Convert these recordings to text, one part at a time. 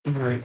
Right.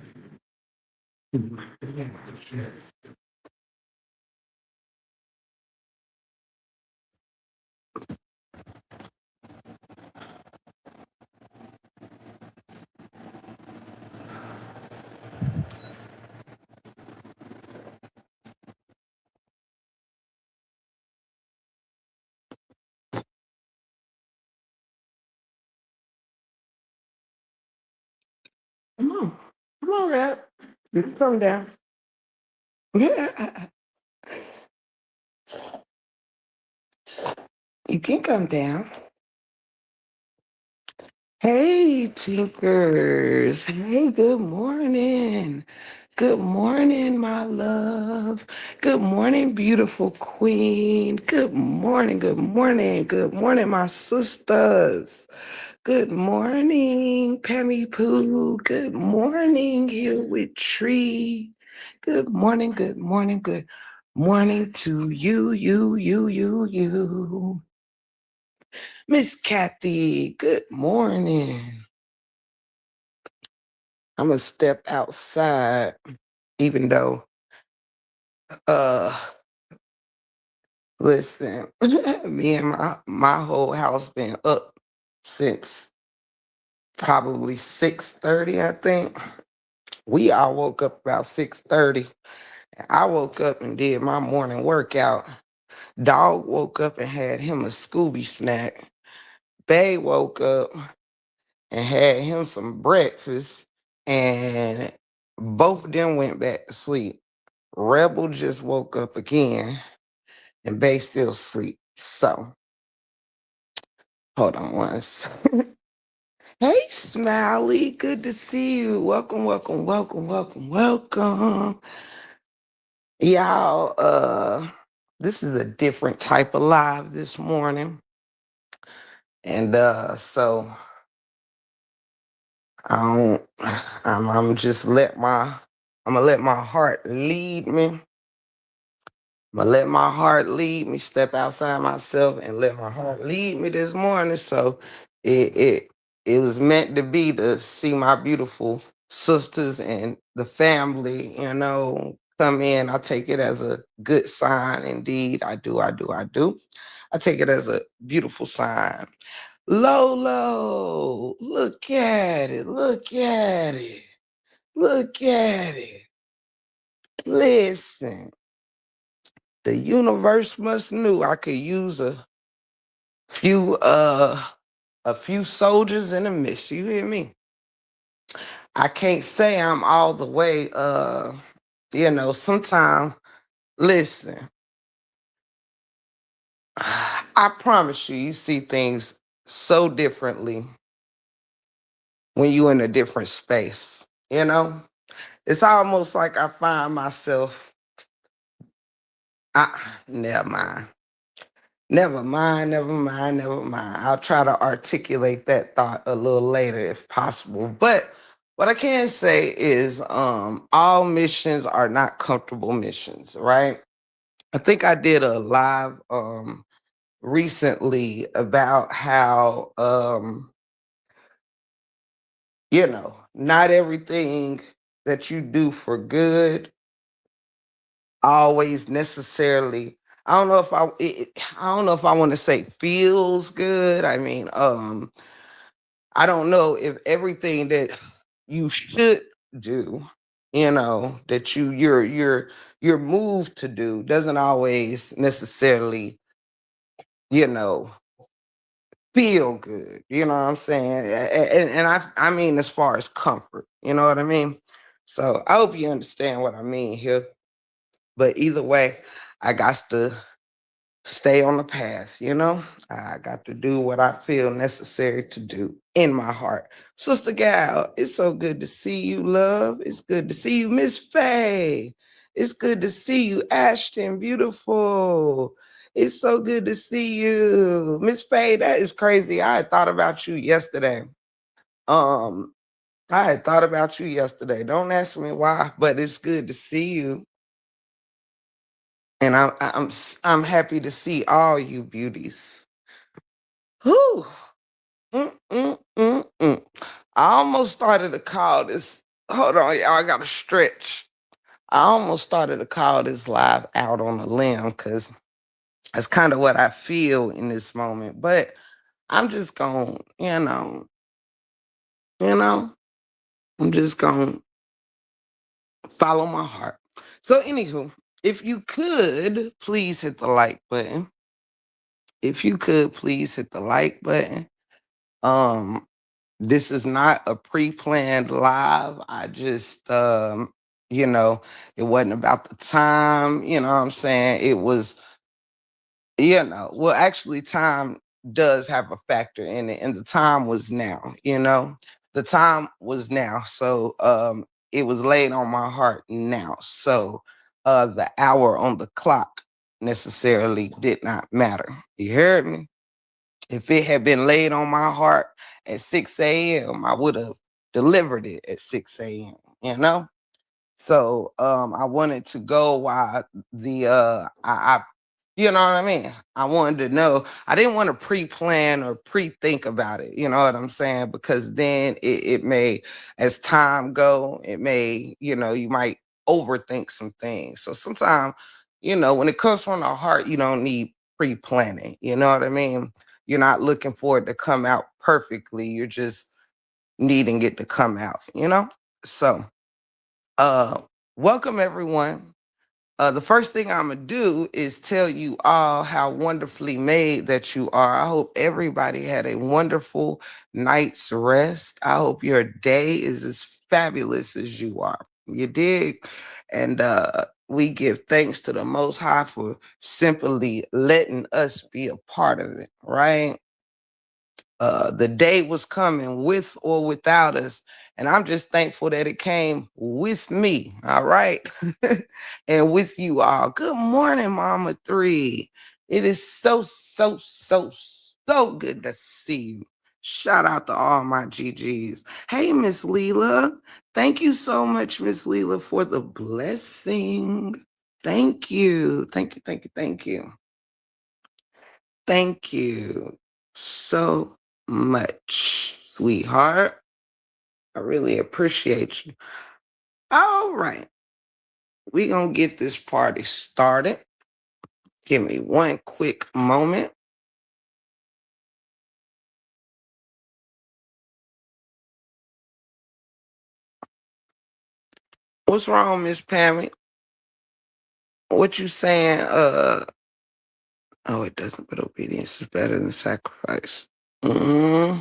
Come on. Come on, Rap. You can come down. You can come down. Hey, Tinkers. Hey, good morning. Good morning, my love. Good morning, beautiful queen. Good morning, good morning, good morning, my sisters. Good morning, Pammy Pooh. Good morning, here with Tree. Good morning, good morning, good morning to you. Miss Kathy, good morning. I'm gonna step outside, even though, uh, listen, me and my whole house been up since probably 6:30, I think. We all woke up about 6:30. I woke up and did my morning workout. Dog woke up and had him a Scooby snack. Bay woke up and had him some breakfast, and both of them went back to sleep. Rebel just woke up again, and Bay still asleep. So, hold on once. Hey, Smiley, good to see you. Welcome. Y'all, this is a different type of live this morning. And so I don't I'm just I'm gonna let my heart lead me. I'm gonna let my heart lead me, step outside myself and let my heart lead me this morning. So it it it was meant to be to see my beautiful sisters and the family, come in. I take it as a good sign indeed. I do. I take it as a beautiful sign. Lolo, look at it. Look at it. Listen, the universe must knew I could use few uh a few soldiers in a mist. You hear me? I can't say I'm all the way sometime listen, I promise you see things so differently when you in a different space, you know? It's almost like I find myself, never mind. Never mind. I'll try to articulate that thought a little later if possible. But what I can say is all missions are not comfortable missions, right? I think I did a live recently about how not everything that you do for good always necessarily, I don't know if I want to say feels good. I mean, I don't know if everything that you should do, that you're moved to do doesn't always necessarily, you know, feel good. You know what I'm saying? And I mean as far as comfort, you know what I mean? So I hope you understand what I mean here. But either way, I got to stay on the path, I got to do what I feel necessary to do in my heart. Sister Gal, it's so good to see you, love. It's good to see you, Miss Faye. It's good to see you, Ashton, beautiful. It's so good to see you. Miss Faye, that is crazy. I had thought about you yesterday. I had thought about you yesterday. Don't ask me why, but it's good to see you. And I'm happy to see all you beauties. Whew. Mm. I almost started to call this. Hold on, y'all. I gotta stretch. I almost started to call this live out on a limb because that's kind of what I feel in this moment. But I'm just going, you know, I'm just going to follow my heart. So, anywho, if you could please hit the like button. If you could please hit the like button. Um, this is not a pre-planned live. I just it wasn't about the time, you know what I'm saying? It was, well, actually time does have a factor in it, and the time was now, The time was now. So it was laid on my heart now. So the hour on the clock necessarily did not matter. You heard me? If it had been laid on my heart at 6 a.m., I would have delivered it at 6 a.m., you know? So I wanted to go while I you know what I mean? I wanted to know. I didn't want to pre-plan or pre-think about it, you know what I'm saying? Because then it may, as time go, it may, you might overthink some things. So sometimes, when it comes from the heart, you don't need pre-planning. You know what I mean? You're not looking for it to come out perfectly. You're just needing it to come out, So uh, welcome everyone. The first thing I'm gonna do is tell you all how wonderfully made that you are. I hope everybody had a wonderful night's rest. I hope your day is as fabulous as you are. You dig? And we give thanks to the Most High for simply letting us be a part of it, right? The day was coming with or without us. And I'm just thankful that it came with me. All right. And with you all. Good morning, Mama Three. It is so good to see you. Shout out to all my GGs. Hey, Miss Leela. Thank you so much, Miss Leela, for the blessing. Thank you. Thank you. Thank you so much, sweetheart. I really appreciate you. All right. We gonna get this party started. Give me one quick moment. What's wrong, Miss Pammy? What you saying? Oh, it doesn't, but obedience is better than sacrifice. Mm,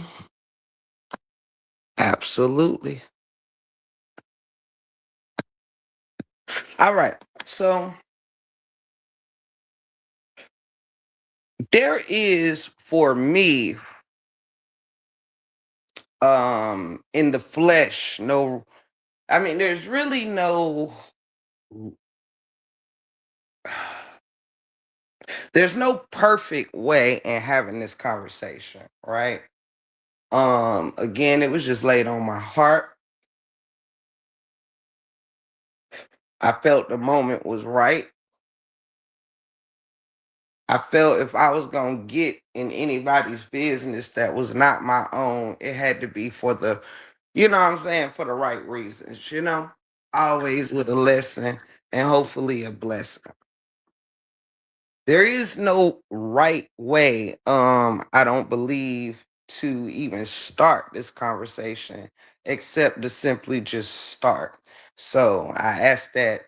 absolutely. All right. So there is for me, in the flesh, no, I mean, there's really no there's no perfect way in having this conversation, right? Again, it was just laid on my heart. I felt the moment was right. I felt if I was gonna get in anybody's business that was not my own, it had to be for the, you know what I'm saying, for the right reasons, always with a lesson and hopefully a blessing. There is no right way, I don't believe, to even start this conversation except to simply just start. So I ask that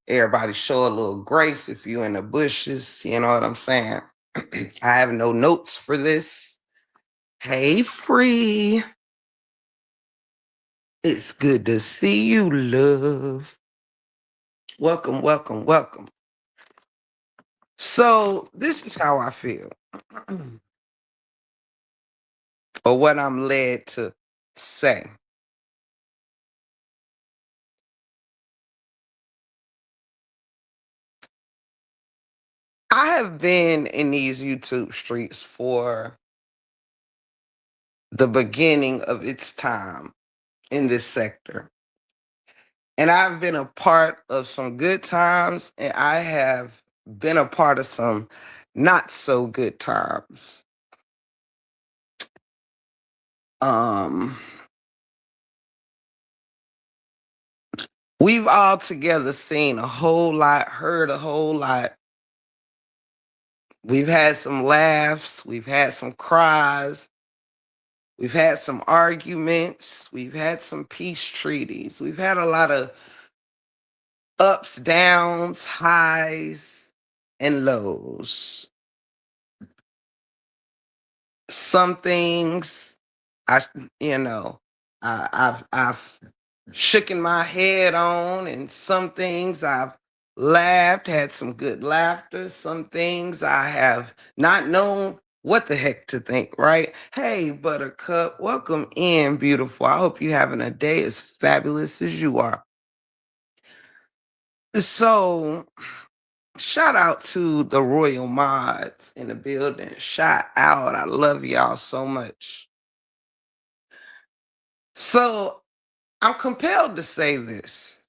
everybody show a little grace if you in the bushes, you know what I'm saying? I have no notes for this. Hey, Free. It's good to see you, love. Welcome, welcome, welcome. So this is how I feel. Or what I'm led to say. I have been in these YouTube streets for the beginning of its time. in this sector. And I've been a part of some good times, and I have been a part of some not so good times. Um, we've all together seen a whole lot, heard a whole lot. We've had some laughs, we've had some cries, we've had some arguments, we've had some peace treaties, we've had a lot of ups, downs, highs, and lows. Some things I, you know, I've shooken my head on, and some things I've laughed, had some good laughter. Some things I have not known what the heck to think. Right? Hey, Buttercup, welcome in, beautiful. I hope you're having a day as fabulous as you are. So, shout out to the Royal Mods in the building. Shout out. I love y'all so much. So, I'm compelled to say this.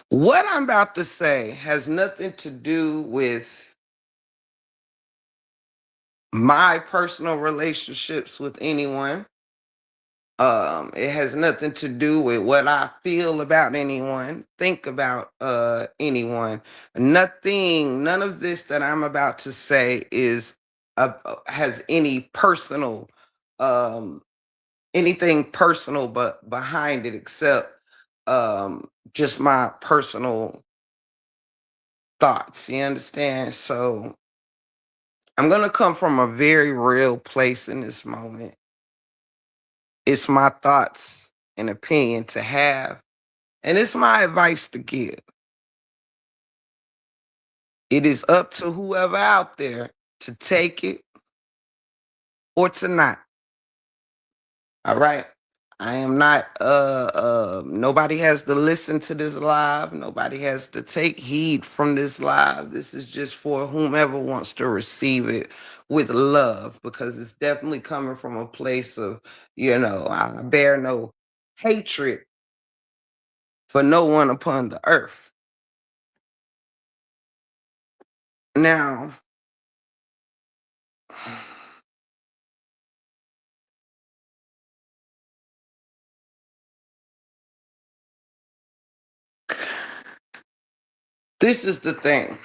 What I'm about to say has nothing to do with my personal relationships with anyone. It has nothing to do with what I feel about anyone, think about anyone. Nothing, none of this that I'm about to say is has any personal um anything personal but behind it, except just my personal thoughts. You understand? So I'm gonna come from a very real place in this moment. It's my thoughts and opinion to have, and it's my advice to give. It is up to whoever out there to take it or to not. All right. I am not nobody has to listen to this live. Nobody has to take heed from this live. This is just for whomever wants to receive it with love, because it's definitely coming from a place of, I bear no hatred for no one upon the earth. Now, this is the thing.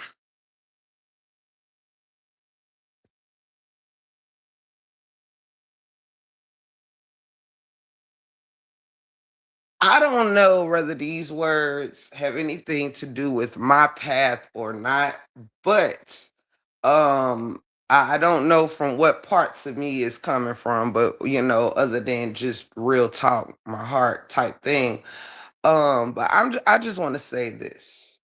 I don't know whether these words have anything to do with my path or not, but I don't know from what parts of me is coming from, but other than just real talk, my heart type thing. But I just want to say this.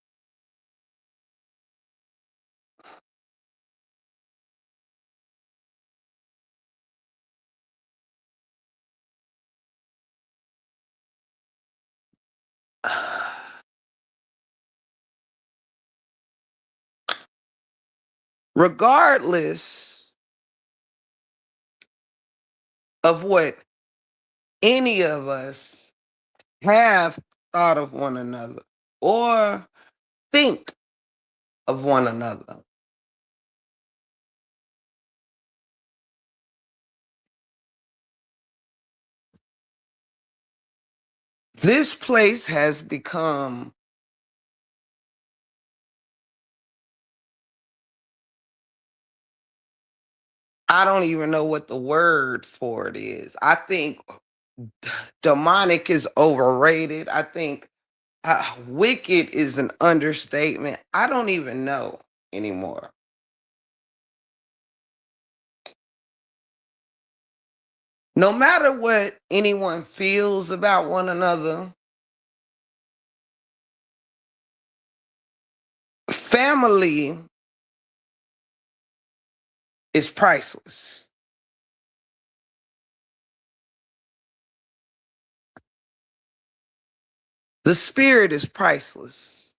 Regardless of what any of us have thought of one another or think of one another, this place has become I don't even know what the word for it is. I think demonic is overrated. I think wicked is an understatement. I don't even know anymore. No matter what anyone feels about one another, family is priceless. The spirit is priceless.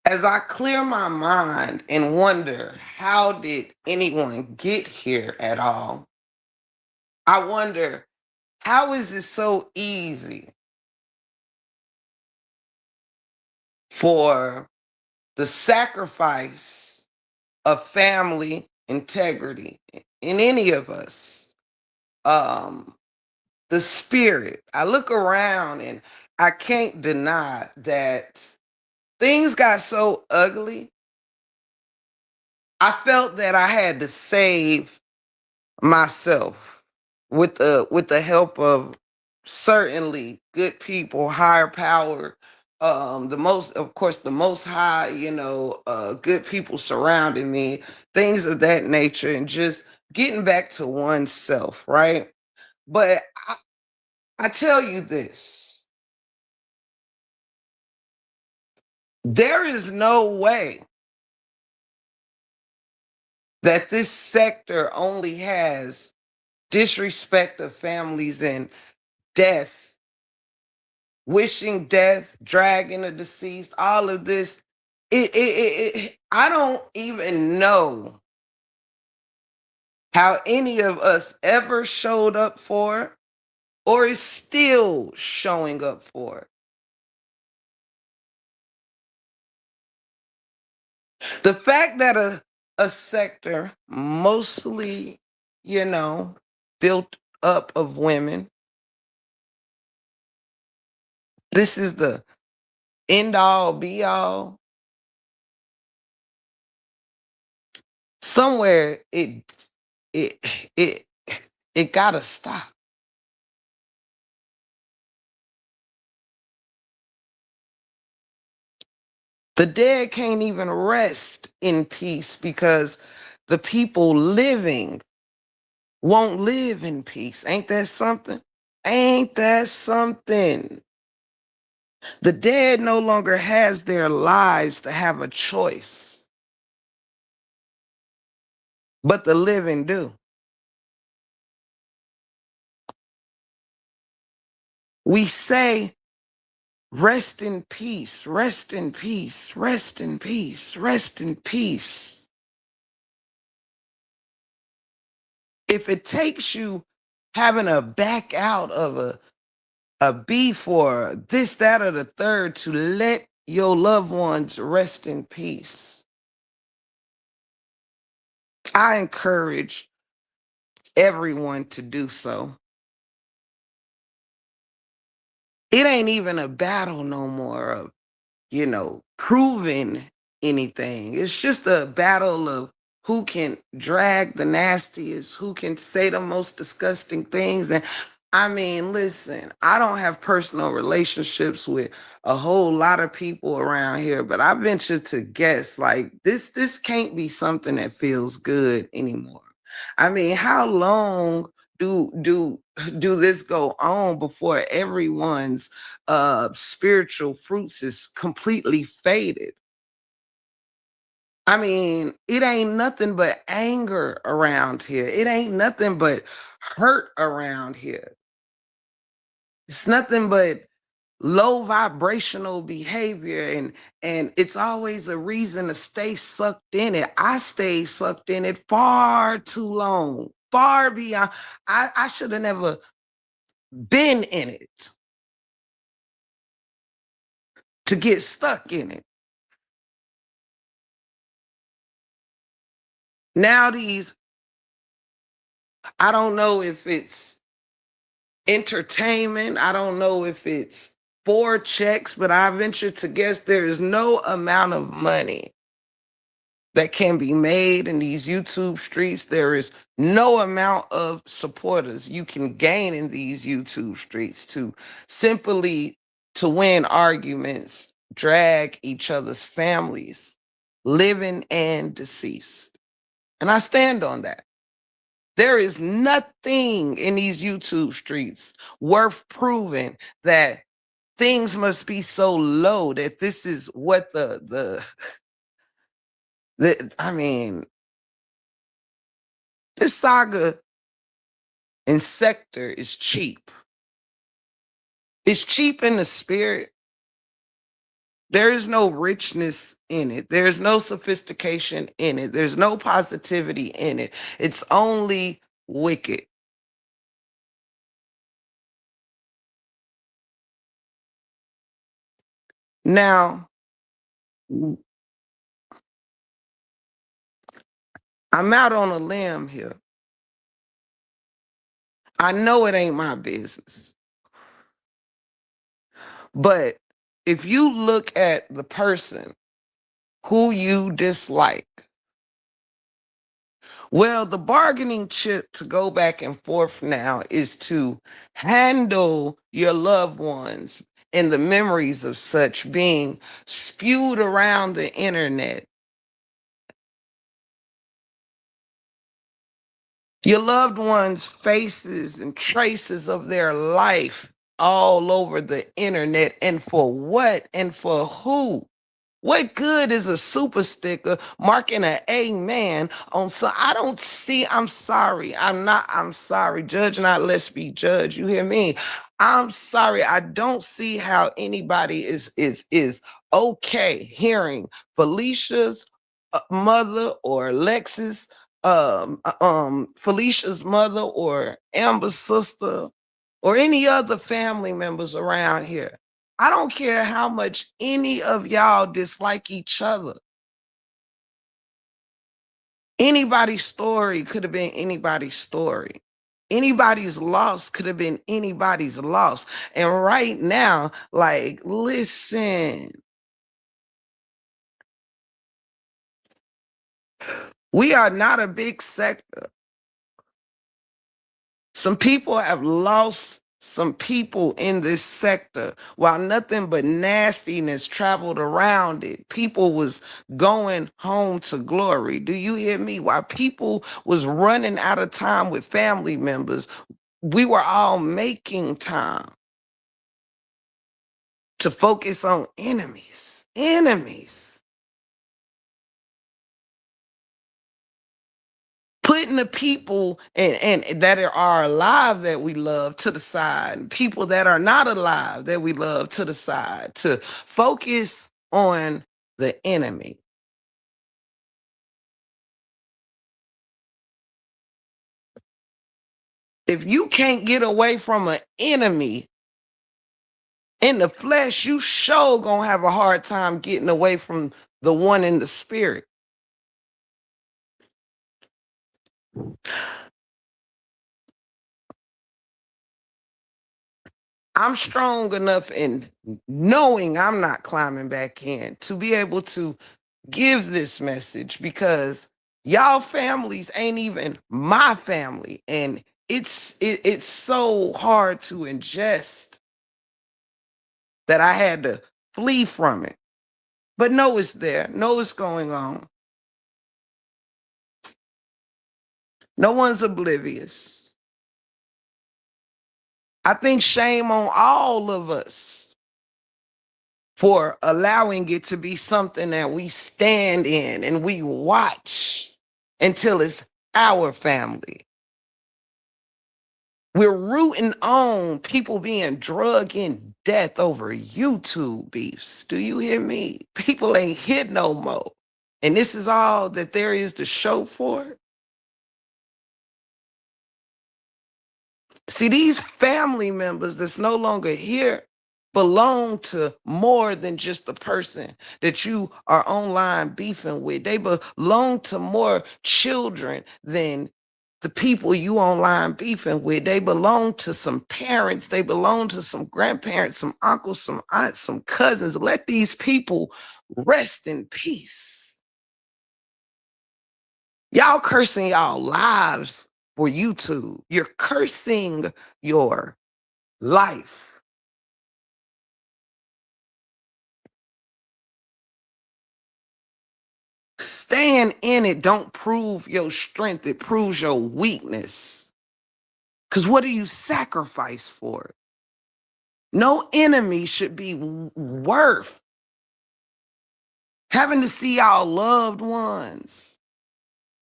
As I clear my mind and wonder, how did anyone get here at all? I wonder, how is it so easy for the sacrifice of family integrity in any of us? Um, the spirit. I look around and I can't deny that things got so ugly. I felt that I had to save myself with the help of certainly good people, higher power, the most, of course, the most high, good people surrounding me, things of that nature, and just getting back to oneself, right? But I tell you this, there is no way that this sector only has disrespect of families and death, wishing death, dragging the deceased, all of this. I don't even know how any of us ever showed up for it or is still showing up for it. The fact that a sector mostly, you know, built up of women, this is the end all be all. Somewhere it it it gotta stop. The dead can't even rest in peace because the people living won't live in peace. Ain't that something? Ain't that something? The dead no longer has their lives to have a choice, but the living do. We say, rest in peace, rest in peace, rest in peace, rest in peace. If it takes you having to back out of a beef or this, that, or the third to let your loved ones rest in peace, I encourage everyone to do so. It ain't even a battle no more of, proving anything. It's just a battle of who can drag the nastiest, who can say the most disgusting things. And I mean, listen, I don't have personal relationships with a whole lot of people around here, but I venture to guess like this can't be something that feels good anymore. I mean, how long do this go on before everyone's spiritual fruits is completely faded? I mean, it ain't nothing but anger around here. It ain't nothing but hurt around here. It's nothing but low vibrational behavior, and it's always a reason to stay sucked in it. I stayed sucked in it far too long. Far beyond. I should have never been in it to get stuck in it. Now I don't know if it's entertainment. I don't know if it's for checks, but I venture to guess there is no amount of money that can be made in these YouTube streets. There is no amount of supporters you can gain in these YouTube streets to simply to win arguments, drag each other's families, living and deceased. And I stand on that. There is nothing in these YouTube streets worth proving that things must be so low that this is what the I mean, this saga and sector is cheap. It's cheap in the spirit, There is no richness in it. There's no sophistication in it. There's no positivity in it. It's only wicked. Now, I'm out on a limb here. I know it ain't my business. But if you look at the person who you dislike, well, the bargaining chip to go back and forth now is to handle your loved ones and the memories of such being spewed around the internet. Your loved ones' faces and traces of their life all over the internet. And for what and for who? What good is a super sticker marking an amen on some? I don't see. I'm sorry. I'm sorry. Judge not, let's be judged. You hear me? I'm sorry. I don't see how anybody is okay hearing Felicia's mother or Lex's Felicia's mother or Amber's sister or any other family members around here. I don't care how much any of y'all dislike each other. Anybody's story could have been anybody's story. Anybody's loss could have been anybody's loss. And right now, like, listen, we are not a big sector. Some people have lost some people in this sector while nothing but nastiness traveled around it. People was going home to glory. Do you hear me? While people was running out of time with family members, we were all making time to focus on enemies. Enemies. Putting the people and that are alive that we love to the side, and people that are not alive that we love to the side, to focus on the enemy. If you can't get away from an enemy in the flesh, you sure gonna have a hard time getting away from the one in the spirit. I'm strong enough in knowing I'm not climbing back in to be able to give this message because y'all families ain't even my family, and it's so hard to ingest that I had to flee from it. But know it's there. Know it's going on. No one's oblivious. I think shame on all of us for allowing it to be something that we stand in and we watch until it's our family. We're rooting on people being drug in death over YouTube beefs. Do you hear me? People ain't hit no more. And this is all that there is to show for it. See, these family members that's no longer here belong to more than just the person that you are online beefing with. They belong to more children than the people you online beefing with. They belong to some parents. They belong to some grandparents, some uncles, some aunts, some cousins. Let these people rest in peace. Y'all cursing y'all lives for YouTube. You're cursing your life. Staying in it don't prove your strength, it proves your weakness. Because what do you sacrifice for it? No enemy should be worth having to see our loved ones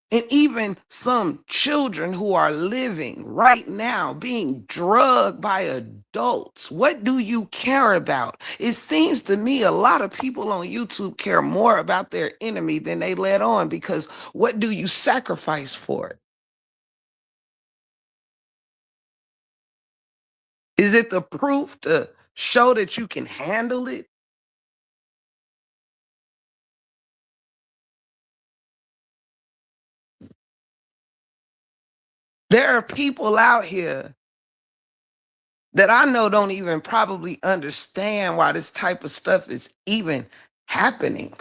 And even some children who are living right now being drugged by adults. What do you care about? It seems to me a lot of people on YouTube care more about their enemy than they let on, because what do you sacrifice for it? Is it the proof to show that you can handle it? There are people out here that I know don't even probably understand why this type of stuff is even happening.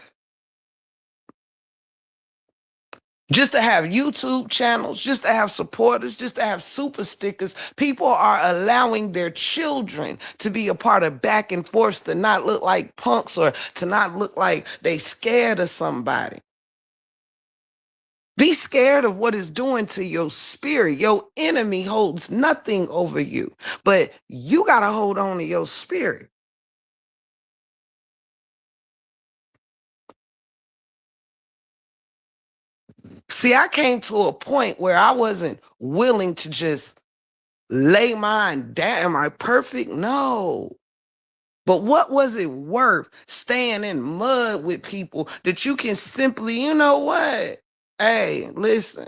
Just to have YouTube channels, just to have supporters, just to have super stickers, people are allowing their children to be a part of back and forth, to not look like punks or to not look like they scared of somebody. Be scared of what it's doing to your spirit. Your enemy holds nothing over you, but you got to hold on to your spirit. See, I came to a point where I wasn't willing to just lay mine down. Am I perfect? No. But what was it worth staying in mud with people that you can simply, you know what? Hey, listen,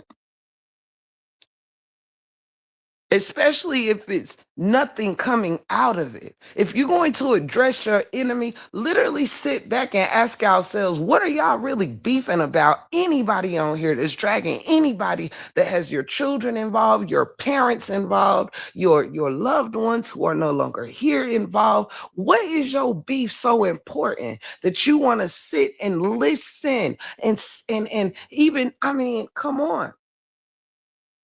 especially if it's nothing coming out of it. If you're going to address your enemy, literally sit back and ask ourselves, what are y'all really beefing about? Anybody on here that's dragging anybody that has your children involved, your parents involved, your loved ones who are no longer here involved. What is your beef so important that you want to sit and listen and even, I mean, come on,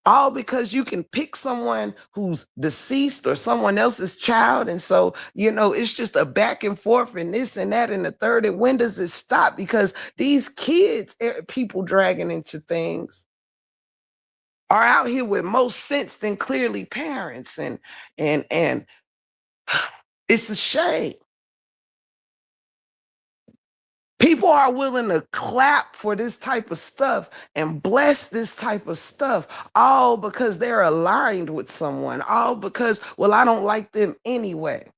all because you can pick someone who's deceased or someone else's child. And so, it's just a back and forth and this and that and the third. And when does it stop? Because these kids, people dragging into things, are out here with more sense than clearly parents. And it's a shame. People are willing to clap for this type of stuff and bless this type of stuff, all because they're aligned with someone, all because, well, I don't like them anyway.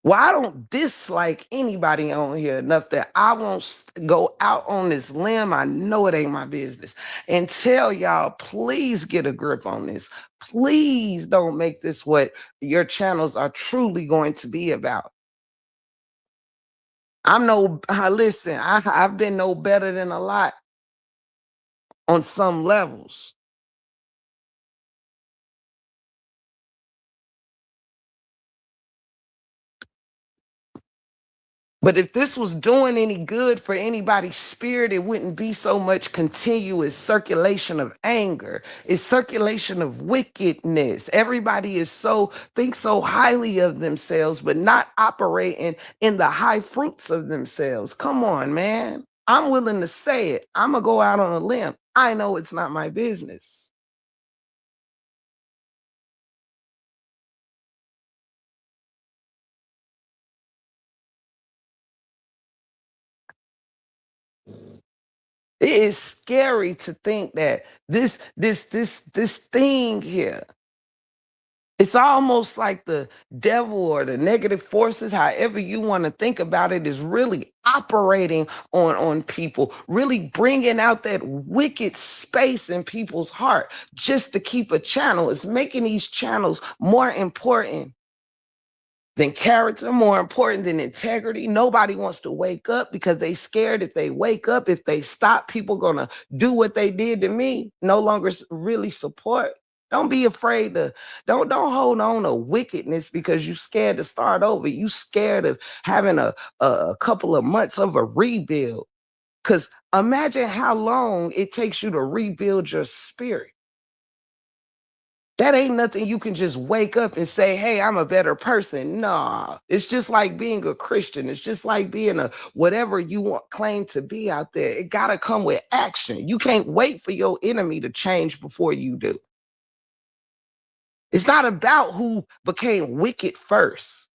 Well, I don't dislike anybody on here enough that I won't go out on this limb. I know it ain't my business. And tell y'all, please get a grip on this. Please don't make this what your channels are truly going to be about. I'm no, listen, I've been no better than a lot on some levels. But if this was doing any good for anybody's spirit, it wouldn't be so much continuous circulation of anger. It's circulation of wickedness. Everybody is thinks so highly of themselves, but not operating in the high fruits of themselves. Come on, man. I'm willing to say it. I'm gonna go out on a limb. I know it's not my business. It is scary to think that this thing here, it's almost like the devil or the negative forces, however you want to think about it, is really operating on people, really bringing out that wicked space in people's heart just to keep a channel. It's making these channels more important than character, more important than integrity. Nobody wants to wake up because they scared if they wake up, if they stop, people gonna do what they did to me, no longer really support. Don't be afraid to don't hold on to wickedness because you scared to start over. You scared of having a couple of months of a rebuild. Because imagine how long it takes you to rebuild your spirit. That ain't nothing you can just wake up and say, hey, I'm a better person. Nah, it's just like being a Christian. It's just like being a whatever you want claim to be out there. It got to come with action. You can't wait for your enemy to change before you do. It's not about who became wicked first.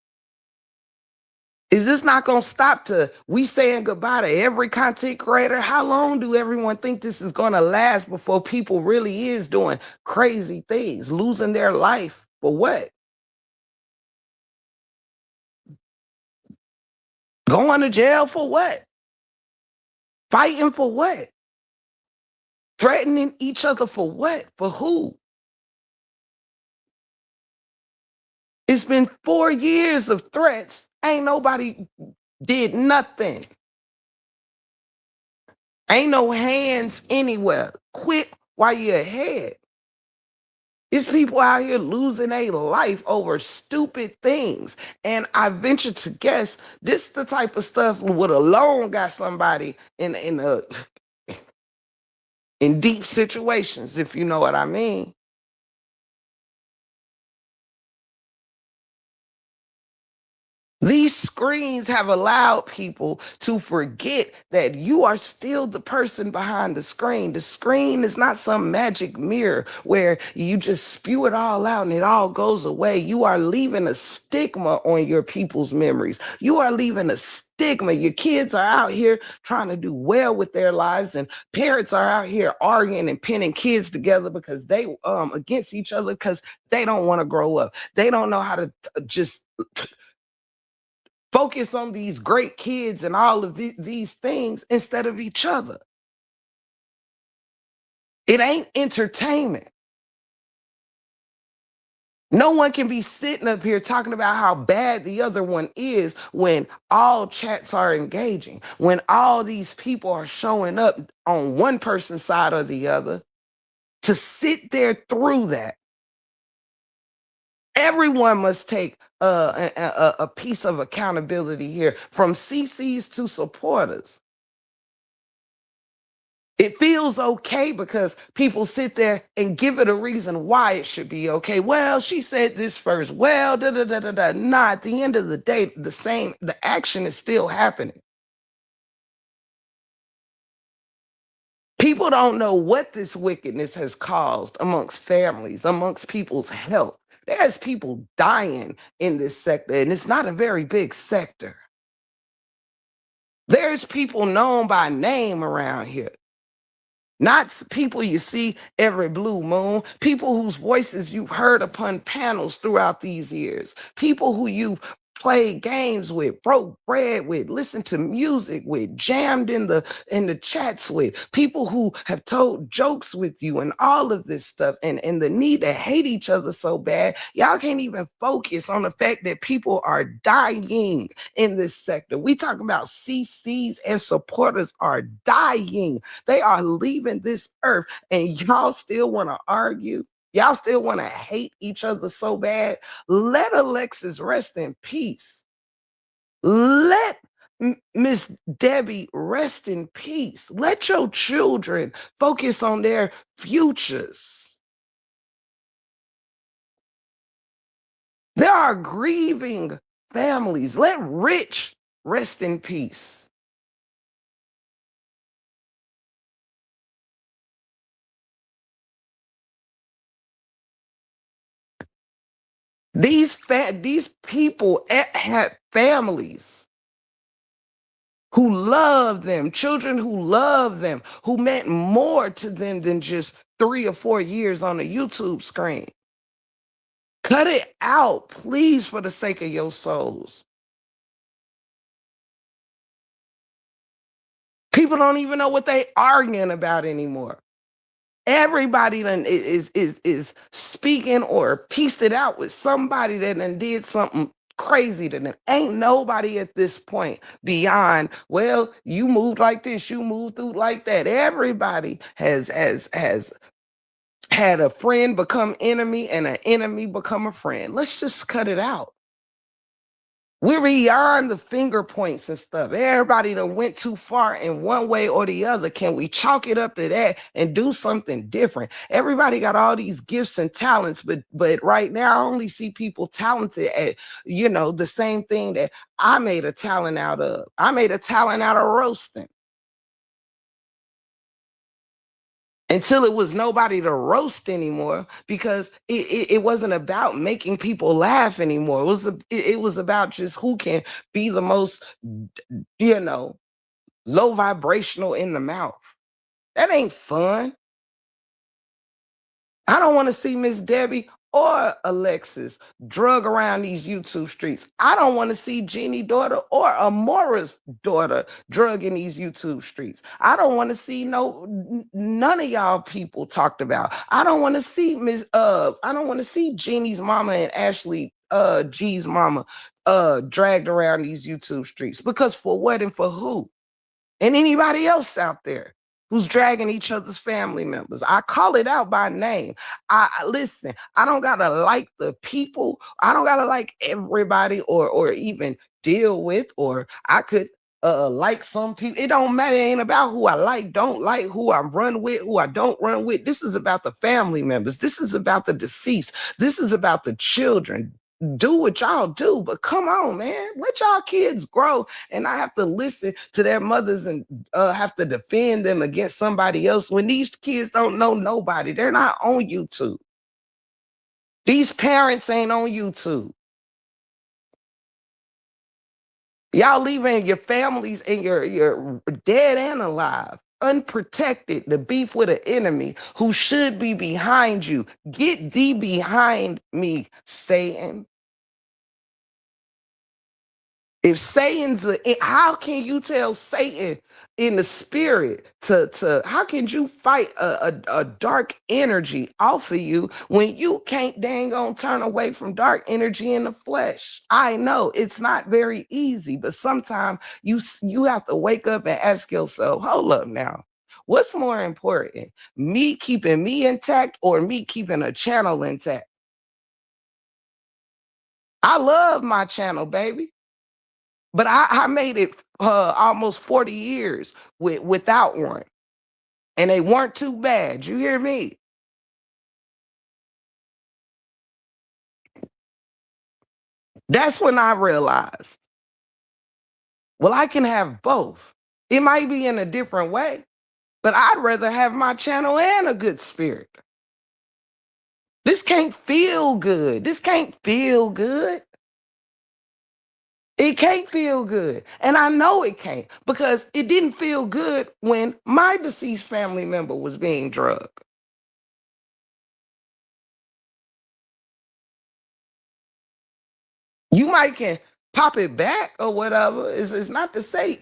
Is this not gonna stop to we saying goodbye to every content creator? How long do everyone think this is gonna last before people really is doing crazy things, losing their life for what? Going to jail for what? Fighting for what? Threatening each other for what? For who? It's been 4 years of threats. Ain't nobody did nothing. Ain't no hands anywhere. Quit while you're ahead. It's people out here losing their life over stupid things. And I venture to guess this is the type of stuff would alone got somebody in deep situations, if you know what I mean. These screens have allowed people to forget that you are still the person behind the screen. The screen is not some magic mirror where you just spew it all out and it all goes away. You are leaving a stigma on your people's memories. You are leaving a stigma. Your kids are out here trying to do well with their lives, and parents are out here arguing and pinning kids together because they against each other because they don't want to grow up. They don't know how to just focus on these great kids and all of these things instead of each other. It ain't entertainment. No one can be sitting up here talking about how bad the other one is when all chats are engaging, when all these people are showing up on one person's side or the other to sit there through that. Everyone must take a piece of accountability here, from CCs to supporters. It feels okay because people sit there and give it a reason why it should be okay. Well, she said this first. Well, da da da da da. Nah, at the end of the day, the action is still happening. People don't know what this wickedness has caused amongst families, amongst people's health. There's people dying in this sector, and it's not a very big sector. There's people known by name around here. Not people you see every blue moon, people whose voices you've heard upon panels throughout these years, people who you've played games with, broke bread with, listened to music with, jammed in the chats with, people who have told jokes with you and all of this stuff, and the need to hate each other so bad, y'all can't even focus on the fact that people are dying in this sector. We talking about CCs and supporters are dying. They are leaving this earth, and y'all still want to argue. Y'all still want to hate each other so bad. Let Alexis rest in peace. Let Miss Debbie rest in peace. Let your children focus on their futures. There are grieving families. Let Rich rest in peace. These people had families who love them, children who love them, who meant more to them than just 3 or 4 years on a YouTube screen. Cut it out, please, for the sake of your souls. People don't even know what they arguing about anymore. Everybody done is speaking or pieced it out with somebody that done did something crazy to them. Ain't nobody at this point beyond, well, you moved like this, you moved through like that. Everybody has had a friend become enemy and an enemy become a friend. Let's just cut it out. We're beyond the finger points and stuff. Everybody done went too far in one way or the other. Can we chalk it up to that and do something different? Everybody got all these gifts and talents, but right now I only see people talented at, the same thing that I made a talent out of. I made a talent out of roasting. until it was nobody to roast anymore because it wasn't about making people laugh anymore. It was about just who can be the most, you know, low vibrational in the mouth. That ain't fun. I don't want to see Miss Debbie or Alexis drug around these YouTube streets. I don't want to see Jeannie daughter or Amora's daughter drug in these YouTube streets. I don't want to see none of y'all people talked about. I don't want to see I don't want to see Jeannie's mama and Ashley G's mama dragged around these YouTube streets. Because for what and for who? And anybody else out there who's dragging each other's family members. I call it out by name. Listen, I don't gotta like the people, I don't gotta like everybody or even deal with, or I could like some people. It don't matter, it ain't about who I like, don't like, who I run with, who I don't run with. This is about the family members. This is about the deceased. This is about the children. Do what y'all do, but come on, man. Let y'all kids grow, and I have to listen to their mothers and have to defend them against somebody else when these kids don't know nobody. They're not on YouTube. These parents ain't on YouTube. Y'all leaving your families and your dead and alive, unprotected, to beef with an enemy who should be behind you. Get thee behind me, Satan. If how can you tell Satan in the spirit how can you fight a dark energy off of you when you can't dang on turn away from dark energy in the flesh? I know it's not very easy, but sometimes you have to wake up and ask yourself, hold up now. What's more important, me keeping me intact or me keeping a channel intact? I love my channel, baby. But I made it almost 40 years without one. And they weren't too bad. You hear me? That's when I realized, well, I can have both. It might be in a different way, but I'd rather have my channel and a good spirit. This can't feel good. This can't feel good. It can't feel good. And I know it can't because it didn't feel good when my deceased family member was being drugged. You might can pop it back or whatever. It's not to say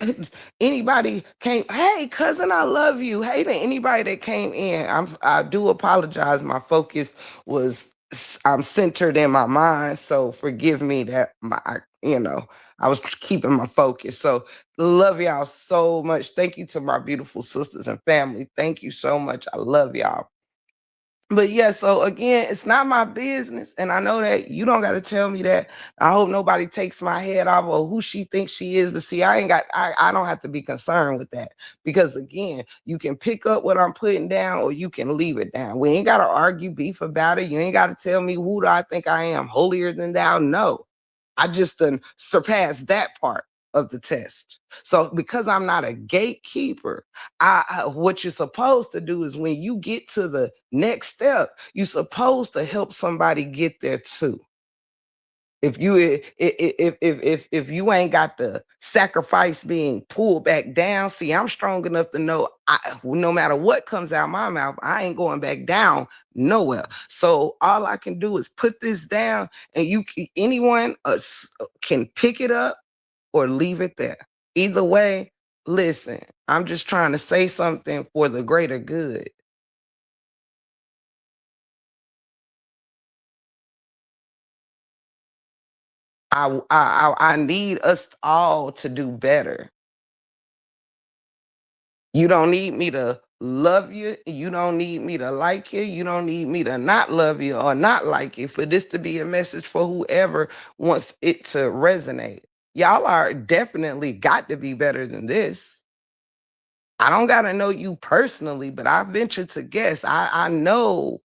anybody came, hey cousin, I love you. Hey to anybody that came in. I do apologize. My focus was I'm centered in my mind. So forgive me that I was keeping my focus. So love y'all so much. Thank you to my beautiful sisters and family. Thank you so much. I love y'all. But yeah, so again, it's not my business. And I know that you don't got to tell me that. I hope nobody takes my head off or who she thinks she is. But see, I don't have to be concerned with that. Because again, you can pick up what I'm putting down or you can leave it down. We ain't got to argue beef about it. You ain't got to tell me who do I think I am, holier than thou. No. I just done surpassed that part of the test. So because I'm not a gatekeeper, what you're supposed to do is when you get to the next step, you're supposed to help somebody get there too. If you ain't got the sacrifice being pulled back down, see, I'm strong enough to know no matter what comes out my mouth, I ain't going back down nowhere. So all I can do is put this down, and anyone can pick it up or leave it there. Either way, listen, I'm just trying to say something for the greater good. I need us all to do better. You don't need me to love you. You don't need me to like you. You don't need me to not love you or not like you for this to be a message for whoever wants it to resonate. Y'all are definitely got to be better than this. I don't got to know you personally, but I venture to guess. I know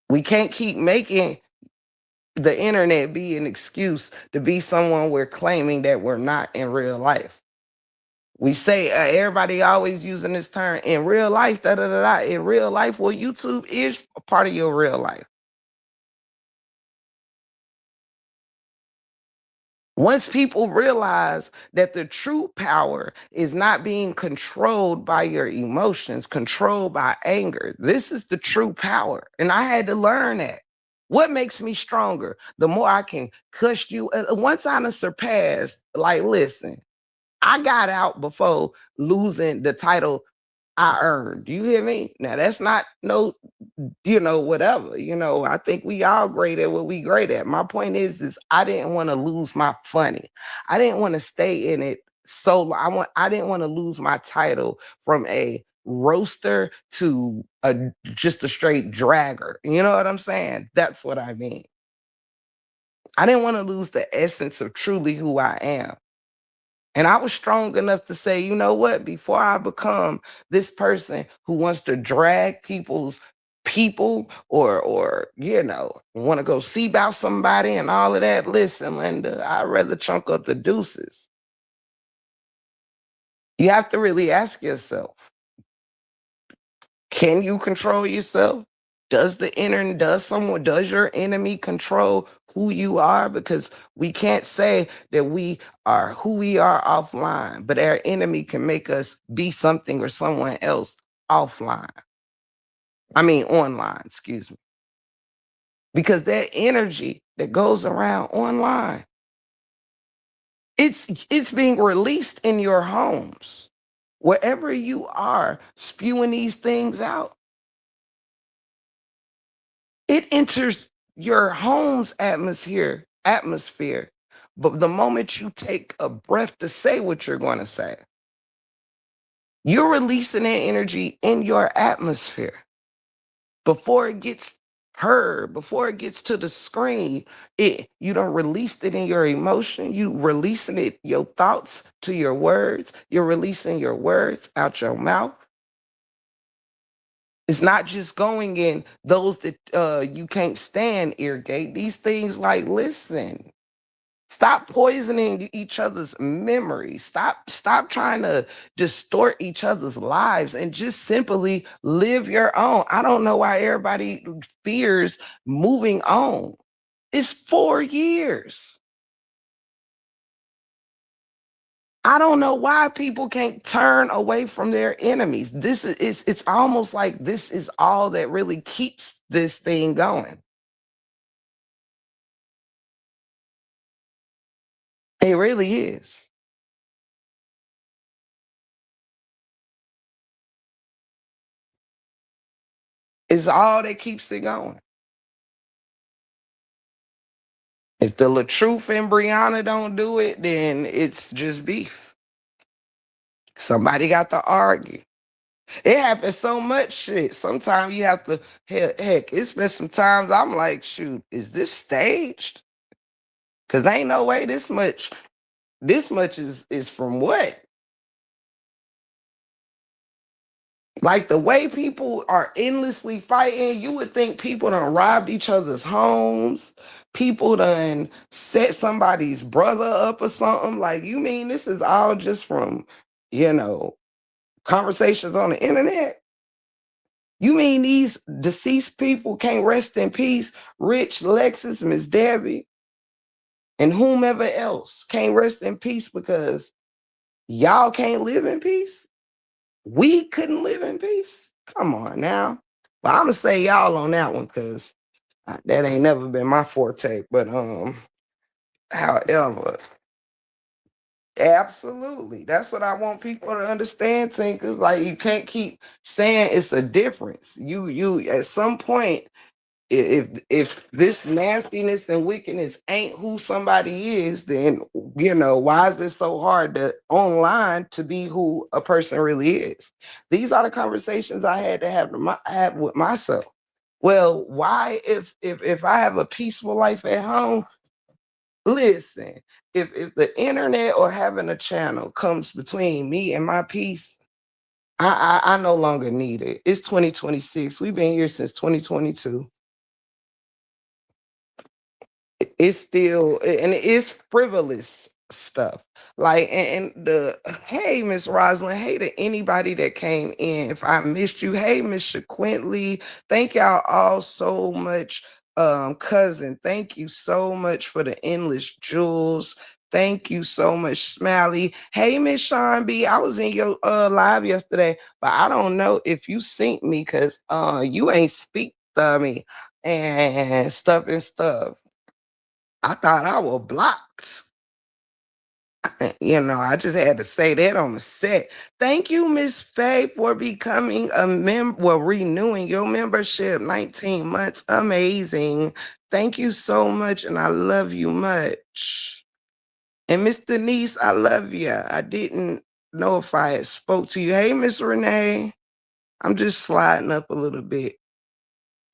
we can't keep making the internet be an excuse to be someone we're claiming that we're not in real life. We say everybody always using this term in real life, da da da da. In real life, well, YouTube is a part of your real life. Once people realize that the true power is not being controlled by your emotions, controlled by anger, this is the true power. And I had to learn that. What makes me stronger? The more I can cuss you. Once I done surpassed, like, listen, I got out before losing the title I earned. Do you hear me? Now that's not no, whatever. I think we all great at what we great at. My point is I didn't want to lose my funny. I didn't want to stay in it I didn't want to lose my title from a roaster to just a straight dragger. You know what I'm saying? That's what I mean. I didn't want to lose the essence of truly who I am. And I was strong enough to say, you know what? Before I become this person who wants to drag people's people or want to go see about somebody and all of that. Listen, Linda, I'd rather chunk up the deuces. You have to really ask yourself, can you control yourself? Does your enemy control who you are? Because we can't say that we are who we are offline, but our enemy can make us be something or someone else offline. I mean online, excuse me. Because that energy that goes around online, it's being released in your homes. Wherever you are spewing these things out, it enters your home's atmosphere. But the moment you take a breath to say what you're going to say, you're releasing that energy in your atmosphere before it gets heard, before it gets to the screen. You don't release it in your emotion. You releasing it, your thoughts to your words. You're releasing your words out your mouth. It's not just going in those that you can't stand, irrigate. These things like, listen, stop poisoning each other's memories. Stop trying to distort each other's lives and just simply live your own. I don't know why everybody fears moving on. It's 4 years. I don't know why people can't turn away from their enemies. This is it's almost like this is all that really keeps this thing going. It really is. It's all that keeps it going. If the Truth and Brianna don't do it, then it's just beef. Somebody got to argue. It happens so much shit. Sometimes you have to heck, it's been some times I'm like, shoot, is this staged? Cause ain't no way this much is from what? Like the way people are endlessly fighting, you would think people done robbed each other's homes. People done set somebody's brother up or something. Like, you mean this is all just from, you know, conversations on the internet? You mean these deceased people can't rest in peace? Rich, Lexus, Miss Debbie, and whomever else can't rest in peace because y'all can't live in peace? We couldn't live in peace? Come on now. But I'm gonna say y'all on that one because that ain't never been my forte. But however, absolutely, that's what I want people to understand. Thinkers, like you can't keep saying it's a difference. You at some point, if this nastiness and wickedness ain't who somebody is, then why is it so hard to online to be who a person really is? These are the conversations I had to have with myself. Well, why if I have a peaceful life at home, listen, if the internet or having a channel comes between me and my peace, I no longer need it. It's 2026. We've been here since 2022. it's still and it's frivolous stuff. Like and the hey Miss Rosalind, hey to anybody that came in. If I missed you, hey Miss Shaquintley, thank y'all all so much. Cousin, thank you so much for the endless jewels. Thank you so much, Smiley. Hey Miss Sean B, I was in your live yesterday, but I don't know if you synced me because you ain't speak to me and stuff and stuff. I thought I was blocked. I just had to say that on the set. Thank you, Miss Faye, for becoming a member, well, renewing your membership, 19 months. Amazing. Thank you so much, and I love you much. And Miss Denise, I love you. I didn't know if I had spoke to you. Hey, Miss Renee. I'm just sliding up a little bit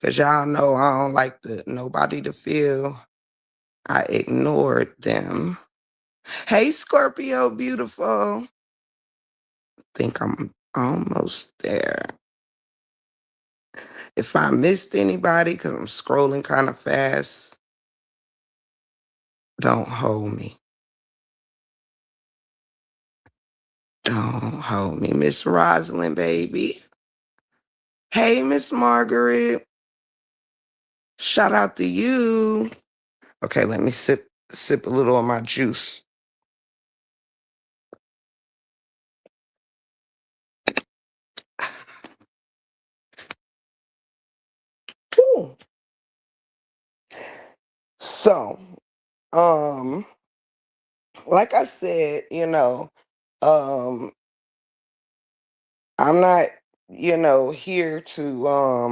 because y'all know I don't like nobody to feel I ignored them. Hey, Scorpio, beautiful. Think I'm almost there. If I missed anybody, because I'm scrolling kind of fast, don't hold me. Don't hold me. Miss Rosalind, baby. Hey, Miss Margaret. Shout out to you. Okay, let me sip a little of my juice. Ooh. So, um, like I said, I'm not, here to,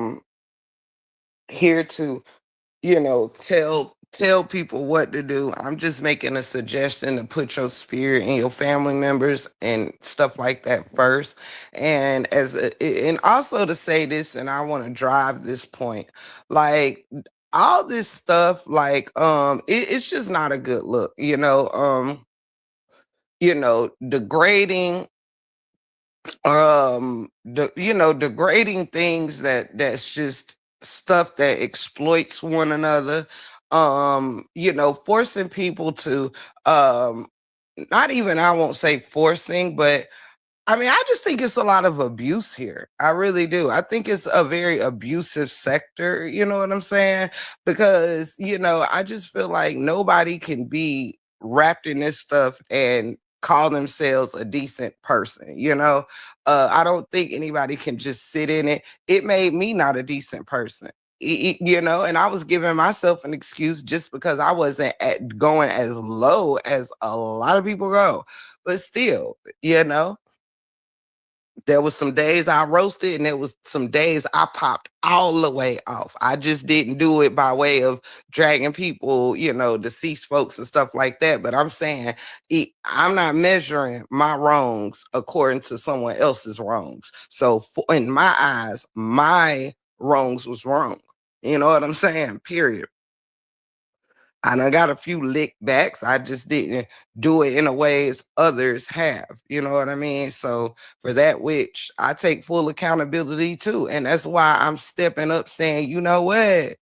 tell people what to do. I'm just making a suggestion to put your spirit and your family members and stuff like that first. And also to say this, and I want to drive this point, like all this stuff, like it's just not a good look, degrading degrading things that's just stuff that exploits one another, forcing people to um not even, I won't say forcing, but I mean, I just think it's a lot of abuse here. I really do. I think it's a very abusive sector, you know what I'm saying? Because, I just feel like nobody can be wrapped in this stuff and call themselves a decent person, I don't think anybody can just sit in it. It made me not a decent person. And I was giving myself an excuse just because I wasn't going as low as a lot of people go. But still, there was some days I roasted and there was some days I popped all the way off. I just didn't do it by way of dragging people, deceased folks and stuff like that. But I'm saying I'm not measuring my wrongs according to someone else's wrongs. So in my eyes, my wrongs was wrong. You know what I'm saying? Period. And I got a few lick backs. I just didn't do it in a way as others have. You know what I mean? So for that, which I take full accountability too. And that's why I'm stepping up saying, you know what?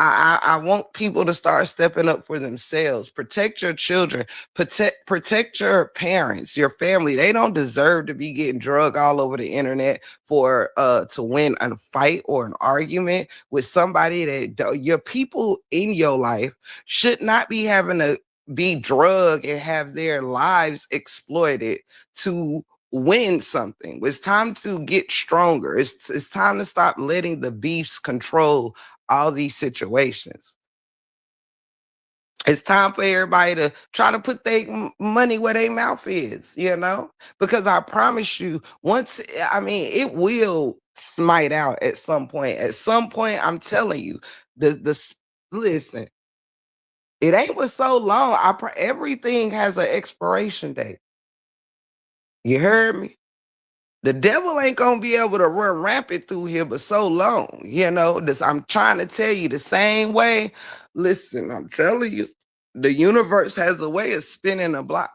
I want people to start stepping up for themselves. Protect your children. Protect your parents, your family. They don't deserve to be getting drugged all over the internet for to win a fight or an argument with somebody that your people in your life should not be having to be drugged and have their lives exploited to win something. It's time to get stronger. It's time to stop letting the beefs control all these situations. It's time for everybody to try to put their money where their mouth is, because I promise you, I mean, it will smite out at some point. At some point, I'm telling you, listen, it ain't but so long. Everything has an expiration date. You heard me? The devil ain't gonna be able to run rampant through here but so long. This I'm trying to tell you the same way. Listen, I'm telling you, the universe has a way of spinning a block.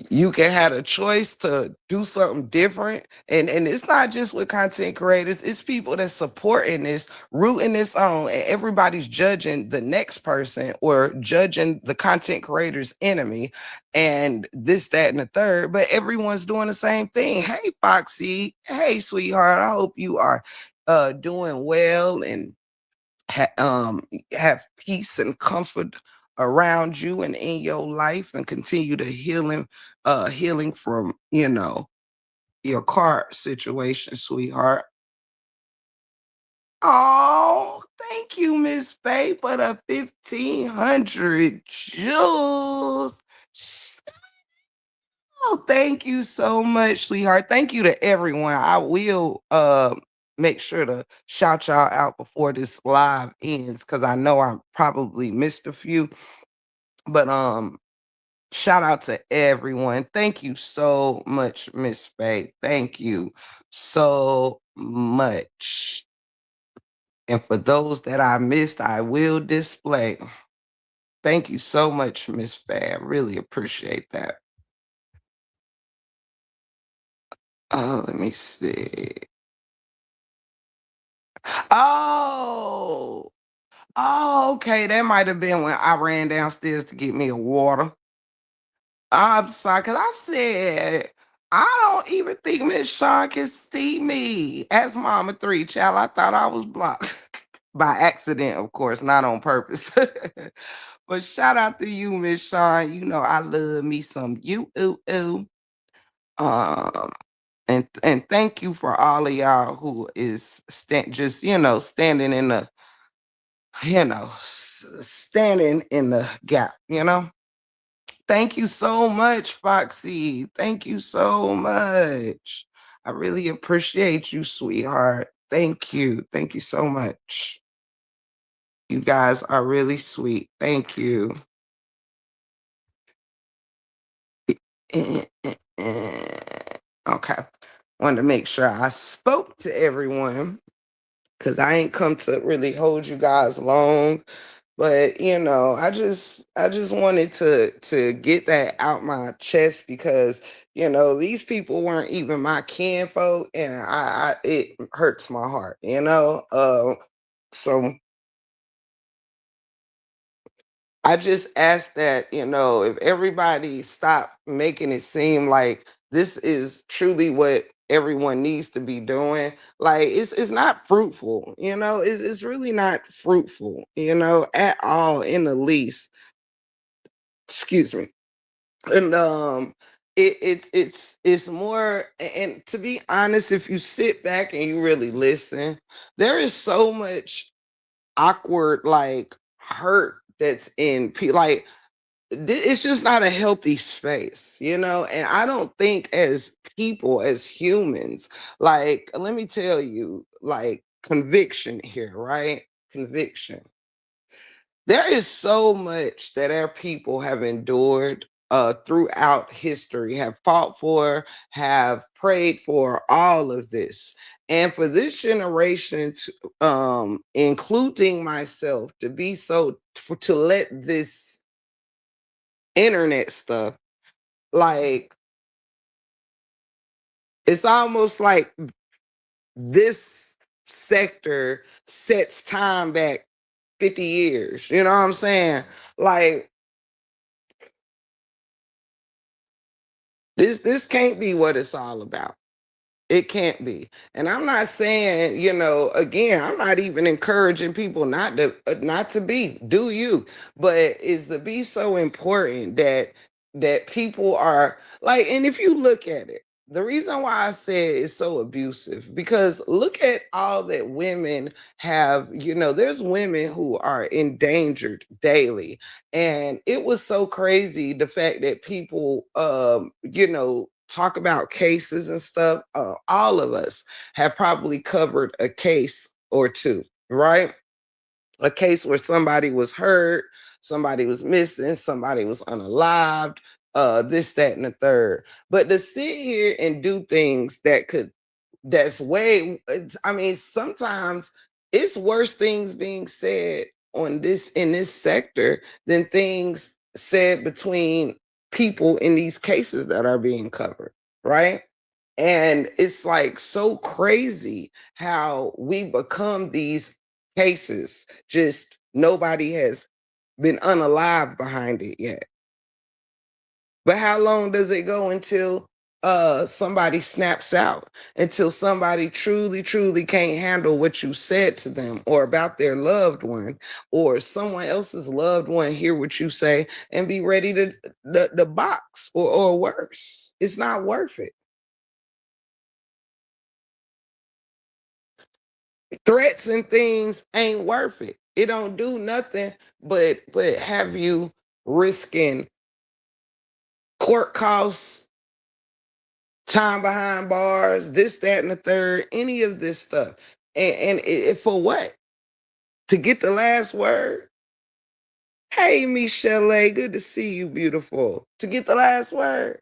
you can have a choice to do something different, and it's not just with content creators, it's people that's supporting this, rooting this on, and everybody's judging the next person or judging the content creator's enemy and this, that, and the third, but everyone's doing the same thing. Hey Foxy, hey sweetheart, I hope you are doing well and have peace and comfort around you and in your life, and continue to healing from your car situation, sweetheart. Oh, thank you, Miss Faye, for the 1,500 jewels. Oh, thank you so much, sweetheart. Thank you to everyone. I will make sure to shout y'all out before this live ends because I know I probably missed a few. But shout out to everyone. Thank you so much, Miss Faye. Thank you so much. And for those that I missed, I will display. Thank you so much, Miss Faye. I really appreciate that. Let me see. Oh, oh, okay. That might have been when I ran downstairs to get me a water. I'm sorry, because I said, I don't even think Miss Shawn can see me. As Mama Three, child, I thought I was blocked. By accident, of course, not on purpose. But shout out to you, Miss Shawn. You know I love me some you ooh ooh. Um, and thank you for all of y'all who is just standing in the standing in the gap. Thank you so much, Foxy. Thank you so much. I really appreciate you, sweetheart. Thank you. Thank you so much. You guys are really sweet. Thank you. Okay. Wanted to make sure I spoke to everyone because I ain't come to really hold you guys long. But I just wanted to get that out my chest because these people weren't even my kinfolk, and I it hurts my heart. So I just ask that, if everybody stop making it seem like this is truly what everyone needs to be doing, like it's not fruitful, it's really not fruitful, at all in the least. Excuse me. And it's more, and to be honest, if you sit back and you really listen, there is so much awkward like hurt that's in like it's just not a healthy space. And I don't think as people, as humans, like, let me tell you, like, conviction here, right? Conviction. There is so much that our people have endured throughout history, have fought for, have prayed for, all of this. And for this generation, including myself, to be to let this internet stuff, like, it's almost like this sector sets time back 50 years. You know what I'm saying? Like, this can't be what it's all about. It can't be. And I'm not saying, again, I'm not even encouraging people not to be. Do you? But is the be so important that people are like, and if you look at it, the reason why I said it's so abusive, because look at all that women have, there's women who are endangered daily. And it was so crazy the fact that people talk about cases and stuff. All of us have probably covered a case or two, right? A case where somebody was hurt, somebody was missing, somebody was unalived, this, that, and the third. But to sit here and do things that's way, I mean, sometimes it's worse things being said in this sector than things said between people in these cases that are being covered, right? And it's like so crazy how we become these cases. Just nobody has been unalive behind it yet. But how long does it go until somebody snaps out? Until somebody truly, truly can't handle what you said to them or about their loved one, or someone else's loved one hear what you say and be ready to the box or worse. It's not worth it. Threats and things ain't worth it. It don't do nothing but have you risking court costs, time behind bars, this, that, and the third, any of this stuff. For what? To get the last word? Hey, Michelle, good to see you, beautiful. To get the last word.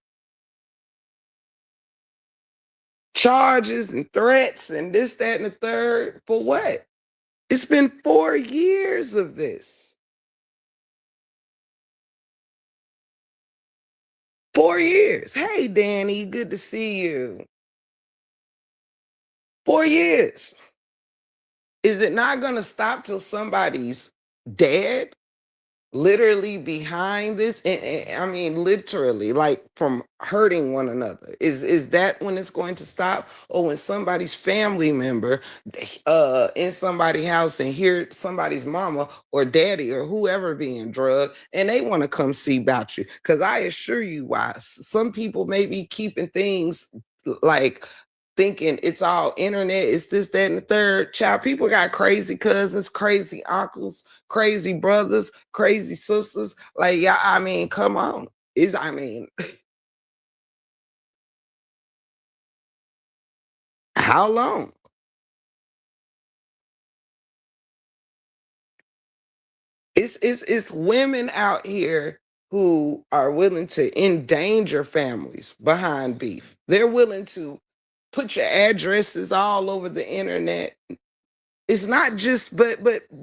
Charges and threats and this, that, and the third. For what? It's been 4 years of this. 4 years. Hey, Danny, good to see you. 4 years. Is it not going to stop till somebody's dead? Literally behind this, and I mean literally, like from hurting one another. Is that when it's going to stop, or when somebody's family member in somebody's house and hear somebody's mama or daddy or whoever being drugged and they want to come see about you? Because I assure you, why some people may be keeping things like thinking it's all internet, it's this, that, and the third. Child, people got crazy cousins, crazy uncles, crazy brothers, crazy sisters. Like, yeah, I mean, come on. Is I mean, how long? It's women out here who are willing to endanger families behind beef. They're willing to put your addresses all over the internet. It's not just but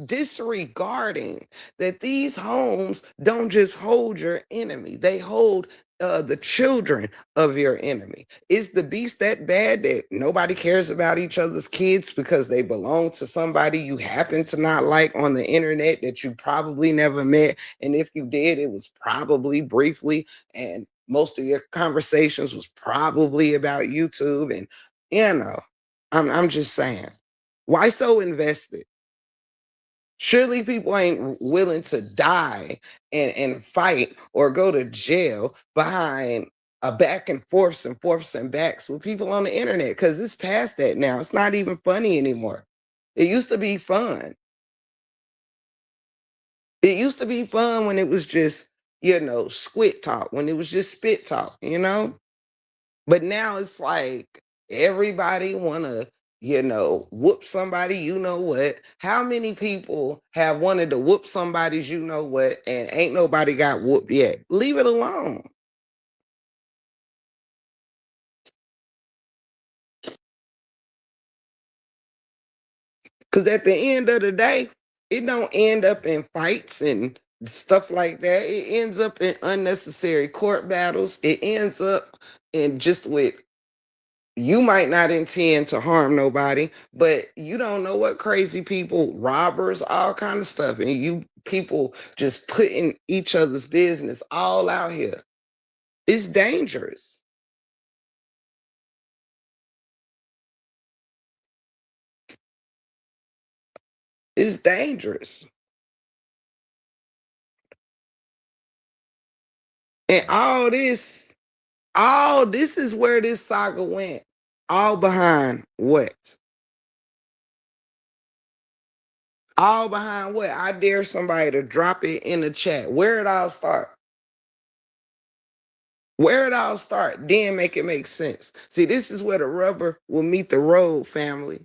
disregarding that these homes don't just hold your enemy, they hold the children of your enemy. Is the beast that bad that nobody cares about each other's kids because they belong to somebody you happen to not like on the internet that you probably never met? And if you did, it was probably briefly, and most of your conversations was probably about YouTube. And you know, I'm just saying, why so invested? Surely people ain't willing to die and fight or go to jail behind a back and forths and backs with people on the internet, because it's past that now. It's not even funny anymore. It used to be fun. It used to be fun when it was just, squid talk, when it was just spit talk. But now it's like everybody wanna, whoop somebody, you know what. How many people have wanted to whoop somebody's you know what and ain't nobody got whooped yet? Leave it alone. Cause at the end of the day, it don't end up in fights and stuff like that. It ends up in unnecessary court battles. It ends up in just with, you might not intend to harm nobody, but you don't know what crazy people, robbers, all kind of stuff, and you people just putting each other's business all out here. It's dangerous. It's dangerous. And all this is where this saga went. All behind what? All behind what? I dare somebody to drop it in the chat. Where it all start? Where it all start? Then make it make sense. See, this is where the rubber will meet the road, family.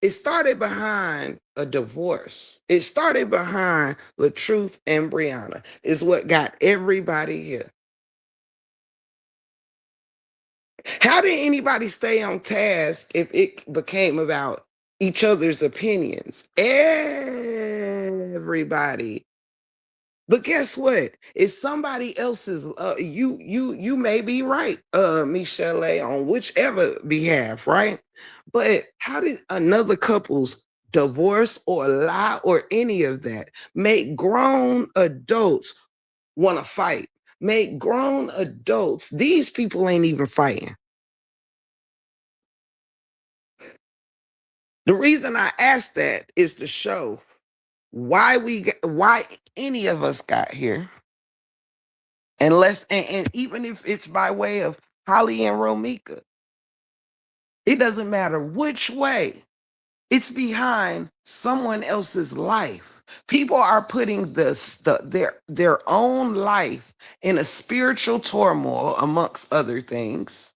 It started behind a divorce. It started behind LaTruth and Brianna. Is what got everybody here. How did anybody stay on task if it became about each other's opinions? Everybody But guess what? It's somebody else's. You may be right, Michelle, on whichever behalf, right? But how did another couple's divorce or lie or any of that make grown adults want to fight? Make grown adults. These people ain't even fighting. The reason I asked that is to show why any of us got here. And even if it's by way of Holly and Romika, it doesn't matter which way. It's behind someone else's life. People are putting their own life in a spiritual turmoil, amongst other things,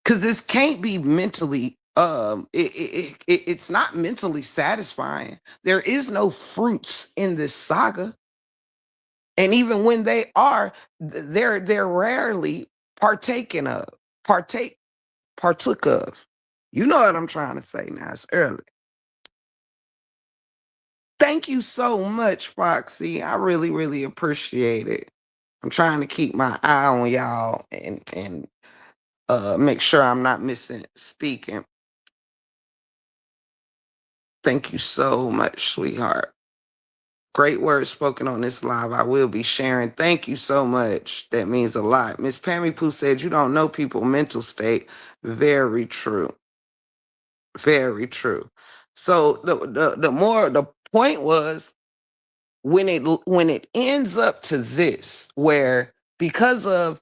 because this can't be mentally. It's not mentally satisfying. There is no fruits in this saga, and even when they are, they're rarely partaken of, partake partook of. You know what I'm trying to say now. It's early. Thank you so much, Foxy. I really, really appreciate it. I'm trying to keep my eye on y'all and make sure I'm not missing speaking. Thank you so much, sweetheart. Great words spoken on this live. I will be sharing. Thank you so much. That means a lot. Miss Pammy Pooh said, you don't know people mental state. Very true. Very true. So the point was, when it ends up to this, where because of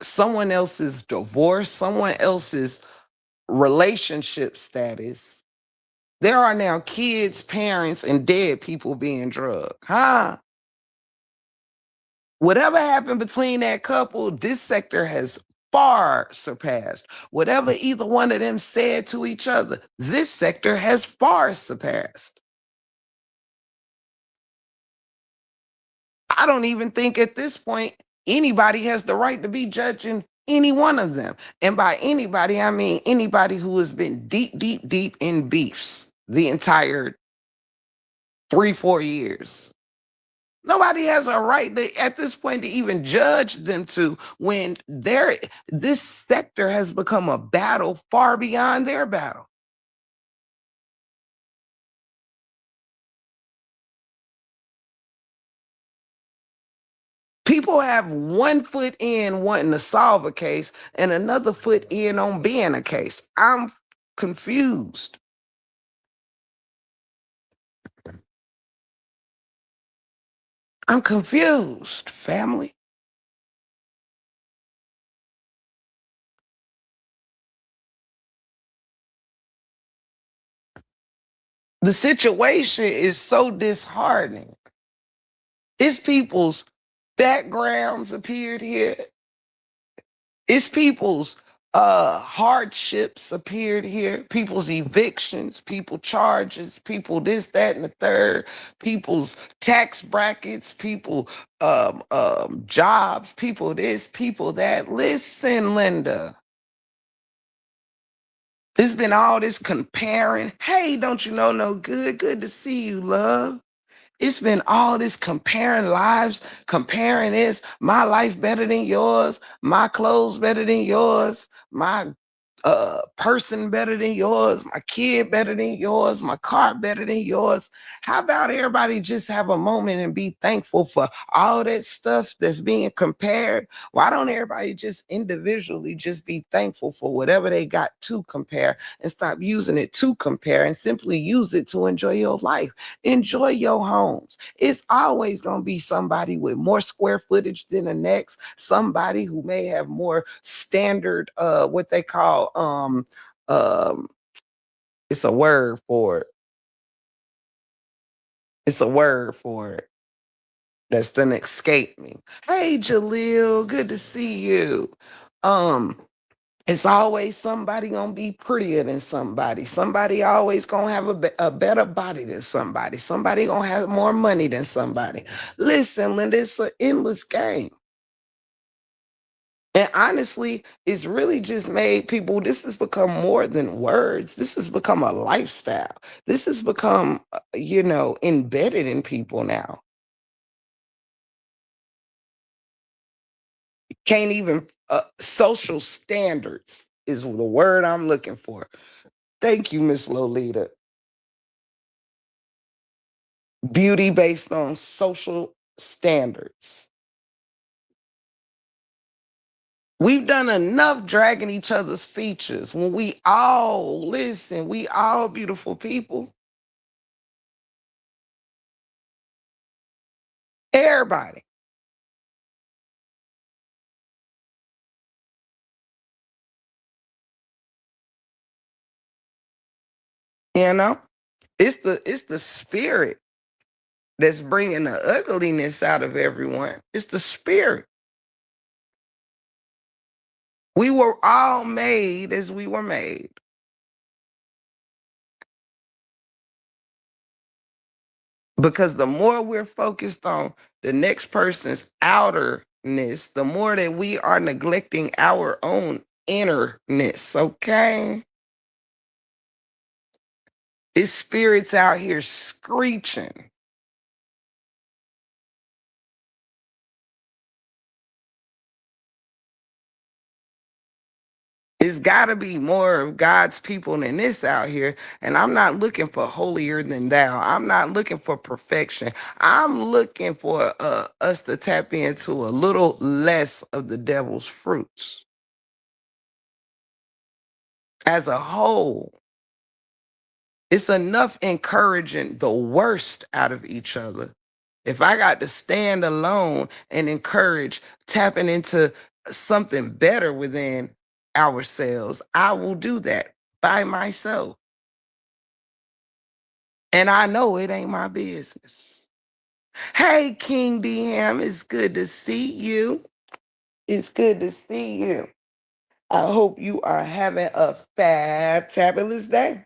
someone else's divorce, someone else's relationship status, there are now kids, parents, and dead people being drugged. Huh? Whatever happened between that couple, this sector has far surpassed. Whatever either one of them said to each other, this sector has far surpassed. I don't even think at this point anybody has the right to be judging any one of them. And by anybody, I mean anybody who has been deep, deep, deep in beefs the entire 3, 4 years. Nobody has a right to, at this point, to even judge them to when this sector has become a battle far beyond their battle. People have one foot in wanting to solve a case and another foot in on being a case. I'm confused. I'm confused, family. The situation is so disheartening. It's people's backgrounds appeared here. It's people's hardships appeared here, people's evictions, people charges, people this, that, and the third, people's tax brackets, people jobs, people this, people that. Listen, Linda. There's been all this comparing. Hey, don't you know no good? Good to see you, love. It's been all this comparing lives, comparing this, my life better than yours, my clothes better than yours, my person better than yours, my kid better than yours, my car better than yours. How about everybody just have a moment and be thankful for all that stuff that's being compared? Why don't everybody just individually just be thankful for whatever they got to compare and stop using it to compare and simply use it to enjoy your life? Enjoy your homes. It's always going to be somebody with more square footage than the next, somebody who may have more standard, what they call, um, it's a word for it. It's a word for it that's gonna escape me. Hey, Jaleel, good to see you. Um, it's always somebody gonna be prettier than somebody. Somebody always gonna have a better body than somebody. Somebody gonna have more money than somebody. Listen, Linda, it's an endless game. And honestly, it's really just made people, this has become more than words. This has become a lifestyle. This has become, embedded in people now. Can't even social standards is the word I'm looking for. Thank you, Miss Lolita. Beauty based on social standards. We've done enough dragging each other's features when we all listen, we all beautiful people. Everybody. You know, it's the spirit that's bringing the ugliness out of everyone. It's the spirit. We were all made as we were made. Because the more we're focused on the next person's outerness, the more that we are neglecting our own innerness. Okay. This spirit's out here screeching. It's got to be more of God's people than this out here. And I'm not looking for holier than thou. I'm not looking for perfection. I'm looking for us to tap into a little less of the devil's fruits as a whole. It's enough encouraging the worst out of each other. If I got to stand alone and encourage tapping into something better within ourselves, I will do that by myself. And I know it ain't my business. Hey, King DM, it's good to see you. It's good to see you. I hope you are having a fabulous day.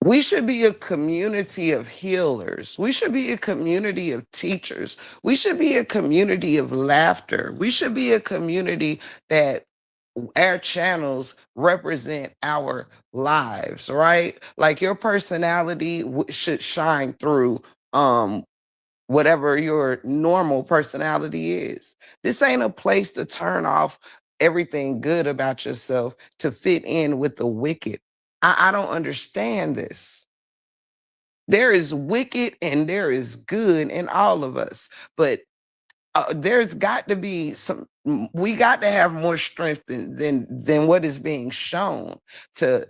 We should be a community of healers. We should be a community of teachers. We should be a community of laughter. We should be a community that our channels represent our lives, right? Like your personality should shine through whatever your normal personality is. This ain't a place to turn off everything good about yourself to fit in with the wicked. I don't understand this. There is wicked and there is good in all of us, but there's got to be we got to have more strength than what is being shown to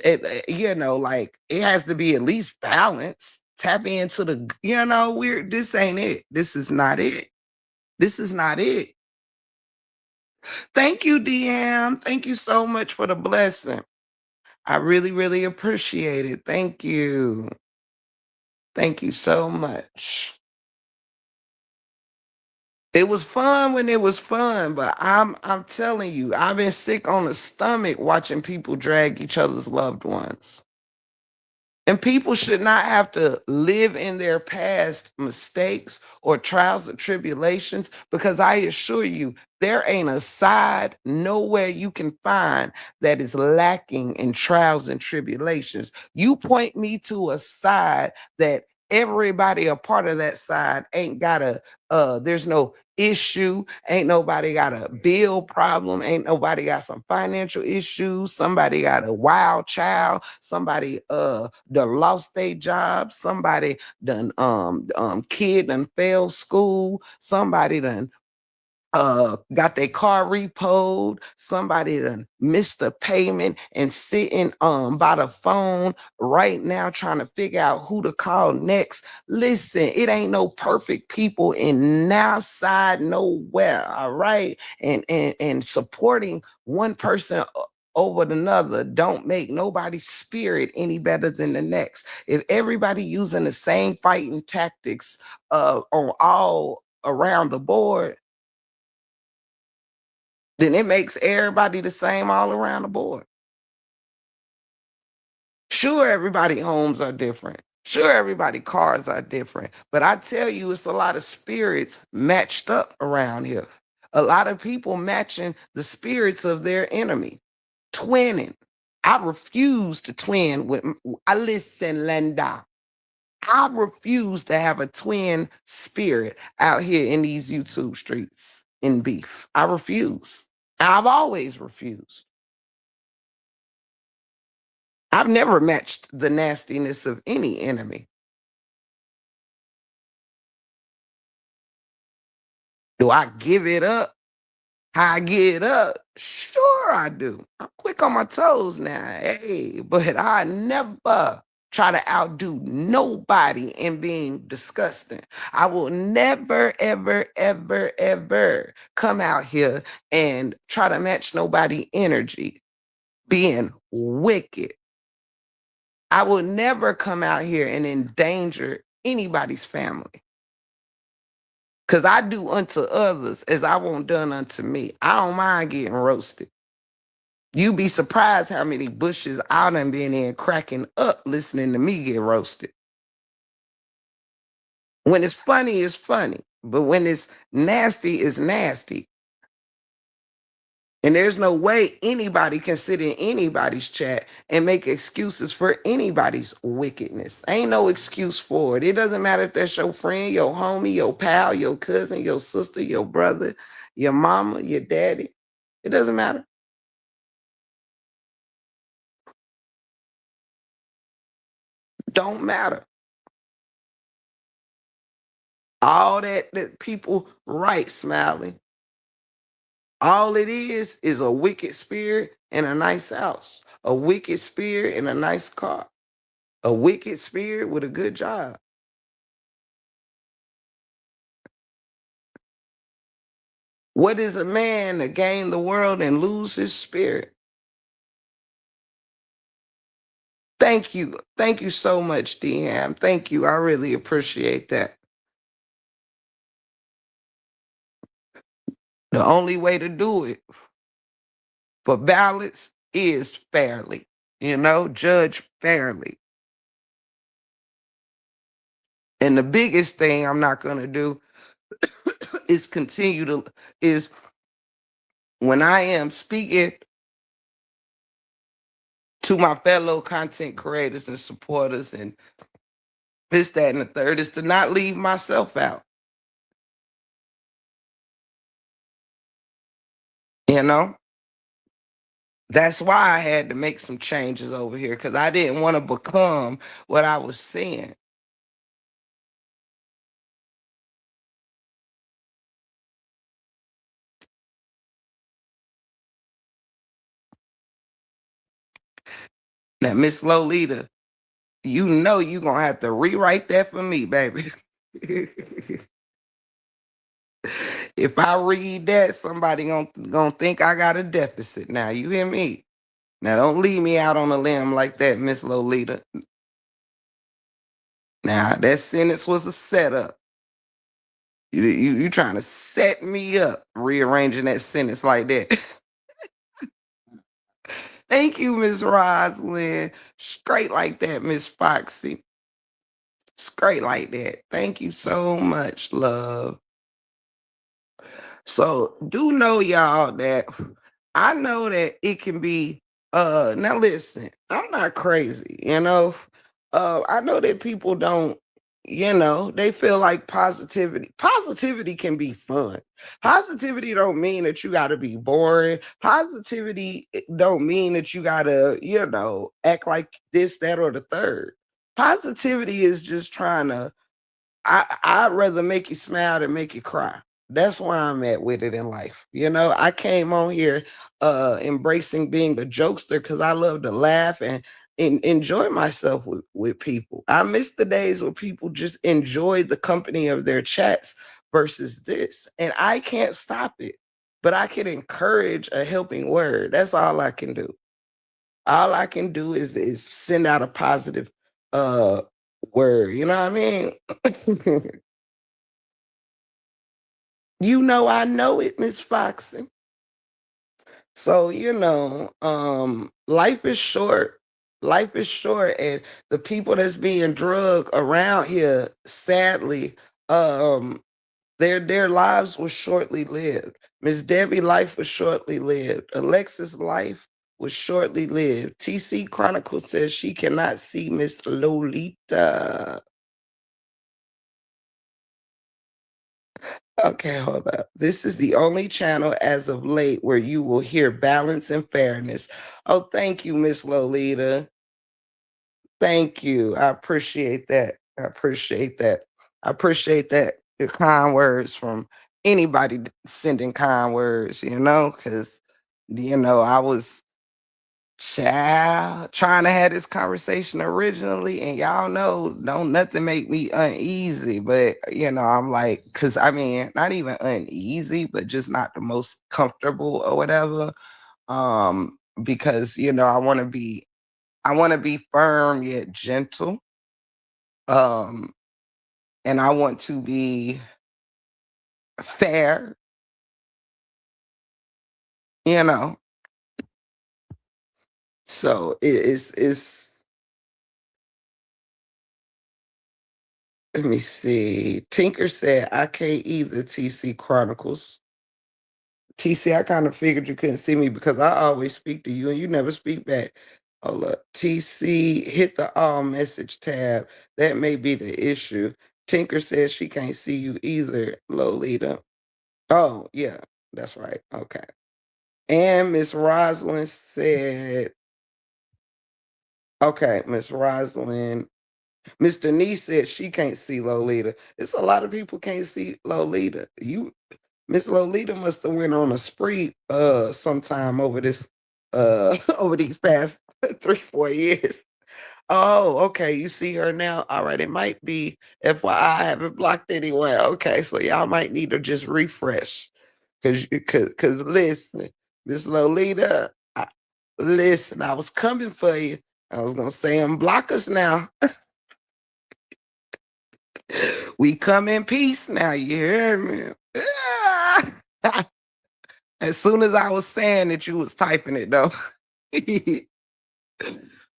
like it has to be at least balance. Tap into we're this ain't it. This is not it. This is not it. Thank you, DM. Thank you so much for the blessing. I really, really appreciate it. Thank you. Thank you so much. It was fun when it was fun, but I'm telling you, I've been sick on the stomach watching people drag each other's loved ones. And people should not have to live in their past mistakes or trials and tribulations because I assure you, there ain't a side nowhere you can find that is lacking in trials and tribulations. You point me to a side that everybody a part of that side ain't got there's no issue, ain't nobody got a bill problem, ain't nobody got some financial issues, somebody got a wild child, somebody done lost their job, somebody done kid done failed school, somebody done got their car repoed, somebody done missed a payment and sitting by the phone right now trying to figure out who to call next. Listen, it ain't no perfect people in now side nowhere, all right? And supporting one person over another don't make nobody's spirit any better than the next. If everybody using the same fighting tactics on all around the board, then it makes everybody the same all around the board. Sure, everybody homes are different. Sure, everybody cars are different. But I tell you, it's a lot of spirits matched up around here. A lot of people matching the spirits of their enemy, twinning. I refuse to twin with. I listen, Linda. I refuse to have a twin spirit out here in these YouTube streets in beef. I refuse. I've always refused. I've never matched the nastiness of any enemy. Do I give it up? How I get up? Sure, I do. I'm quick on my toes now. Hey, but I never try to outdo nobody in being disgusting. I will never, ever, ever, ever come out here and try to match nobody energy being wicked. I will never come out here and endanger anybody's family. Because I do unto others as I want done unto me. I don't mind getting roasted. You be surprised how many bushes I done been in cracking up listening to me get roasted. When it's funny, it's funny. But when it's nasty, it's nasty. And there's no way anybody can sit in anybody's chat and make excuses for anybody's wickedness. Ain't no excuse for it. It doesn't matter if that's your friend, your homie, your pal, your cousin, your sister, your brother, your mama, your daddy. It doesn't matter. Don't matter. All that people write, Smiley. All it is a wicked spirit and a nice house, a wicked spirit and a nice car, a wicked spirit with a good job. What is a man to gain the world and lose his spirit? Thank you. Thank you so much, DM. Thank you. I really appreciate that. The only way to do it for balance is fairly, judge fairly. And the biggest thing I'm not going to do is is when I am speaking to my fellow content creators and supporters and this, that, and the third is to not leave myself out. You know, that's why I had to make some changes over here because I didn't want to become what I was saying. Now, Miss Lolita, you know you're gonna have to rewrite that for me, baby. If I read that, somebody gonna think I got a deficit. Now, you hear me? Now, don't leave me out on a limb like that, Miss Lolita. Now, that sentence was a setup. You trying to set me up, rearranging that sentence like that. Thank you, Miss Roslyn. Straight like that, Miss Foxy. Straight like that. Thank you so much, love. So do know y'all that I know that it can be now listen, I'm not crazy. I know that people don't, they feel like positivity can be fun. Positivity don't mean that you got to be boring. Positivity don't mean that you got to, act like this, that, or the third. Positivity is just trying to I'd rather make you smile than make you cry. That's where I'm at with it in life. I came on here embracing being the jokester because I love to laugh and enjoy myself with people. I miss the days where people just enjoy the company of their chats versus this. And I can't stop it. But I can encourage a helping word. That's all I can do. All I can do is send out a positive uh word. You know what I mean? I know it, Miss Foxy. So, life is short. Life is short. And the people that's being drugged around here, sadly, um, their lives were shortly lived. Miss Debbie life was shortly lived. Alexis life was shortly lived. TC Chronicle says she cannot see Miss Lolita. Okay, hold up. This is the only channel as of late where you will hear balance and fairness. Oh, thank you, Miss Lolita. Thank you. I appreciate that. I appreciate that. I appreciate that. Your kind words from anybody sending kind words, because, I was child trying to have this conversation originally, and y'all know, don't nothing make me uneasy. But, I'm like, because I mean, not even uneasy, but just not the most comfortable or whatever. Because, I want to be firm yet gentle. Um, and I want to be fair, you know. So it's let me see. Tinker said I can't either, TC Chronicles. TC, I kind of figured you couldn't see me because I always speak to you and you never speak back. Hold up. TC, hit the all message tab. That may be the issue. Tinker says she can't see you either, Lolita. Oh, yeah, that's right. Okay. And Miss Rosalind said, okay, Miss Rosalind. Miss Denise said she can't see Lolita. It's a lot of people can't see Lolita. Miss Lolita must have went on a spree sometime over this over these past 3, 4 years. Oh, okay. You see her now. All right. It might be FYI. I haven't blocked anyone. Okay, so y'all might need to just refresh. Cause listen, Miss Lolita, listen, I was coming for you. I was gonna say unblock us now. We come in peace now, you hear me? As soon as I was saying that, you was typing it though.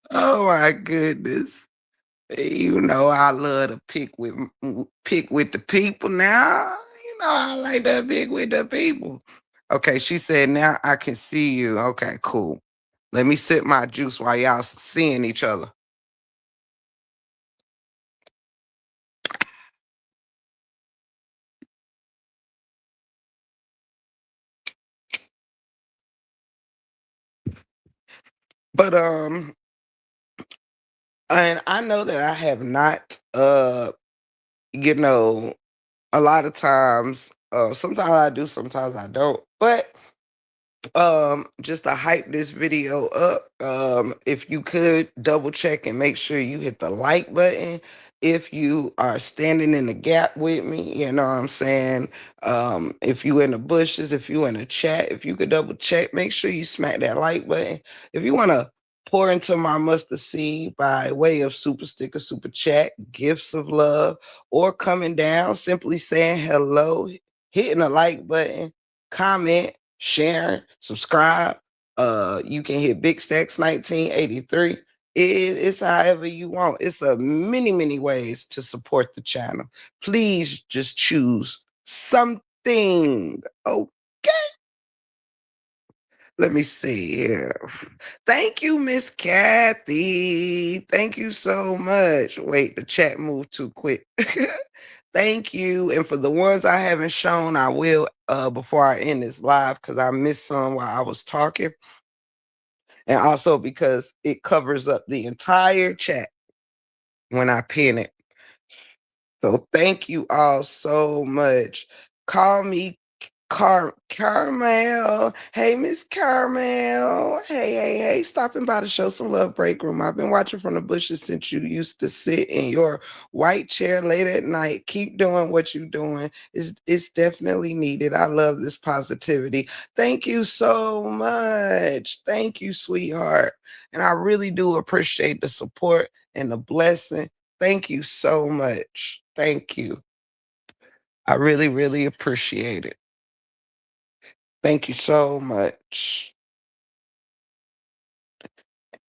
Oh my goodness. I love to pick with the people now. I like to pick with the people. Okay, she said now I can see you. Okay, cool. Let me sip my juice while y'all seeing each other. But and I know that I have not you know, a lot of times, sometimes I do, sometimes I don't. But just to hype this video up, if you could double check and make sure you hit the like button if you are standing in the gap with me, you know what I'm saying? If you in the bushes, if you in the chat, if you could double check, make sure you smack that like button. If you want to pour into my mustard seed by way of super sticker, super chat, gifts of love, or coming down, simply saying hello, hitting the like button, comment, sharing, subscribe. You can hit Big Stacks 1983. It's however you want. It's a many ways to support the channel. Please just choose something. Okay. Let me see here. Thank you, Miss Kathy. Thank you so much. Wait, the chat moved too quick. Thank you. And for the ones I haven't shown, I will before I end this live because I missed some while I was talking. And also because it covers up the entire chat when I pin it. So thank you all so much. Call me Carmel. Hey, Miss Carmel. Hey. Stopping by to show some love, break room. I've been watching from the bushes since you used to sit in your white chair late at night. Keep doing what you're doing. It's definitely needed. I love this positivity. Thank you so much. Thank you, sweetheart. And I really do appreciate the support and the blessing. Thank you so much. Thank you. I really appreciate it. Thank you so much.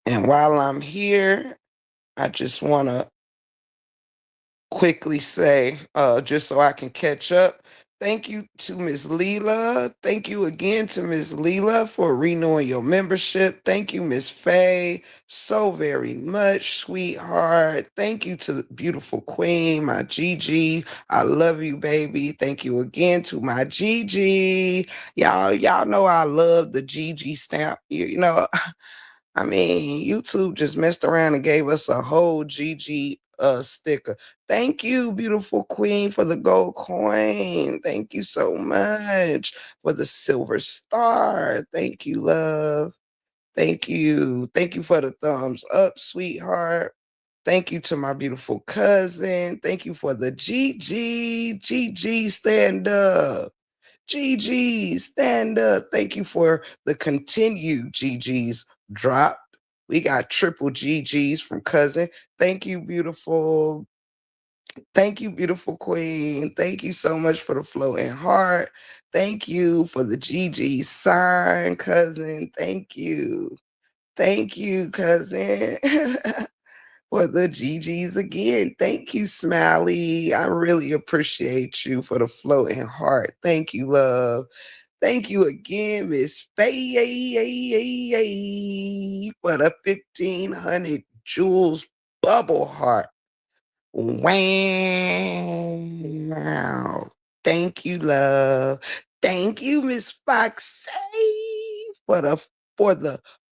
And while I'm here, I just want to quickly say, just so I can catch up, Thank you to Miss Leela. Thank you again to Miss Leela for renewing your membership. Thank you, Miss Faye, so very much, sweetheart. Thank you to the beautiful queen, my Gigi. I love you, baby. Thank you again to my Gigi. Y'all know I love the Gigi stamp. You know, I mean, YouTube just messed around and gave us a whole GG sticker. Thank you, beautiful queen, for the gold coin. Thank you so much for the silver star. Thank you, love. Thank you. Thank you for the thumbs up, sweetheart. Thank you to my beautiful cousin. Thank you for the GG. GG, stand up. GG, stand up. Thank you for the continued GGs dropped. We got triple GGs from cousin. Thank you, beautiful. Thank you, beautiful queen. Thank you so much for the floating heart. Thank you for the GG sign, cousin. Thank you. Thank you, cousin. For the GGs again. Thank you, Smiley. I really appreciate you for the floating heart. Thank you, love. Thank you again, Miss Faye, for the 1,500 jewels bubble heart. Wow. Thank you, love. Thank you, Miss Foxy, for the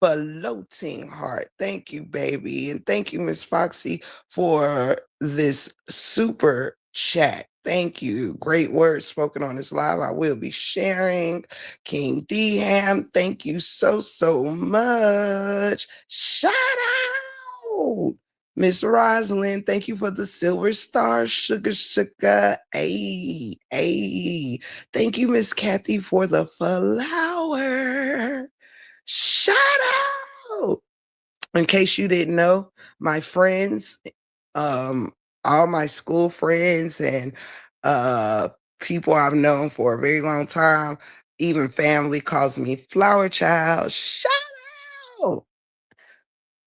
floating heart. Thank you, baby. And thank you, Miss Foxy, for this super chat. Thank you. Great words spoken on this live. I will be sharing. King D Ham, thank you so much. Shout out. Miss Rosalind, thank you for the silver star, sugar. Hey. Thank you, Miss Kathy, for the flower. Shout out. In case you didn't know, my friends, um, all my school friends and uh people I've known for a very long time, even family calls me Flower Child. Shout out.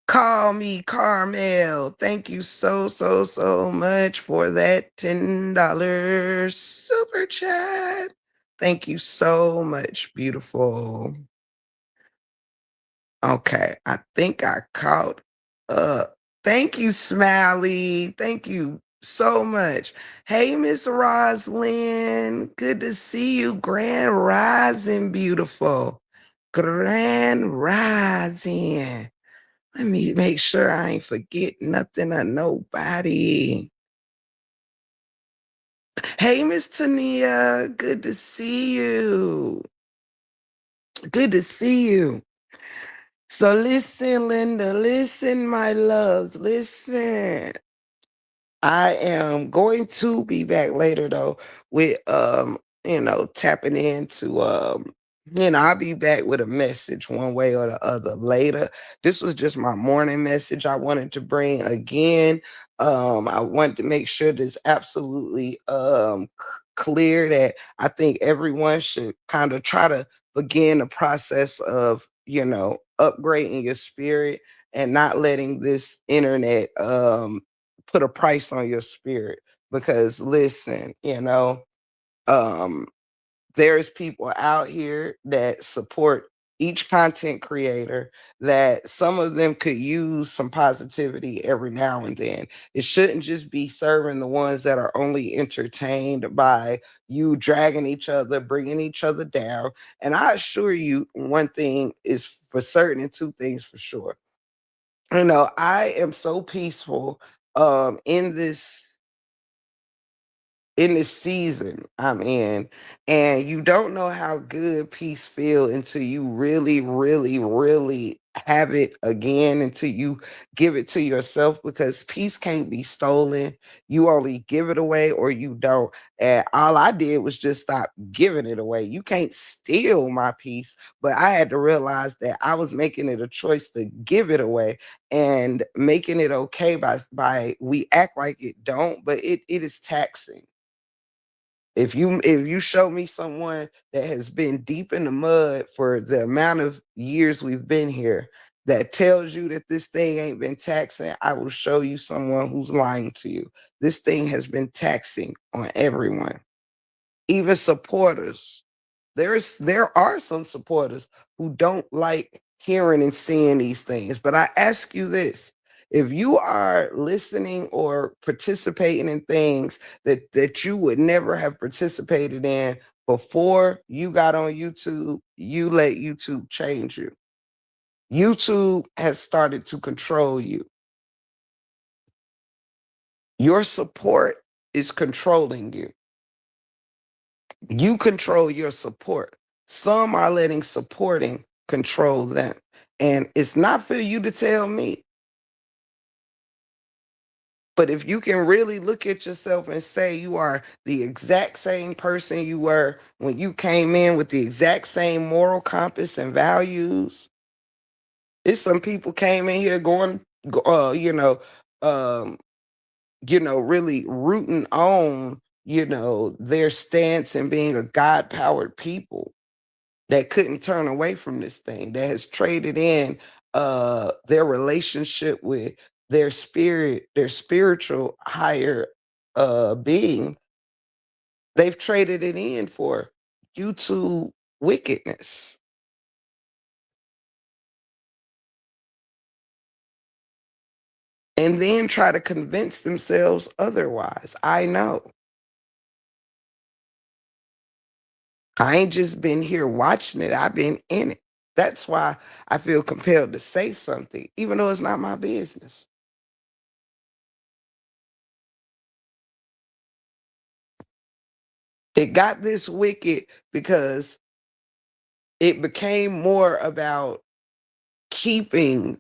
Call me Carmel. Thank you so much for that $10 super chat. Thank you so much, beautiful. Okay, I think I caught up. Thank you, Smiley. Thank you so much. Hey, Miss Roslyn. Good to see you. Grand Rising, beautiful. Grand Rising. Let me make sure I ain't forget nothing or nobody. Hey, Miss Tania, good to see you. Good to see you. So listen, Linda, listen, my love, listen. I am going to be back later though with tapping into I'll be back with a message one way or the other later. This was just my morning message I wanted to bring again. I wanted to make sure this absolutely clear that I think everyone should kind of try to begin the process of, upgrading your spirit and not letting this internet put a price on your spirit, because listen, um there's people out here that support each content creator, that some of them could use some positivity every now and then. It shouldn't just be serving the ones that are only entertained by you dragging each other, bringing each other down. And I assure you, one thing is for certain and two things for sure. I am so peaceful in this season I'm in, and you don't know how good peace feel until you really have it again, until you give it to yourself, because peace can't be stolen. You only give it away or you don't. And all I did was just stop giving it away. You can't steal my peace, but I had to realize that I was making it a choice to give it away, and making it okay by we act like it don't, but it is taxing. If you show me someone that has been deep in the mud for the amount of years we've been here, that tells you that this thing ain't been taxing, I will show you someone who's lying to you. This thing has been taxing on everyone. even supporters. There are some supporters who don't like hearing and seeing these things. But I ask you this: if you are listening or participating in things that you would never have participated in before you got on YouTube, you let YouTube change you. YouTube has started to control you. Your support is controlling you. You control your support. Some are letting supporting control them. And it's not for you to tell me. But if you can really look at yourself and say you are the exact same person you were when you came in with the exact same moral compass and values, it's some people came in here going, um, really rooting on, their stance and being a God powered people that couldn't turn away from this thing, that has traded in their relationship with their spirit, their spiritual higher being. They've traded it in for YouTube wickedness, and then try to convince themselves otherwise. I know. I ain't just been here watching it, I've been in it. That's why I feel compelled to say something, even though it's not my business. It got this wicked because it became more about keeping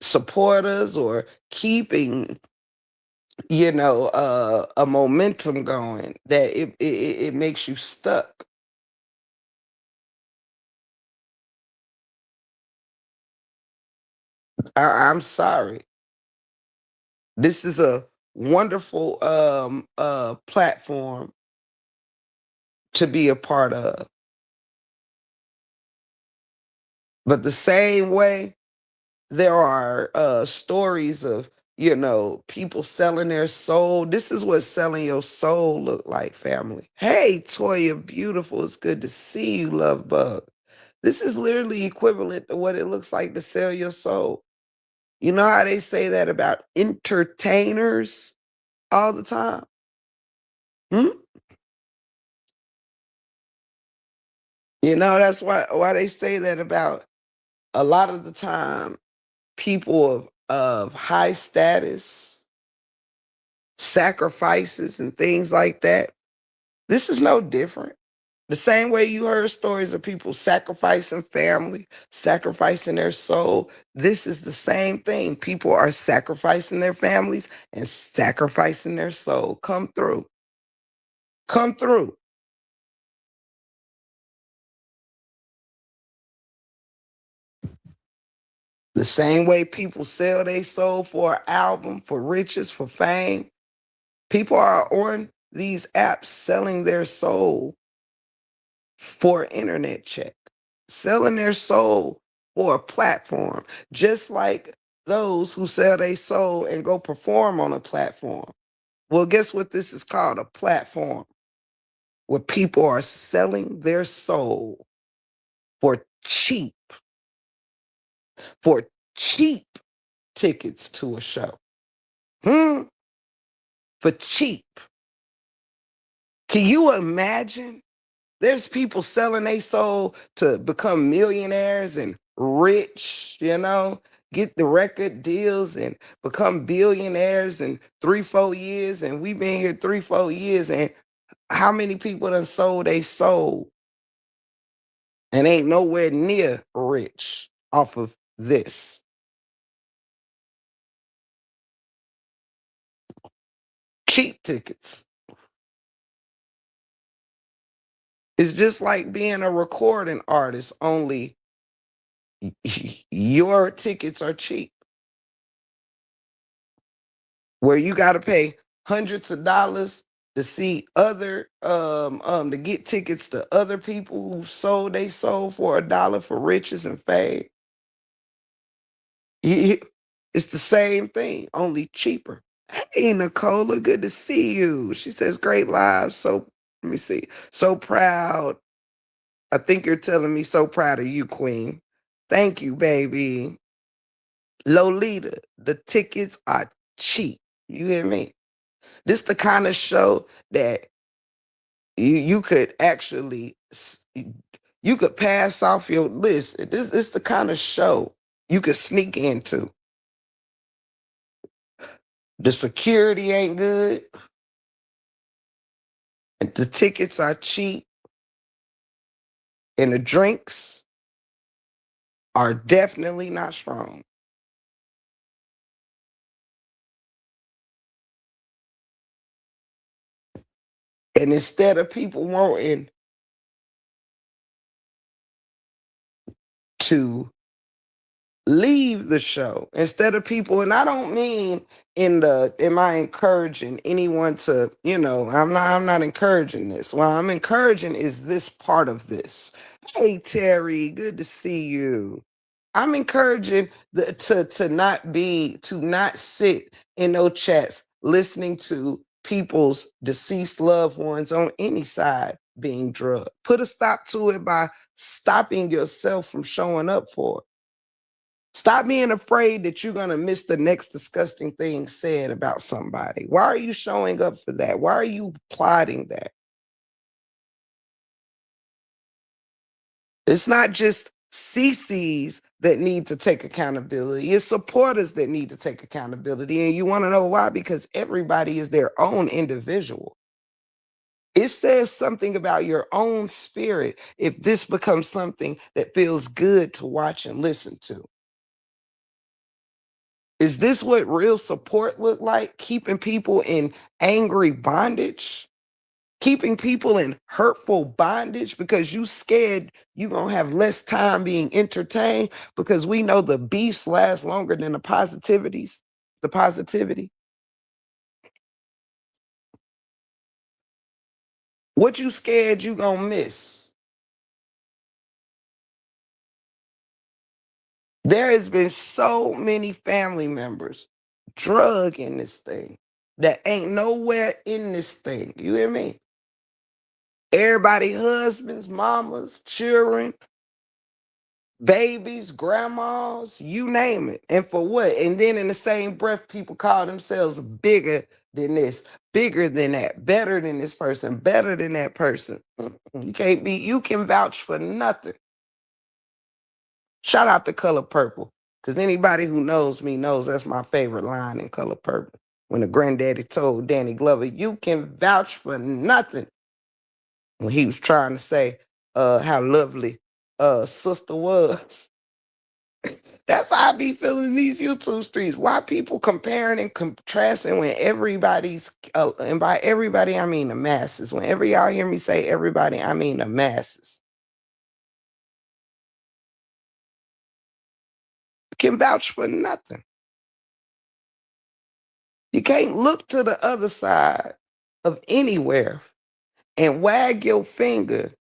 supporters or keeping, a momentum going that it makes you stuck. I'm sorry. This is a wonderful platform to be a part of. But the same way there are stories of, people selling their soul. This is what selling your soul look like, family. Hey, Toya, beautiful. It's good to see you, love bug. This is literally equivalent to what it looks like to sell your soul. You know how they say that about entertainers all the time? Hmm? That's why they say that about a lot of the time people of high status, sacrifices and things like that. This is no different. The same way you heard stories of people sacrificing family, sacrificing their soul, this is the same thing. People are sacrificing their families and sacrificing their soul. Come through. Come through. The same way people sell their soul for an album, for riches, for fame. People are on these apps selling their soul for an internet check, selling their soul for a platform, just like those who sell their soul and go perform on a platform. Well, guess what this is called? A platform where people are selling their soul for cheap, for cheap tickets to a show. Hmm? For cheap. Can you imagine? There's people selling their soul to become millionaires and rich, get the record deals and become billionaires in 3, 4 years. And we've been here 3, 4 years. And how many people done sold they soul and ain't nowhere near rich off of this? Cheap tickets. It's just like being a recording artist, only your tickets are cheap. Where you got to pay hundreds of dollars to see other to get tickets to other people who sold they sold for $1 for riches and fame. It's the same thing, only cheaper. Hey, Nicola, good to see you. She says, great live. So Let me see. So proud. I think you're telling me so proud of you, Queen. Thank you, baby. Lolita, the tickets are cheap. You hear me? This the kind of show that you could actually you could pass off your list. This the kind of show you could sneak into. The security ain't good. And the tickets are cheap. And the drinks are definitely not strong. And instead of people wanting to leave the show, instead of people, and I don't mean am I encouraging anyone to, I'm not encouraging this. What I'm encouraging is this part of this. Hey Terry, good to see you. I'm encouraging to not sit in those chats listening to people's deceased loved ones on any side being drugged. Put a stop to it by stopping yourself from showing up for it. Stop being afraid that you're going to miss the next disgusting thing said about somebody. Why are you showing up for that? Why are you plotting that? It's not just CCs that need to take accountability. It's supporters that need to take accountability. And you want to know why? Because everybody is their own individual. It says something about your own spirit if this becomes something that feels good to watch and listen to. Is this what real support look like? Keeping people in angry bondage? Keeping people in hurtful bondage because you scared you gonna have less time being entertained because we know the beefs last longer than the positivity. What you scared you gonna miss? There has been so many family members drug in this thing that ain't nowhere in this thing. You hear me? Everybody, husbands, mamas, children, babies, grandmas, you name it. And for what? And then in the same breath, people call themselves bigger than this, bigger than that, better than this person, better than that person. You can vouch for nothing. Shout out to Color Purple. Because anybody who knows me knows that's my favorite line in Color Purple. When the granddaddy told Danny Glover, you can vouch for nothing. When he was trying to say how lovely sister was. That's how I be feeling in these YouTube streets. Why people comparing and contrasting when and by everybody, I mean the masses. Whenever y'all hear me say everybody, I mean the masses. Can vouch for nothing. You can't look to the other side of anywhere and wag your finger,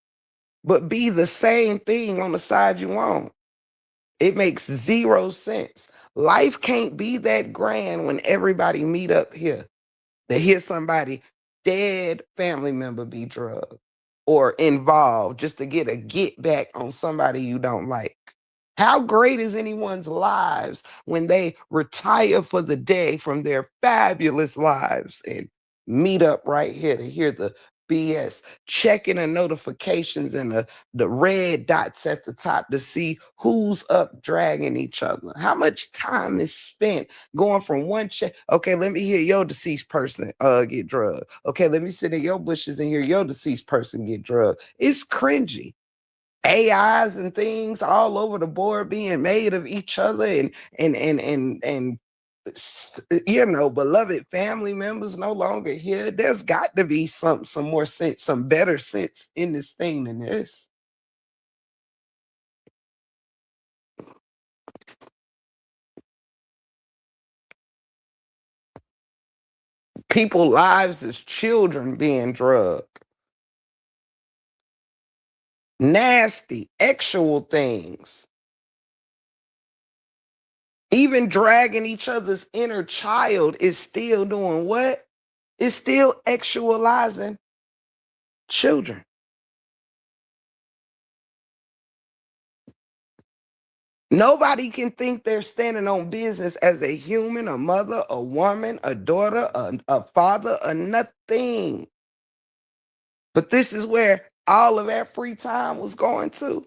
but be the same thing on the side you on. It makes zero sense. Life can't be that grand when everybody meet up here. To hear somebody dead family member be drugged or involved just to get a get back on somebody you don't like. How great is anyone's lives when they retire for the day from their fabulous lives and meet up right here to hear the BS, checking the notifications and the red dots at the top to see who's up dragging each other. How much time is spent going from one check? Okay, let me hear your deceased person get drugged. Okay, let me sit in your bushes and hear your deceased person get drugged. It's cringy. AIs and things all over the board being made of each other and beloved family members no longer here. There's got to be some more sense, some better sense in this thing than this. People lives as children being drugged. Nasty, actual things. Even dragging each other's inner child is still doing what? It's still actualizing children. Nobody can think they're standing on business as a human, a mother, a woman, a daughter, a father, a nothing. But this is where all of that free time was going to.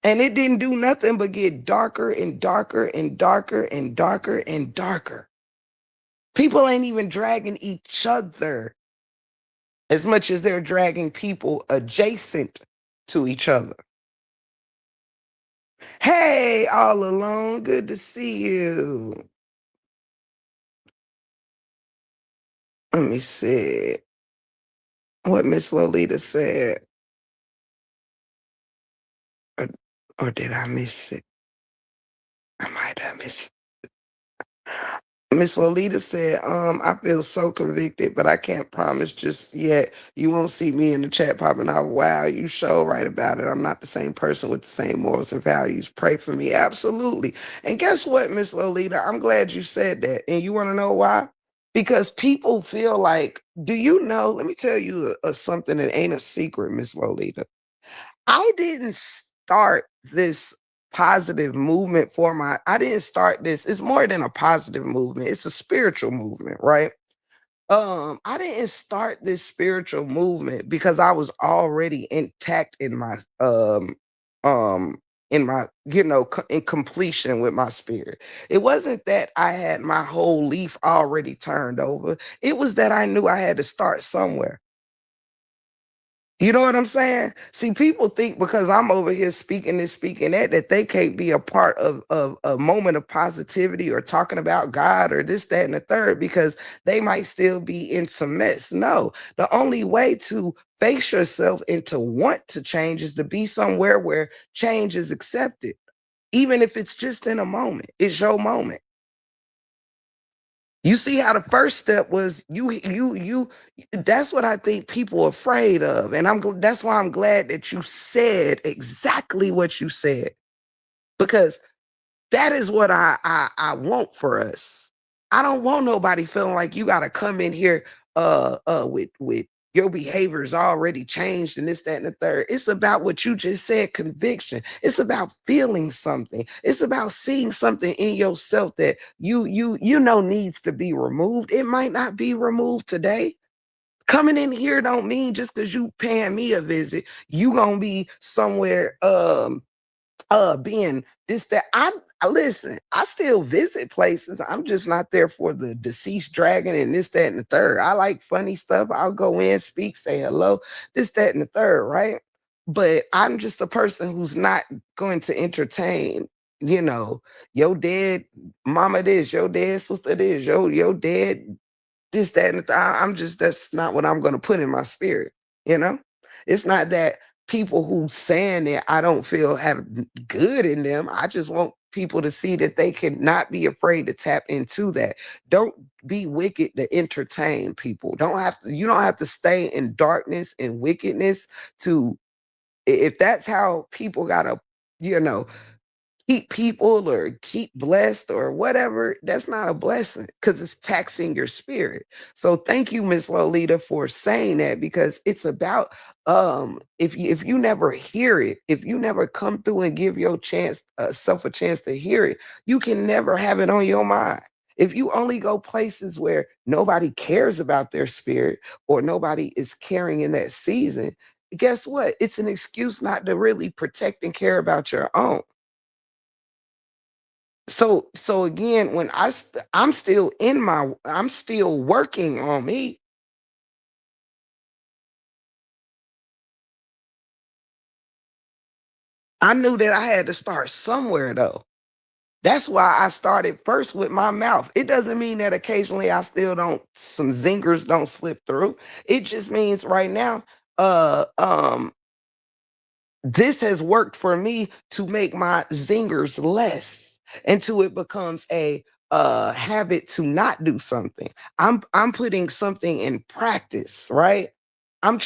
And it didn't do nothing but get darker and darker and darker and darker and darker. People ain't even dragging each other as much as they're dragging people adjacent to each other. Hey, all alone, good to see you. Let me see what Miss Lolita said. Or, or did I miss it? I might have missed Miss Lolita said, I feel so convicted, but I can't promise just yet. You won't see me in the chat popping out. Wow, you show right about it. I'm not the same person with the same morals and values. Pray for me. Absolutely. And guess what, Miss Lolita? I'm glad you said that. And you want to know why? Because people feel like, do you know? Let me tell you something that ain't a secret, Miss Lolita. I didn't start this positive movement I didn't start this. It's more than a positive movement. It's a spiritual movement, right? I didn't start this spiritual movement because I was already intact um in my, in completion with my spirit. It wasn't that I had my whole leaf already turned over. It was that I knew I had to start somewhere. You know what I'm saying? See, people think because I'm over here speaking this, speaking that, that they can't be a part of a moment of positivity or talking about God or this, that, and the third, because they might still be in some mess. No, the only way to face yourself and to want to change is to be somewhere where change is accepted, even if it's just in a moment. It's your moment. You see how the first step was you that's what I think people are afraid of. And that's why I'm glad that you said exactly what you said. Because that is what I want for us. I don't want nobody feeling like you gotta come in here with your behavior's already changed and this, that, and the third. It's about what you just said, conviction. It's about feeling something. It's about seeing something in yourself that you know needs to be removed. It might not be removed today. Coming in here don't mean just because you paying me a visit, you gonna be somewhere being this that I listen, I still visit places. I'm just not there for the deceased dragon and this, that, and the third. I like funny stuff. I'll go in, speak, say hello, this, that, and the third, right? But I'm just a person who's not going to entertain, you know, your dead mama this, your dead sister this, your dead this, that, and the I'm just that's not what I'm gonna put in my spirit, you know? It's not that people who saying that I don't feel have good in them. I just want people to see that they can not be afraid to tap into that. Don't be wicked to entertain people. You don't have to stay in darkness and wickedness to if that's how people gotta, you know, keep people or keep blessed or whatever, that's not a blessing because it's taxing your spirit. So thank you, Miss Lolita, for saying that because it's about if you never hear it, if you never come through and give your chance self a chance to hear it, you can never have it on your mind. If you only go places where nobody cares about their spirit or nobody is caring in that season, guess what? It's an excuse not to really protect and care about your own. So again, when I'm still working on me. I knew that I had to start somewhere though. That's why I started first with my mouth. It doesn't mean that occasionally I still don't some zingers don't slip through. It just means right now, uh um this has worked for me to make my zingers less until it becomes a habit to not do something. I'm putting something in practice, right? I'm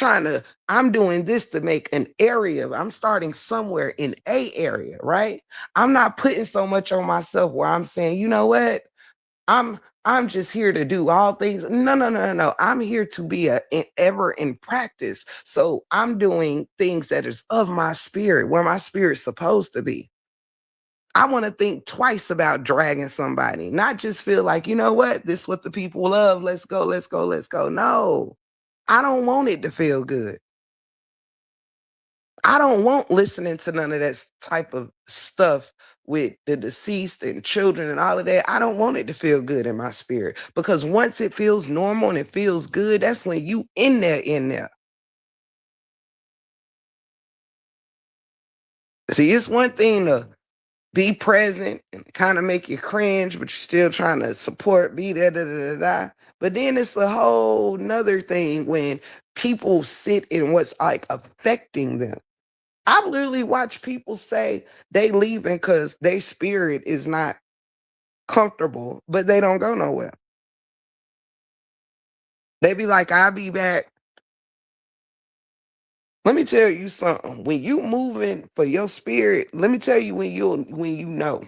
doing this to make an area. I'm starting somewhere in a area, right? I'm not putting so much on myself where I'm saying, you know what? I'm just here to do all things. No, no, no, no, no. I'm here to be ever in practice. So I'm doing things that is of my spirit, where my spirit's supposed to be. I want to think twice about dragging somebody, not just feel like, you know what, this is what the people love. Let's go, let's go, let's go. No, I don't want it to feel good. I don't want listening to none of that type of stuff with the deceased and children and all of that. I don't want it to feel good in my spirit, because once it feels normal and it feels good, that's when you in there. See, it's one thing to be present and kind of make you cringe, but you're still trying to support, be da da da da da. But then it's a whole nother thing when people sit in what's like affecting them. I've literally watched people say they leaving because their spirit is not comfortable, but they don't go nowhere. They be like, I'll be back. Let me tell you something. When you moving for your spirit, let me tell you when you know.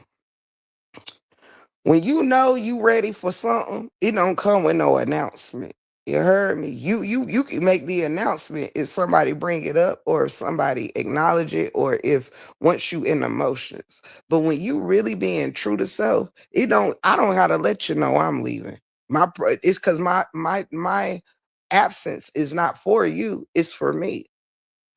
When you know you ready for something, it don't come with no announcement. You heard me. You can make the announcement if somebody bring it up, or if somebody acknowledge it, or if once you in emotions. But when you really being true to self, it don't. I don't have to let you know I'm leaving. It's because my absence is not for you. It's for me.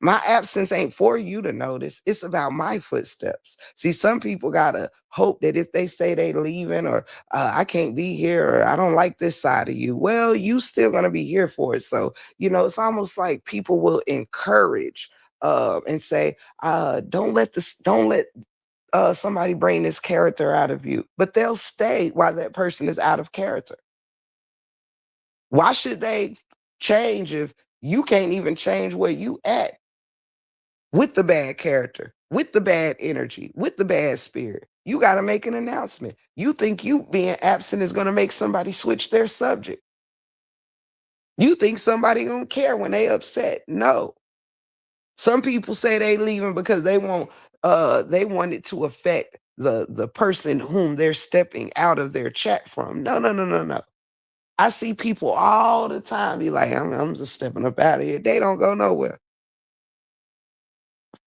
My absence ain't for you to notice. It's about my footsteps. See, some people gotta hope that if they say they leaving, or I can't be here, or I don't like this side of you. Well, you still gonna be here for it. So, it's almost like people will encourage and say, don't let somebody bring this character out of you. But they'll stay while that person is out of character. Why should they change if you can't even change where you at? With the bad character, with the bad energy, with the bad spirit. You got to make an announcement. You think you being absent is going to make somebody switch their subject. You think somebody going to care when they upset. No. Some people say they leaving because they want it to affect the person whom they're stepping out of their chat from. No, no, no, no, no. I see people all the time be like, I'm just stepping up out of here. They don't go nowhere.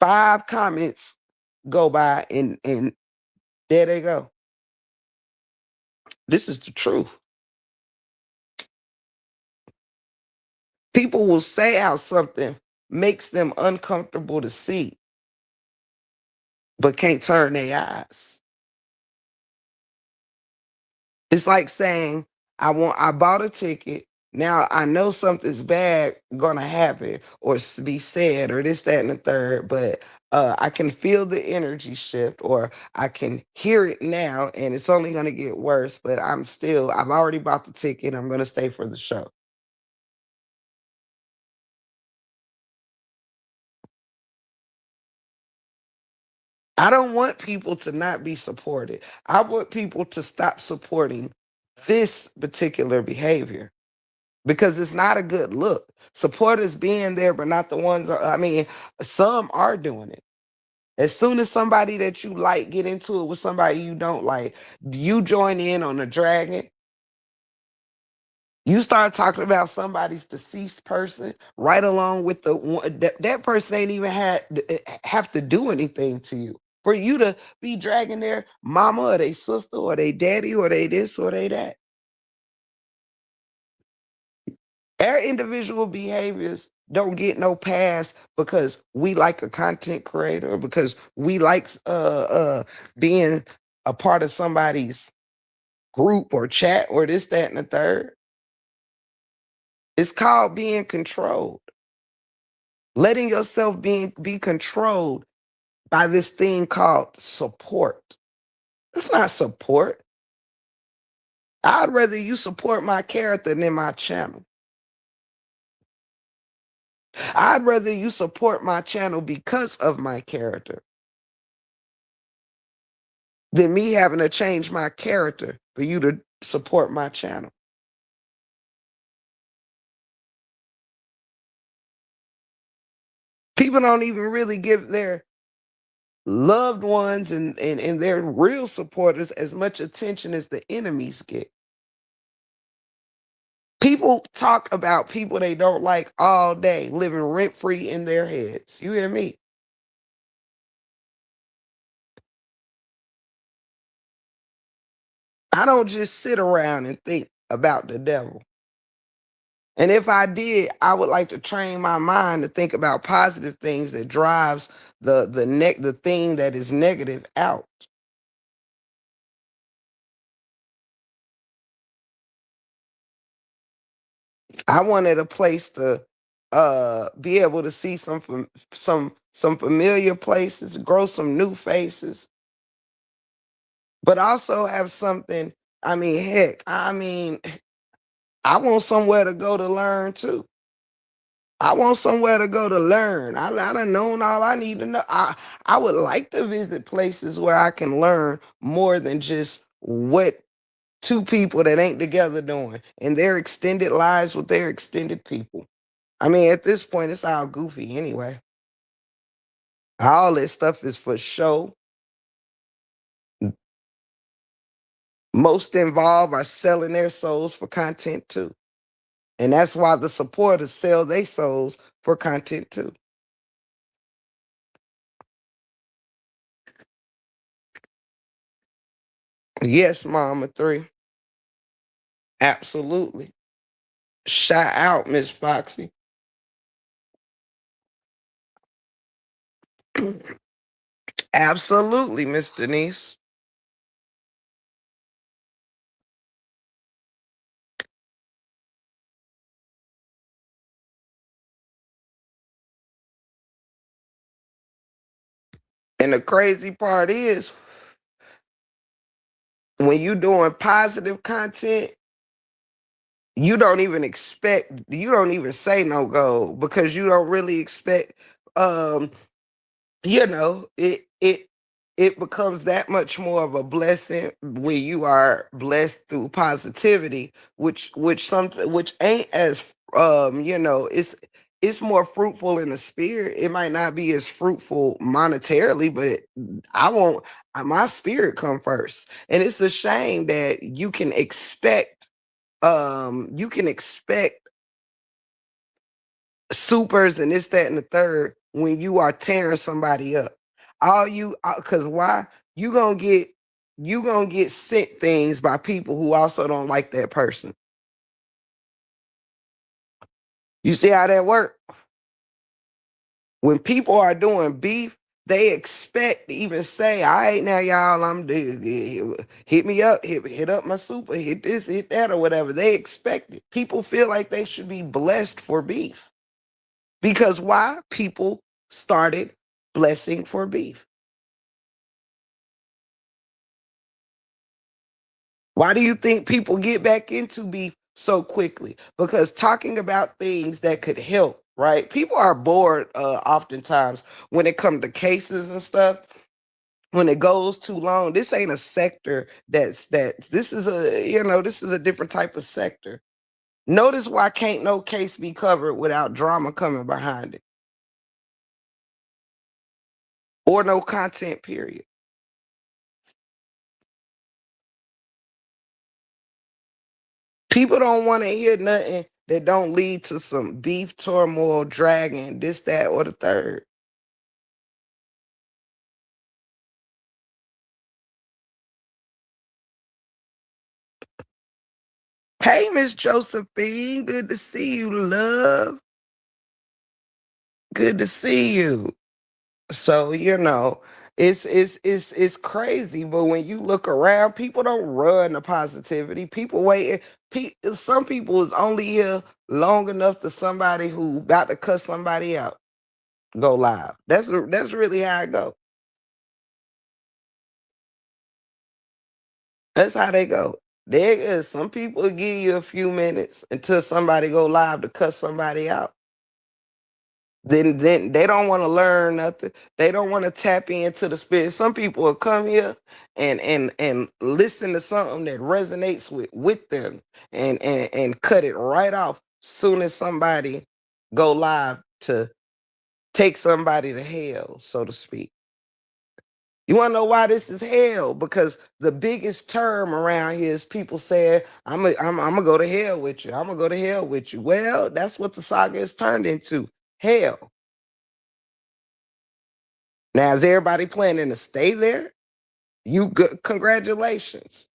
5 comments go by, and there they go. This is the truth. People will say how something makes them uncomfortable to see, but can't turn their eyes. It's like saying, I bought a ticket. Now I know something's bad gonna happen, or be said, or this, that, and the third, but I can feel the energy shift, or I can hear it now, and it's only gonna get worse. But I've already bought the ticket. I'm gonna stay for the show. I don't want people to not be supported. I want people to stop supporting this particular behavior, because it's not a good look. Supporters being there, but not the ones. I mean, some are doing it. As soon as somebody that you like get into it with somebody you don't like, you join in on the dragon. You start talking about somebody's deceased person right along with the one that person ain't even have to do anything to you. For you to be dragging their mama or their sister or their daddy or they this or they that. Their individual behaviors don't get no pass because we like a content creator, or because we like being a part of somebody's group or chat or this, that, and the third. It's called being controlled. Letting yourself be controlled by this thing called support. It's not support. I'd rather you support my character than my channel. I'd rather you support my channel because of my character than me having to change my character for you to support my channel. People don't even really give their loved ones and their real supporters as much attention as the enemies get. People talk about people they don't like all day, living rent free in their heads. You hear me? I don't just sit around and think about the devil. And if I did, I would like to train my mind to think about positive things that drives the thing that is negative out. I wanted a place to be able to see some familiar places, grow some new faces, but also have something. I mean, heck, I mean, I want somewhere to go to learn too. I want somewhere to go to learn. I done known all I need to know. I would like to visit places where I can learn more than just what two people that ain't together doing and their extended lives with their extended people. I mean, at this point, it's all goofy anyway. All this stuff is for show. Most involved are selling their souls for content too. And that's why the supporters sell their souls for content too. Yes, Mama 3. Absolutely. Shout out, Miss Foxy. Absolutely, Miss Denise. And the crazy part is when you doing positive content, you don't even say no go because you don't really expect um it becomes that much more of a blessing when you are blessed through positivity, which something which ain't as it's more fruitful in the spirit. It might not be as fruitful monetarily, but I won't my spirit come first. And it's a shame that you can expect supers and this, that, and the third when you are tearing somebody up. All you because why? You gonna get you gonna get sent things by people who also don't like that person. You see how that work? When people are doing beef, they expect to even say, "All right, now y'all, hit me up, hit up my super, hit this, hit that, or whatever." They expect it. People feel like they should be blessed for beef. Because why? People started blessing for beef. Why do you think people get back into beef so quickly? Because talking about things that could help, right? People are bored oftentimes when it comes to cases and stuff. When it goes too long, this ain't a sector this is this is a different type of sector. Notice why can't no case be covered without drama coming behind it or no content period. People don't want to hear nothing that don't lead to some beef, turmoil, dragging, this, that, or the third. Hey, Miss Josephine, good to see you, love. Good to see you. So it's crazy, but when you look around, people don't run the positivity. People wait. Some people is only here long enough to somebody who about to cut somebody out go live. That's really how it go. That's how they go. There is some people give you a few minutes until somebody go live to cut somebody out. Then they don't want to learn nothing. They don't want to tap into the spirit. Some people will come here and listen to something that resonates with them and cut it right off soon as somebody go live to take somebody to hell, so to speak. You want to know why this is hell? Because the biggest term around here is people saying, I'm gonna go to hell with you. I'm gonna go to hell with you. Well, that's what the saga has turned into, hell. Now, is everybody planning to stay there? You good? Congratulations.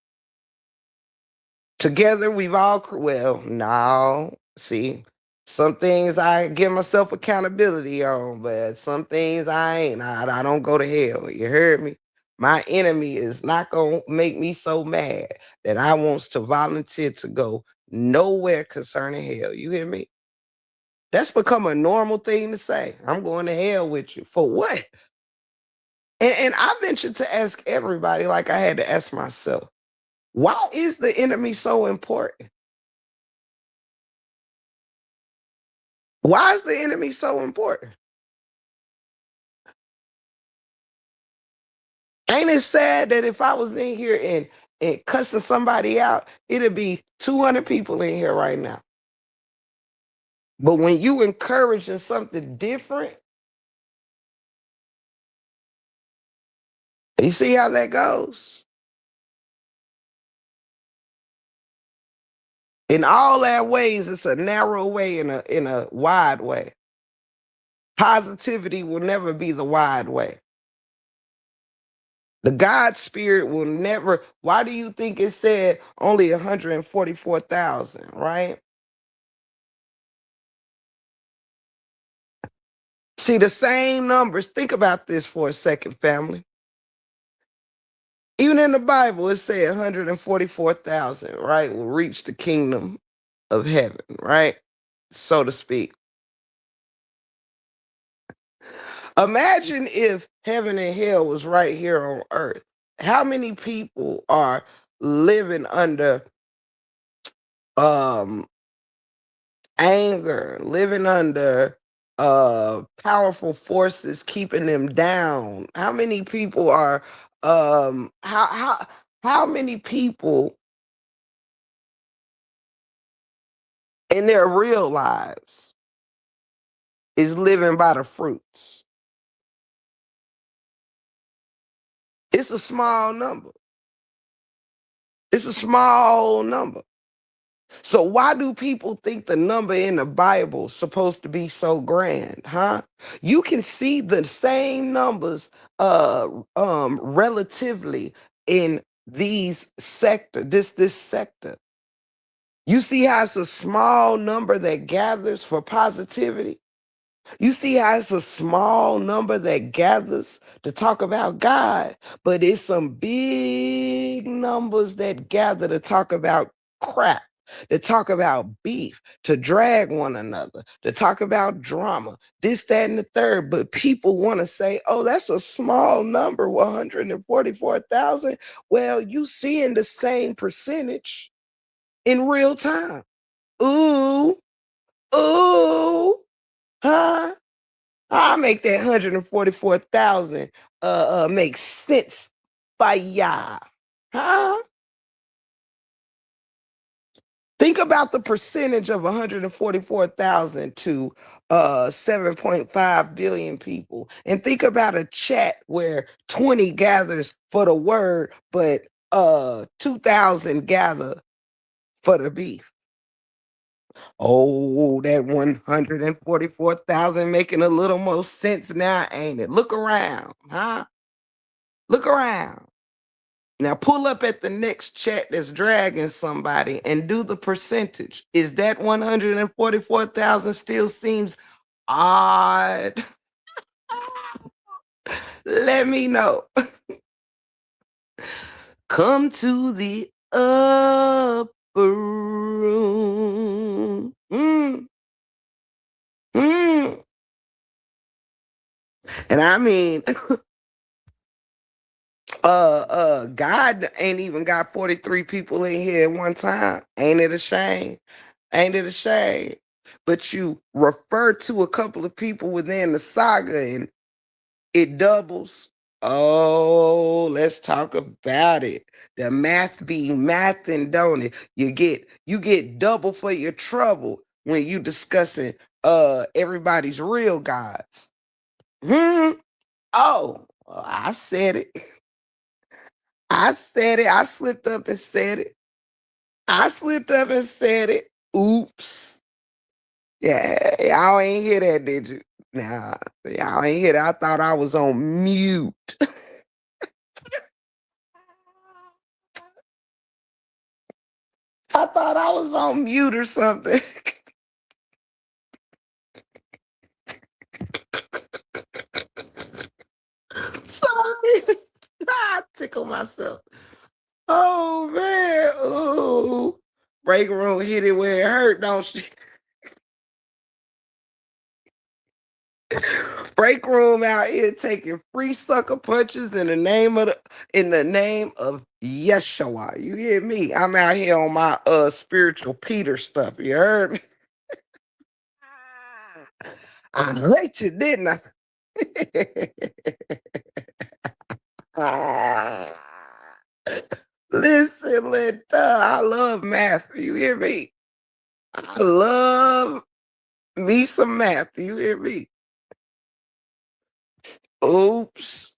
Together, we've all, well, no. See, some things I give myself accountability on, but some things I ain't. I don't go to hell. You heard me? My enemy is not going to make me so mad that I wants to volunteer to go nowhere concerning hell. You hear me? That's become a normal thing to say. I'm going to hell with you. For what? And I ventured to ask everybody, like I had to ask myself, why is the enemy so important? Why is the enemy so important? Ain't it sad that if I was in here and cussing somebody out, it'd be 200 people in here right now. But when you encouraging something different, you see how that goes? In all that ways, it's a narrow way and a wide way. Positivity will never be the wide way. The God spirit will never. Why do you think it said only 144,000, right? See, the same numbers. Think about this for a second, family. Even in the Bible, it said 144,000, right, will reach the kingdom of heaven, right? So to speak. Imagine if heaven and hell was right here on earth. How many people are living under um anger, living under powerful forces keeping them down? How many people are how many people in their real lives is living by the fruits? It's a small number. It's a small number. So why do people think the number in the Bible is supposed to be so grand, huh? You can see the same numbers relatively in these sector, this sector. You see how it's a small number that gathers for positivity? You see how it's a small number that gathers to talk about God, but it's some big numbers that gather to talk about crap, to talk about beef, to drag one another, to talk about drama, this, that, and the third. But people want to say, oh, that's a small number, 144,000. Well, you seeing the same percentage in real time. Ooh, ooh, huh? I'll make that 144,000 make sense by ya. Huh? Think about the percentage of 144,000 to 7.5 billion people. And think about a chat where 20 gathers for the word, but 2,000 gather for the beef. Oh, that 144,000 making a little more sense now, ain't it? Look around, huh? Look around. Now pull up at the next chat that's dragging somebody and do the percentage. Is that 144,000 still seems odd? Let me know. Come to the upper room. Mm. And I mean, God ain't even got 43 people in here at one time. Ain't it a shame? Ain't it a shame? But you refer to a couple of people within the saga and it doubles. Oh, let's talk about it. The math be mathing, don't it? You get double for your trouble when you discussing everybody's real gods. Hmm. Oh. I said it. I said it. I slipped up and said it. I slipped up and said it. Oops. Yeah, y'all ain't hear that, did you? Nah, y'all ain't hear that. I thought I was on mute. I thought I was on mute or something. Sorry. I tickle myself. Oh man. Oh. Break room hit it where it hurt, don't she? Break room out here taking free sucker punches in the name of Yeshua. You hear me? I'm out here on my spiritual Peter stuff. You heard me? I hate you, didn't I? Listen, Linda, I love math. You hear me? I love me some math. You hear me? Oops.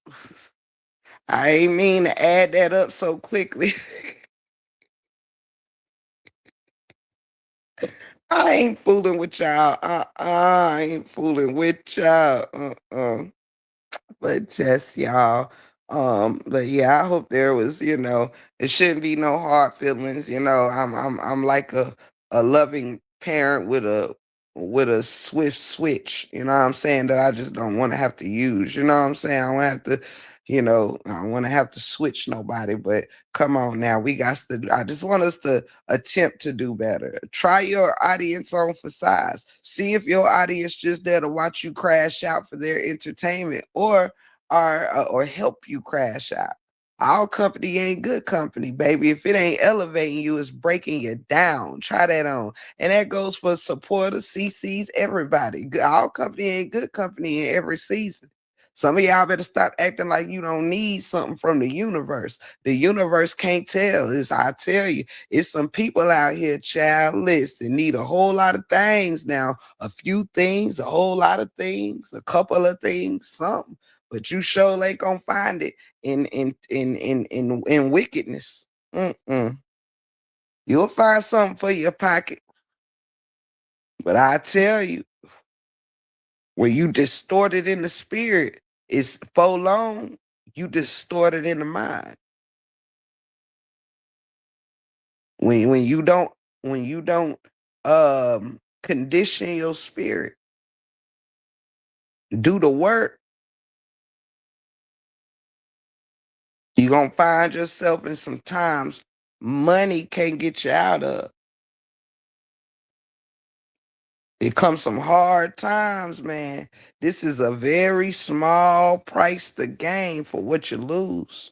I ain't mean to add that up so quickly. I ain't fooling with y'all. I ain't fooling with y'all. But just y'all. But yeah, I hope there was, it shouldn't be no hard feelings. I'm like a loving parent with a swift switch, you know what I'm saying, that I just don't want to have to use. You know what I'm saying? I don't have to, I don't want to have to switch nobody, but come on now. I just want us to attempt to do better. Try your audience on for size. See if your audience just there to watch you crash out for their entertainment or help you crash out. All company ain't good company, baby. If it ain't elevating you, it's breaking you down. Try that on. And that goes for supporters, CCs, everybody. All company ain't good company in every season. Some of y'all better stop acting like you don't need something from the universe. The universe can't tell. I tell you, it's some people out here, child, listen, need a whole lot of things now. A few things, a whole lot of things, a couple of things, something. But you sure ain't gonna find it in wickedness. Mm-mm. You'll find something for your pocket. But I tell you, when you distort it in the spirit, it's for long, you distort it in the mind. When you don't condition your spirit, do the work, you're gonna find yourself in some times money can't get you out of. It comes some hard times, man. This is a very small price to gain for what you lose.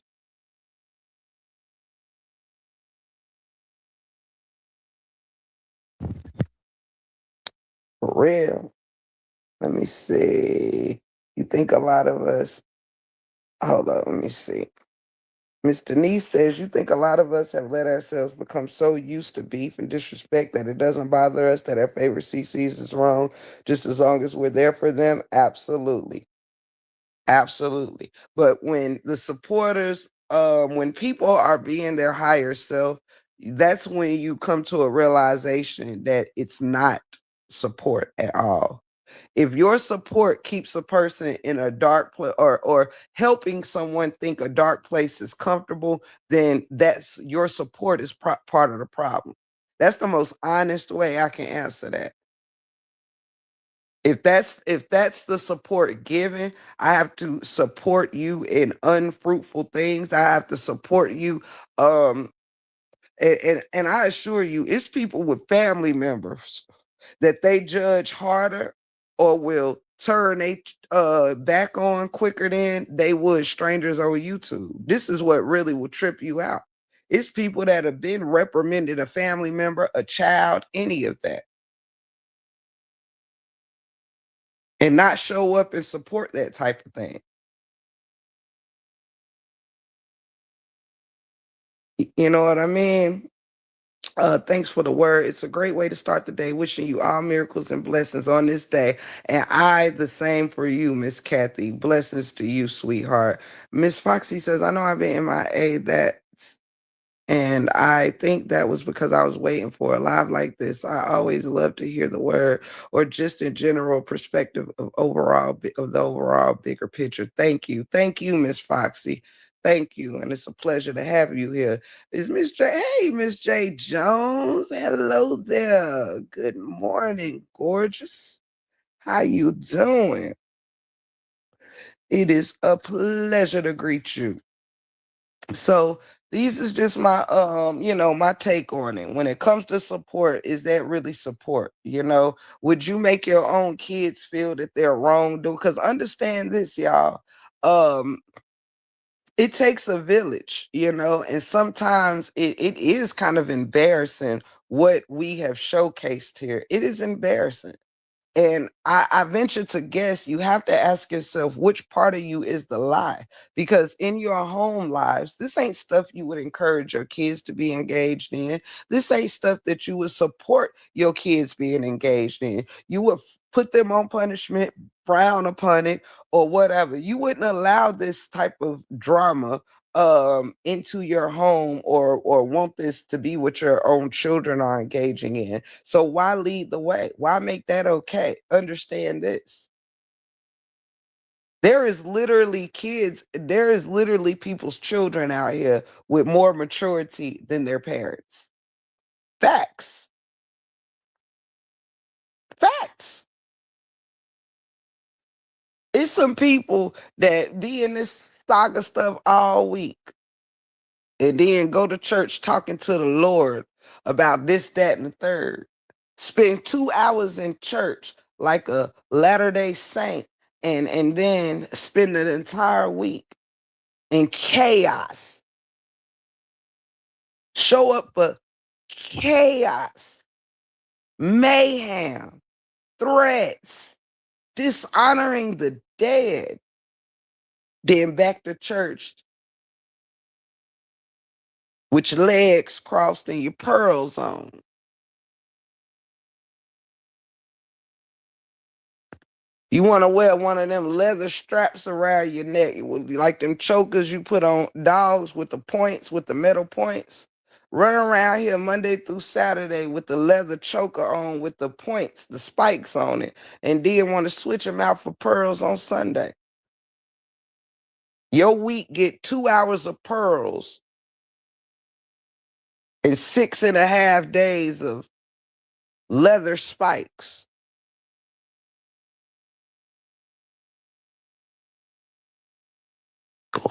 For real. Let me see. You think a lot of us, hold up, let me see. Miss Denise says, you think a lot of us have let ourselves become so used to beef and disrespect that it doesn't bother us that our favorite CCs is wrong just as long as we're there for them? Absolutely. Absolutely. But when the supporters, when people are being their higher self, that's when you come to a realization that it's not support at all. If your support keeps a person in a dark place or helping someone think a dark place is comfortable, then that's your support is part of the problem. That's the most honest way I can answer that. If that's the support given, I have to support you in unfruitful things. I have to support you, um and I assure you, it's people with family members that they judge harder or will turn they back on quicker than they would strangers on YouTube. This is what really will trip you out. It's people that have been reprimanded, a family member, a child, any of that, and not show up and support that type of thing. You know what I mean? Thanks for the word. It's a great way to start the day. Wishing you all miracles and blessings on this day. And I, the same for you, Miss Kathy. Blessings to you, sweetheart. Miss Foxy says, I know I've been MIA that. And I think that was because I was waiting for a live like this. I always love to hear the word or just in general perspective of of the overall bigger picture. Thank you. Thank you, Miss Foxy. Thank you. And it's a pleasure to have you here. Is Miss J? Hey, Miss J Jones. Hello there. Good morning, gorgeous. How you doing? It is a pleasure to greet you. So these is just my my take on it. When it comes to support, is that really support? Would you make your own kids feel that they're wrong? Because understand this, y'all. Um, it takes a village, and sometimes it is kind of embarrassing what we have showcased here. It is embarrassing. And I venture to guess you have to ask yourself which part of you is the lie. Because in your home lives, this ain't stuff you would encourage your kids to be engaged in. This ain't stuff that you would support your kids being engaged in. You would put them on punishment, frown upon it, or whatever. You wouldn't allow this type of drama into your home or want this to be what your own children are engaging in. So why lead the way? Why make that okay? Understand this. There is literally people's children out here with more maturity than their parents. Facts. Facts. It's some people that be in this saga stuff all week and then go to church talking to the Lord about this, that, and the third. Spend 2 hours in church like a Latter-day Saint and then spend an entire week in chaos. Show up for chaos, mayhem, threats, dishonoring the dead. Then back to church with your legs crossed and your pearls on. You want to wear one of them leather straps around your neck. It would be like them chokers you put on dogs with the points, with the metal points. Run around here Monday through Saturday with the leather choker on with the points, the spikes on it, and then want to switch them out for pearls on Sunday. Your week get 2 hours of pearls and 6.5 days of leather spikes.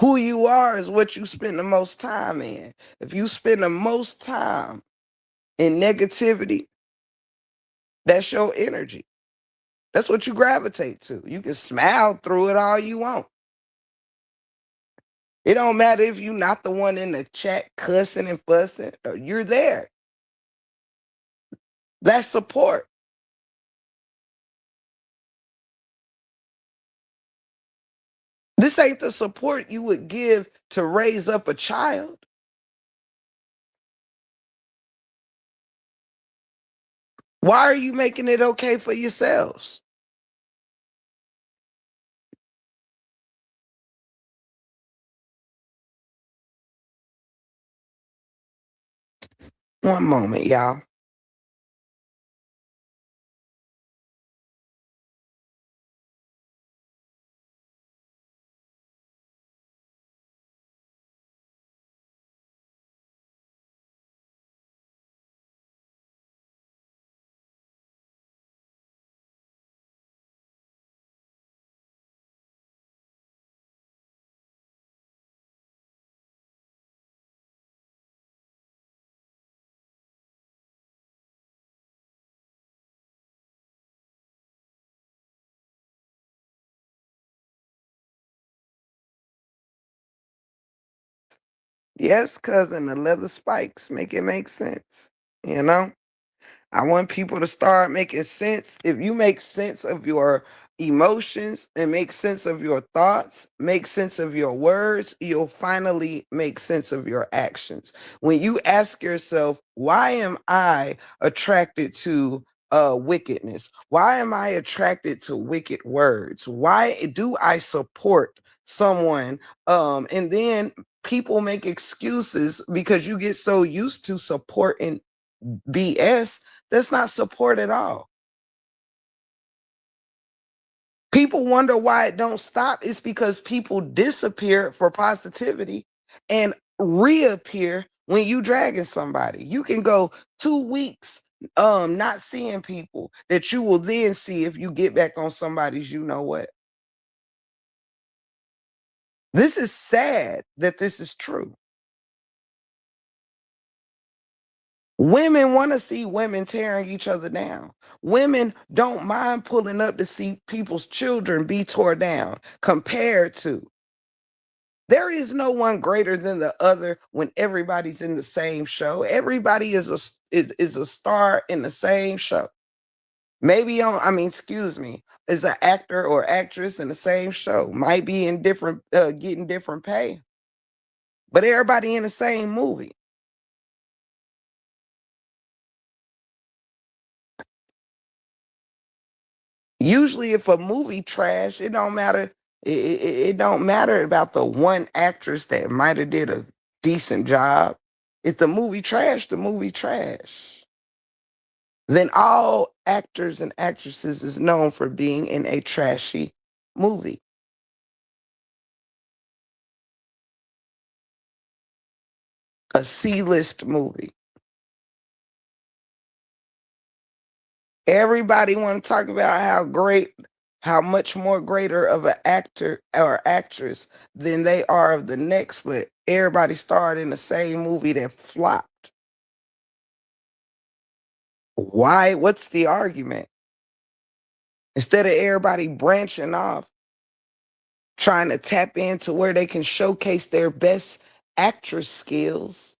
Who you are is what you spend the most time in. If you spend the most time in negativity, that's your energy. That's what you gravitate to. You can smile through it all you want. It don't matter if you're not the one in the chat cussing and fussing. You're there. That's support. This ain't the support you would give to raise up a child. Why are you making it okay for yourselves? One moment, y'all. Yes, cousin, the leather spikes make it make sense. You know? I want people to start making sense. If you make sense of your emotions and make sense of your thoughts, make sense of your words, you'll finally make sense of your actions. When you ask yourself, why am I attracted to wickedness? Why am I attracted to wicked words? Why do I support someone? And then people make excuses because you get so used to supporting BS. That's not support at all. People wonder why it don't stop. It's because people disappear for positivity and reappear when you dragging somebody. You can go 2 weeks not seeing people that you will then see if you get back on somebody's you know what. This is sad that this is true. Women want to see women tearing each other down. Women don't mind pulling up to see people's children be torn down compared to. There is no one greater than the other when everybody's in the same show. Everybody is a star in the same show. Maybe on, I mean, excuse me, is an actor or actress in the same show. Might be in different, getting different pay, but everybody in the same movie. Usually, if a movie trash, it don't matter. It don't matter about the one actress that might have did a decent job. If the movie trash, the movie trash. Then all actors and actresses is known for being in a trashy movie, a C-list movie. Everybody want to talk about how great, how much more greater of an actor or actress than they are of the next, but everybody starred in the same movie that flopped. Why? What's the argument? Instead of everybody branching off, trying to tap into where they can showcase their best actress skills,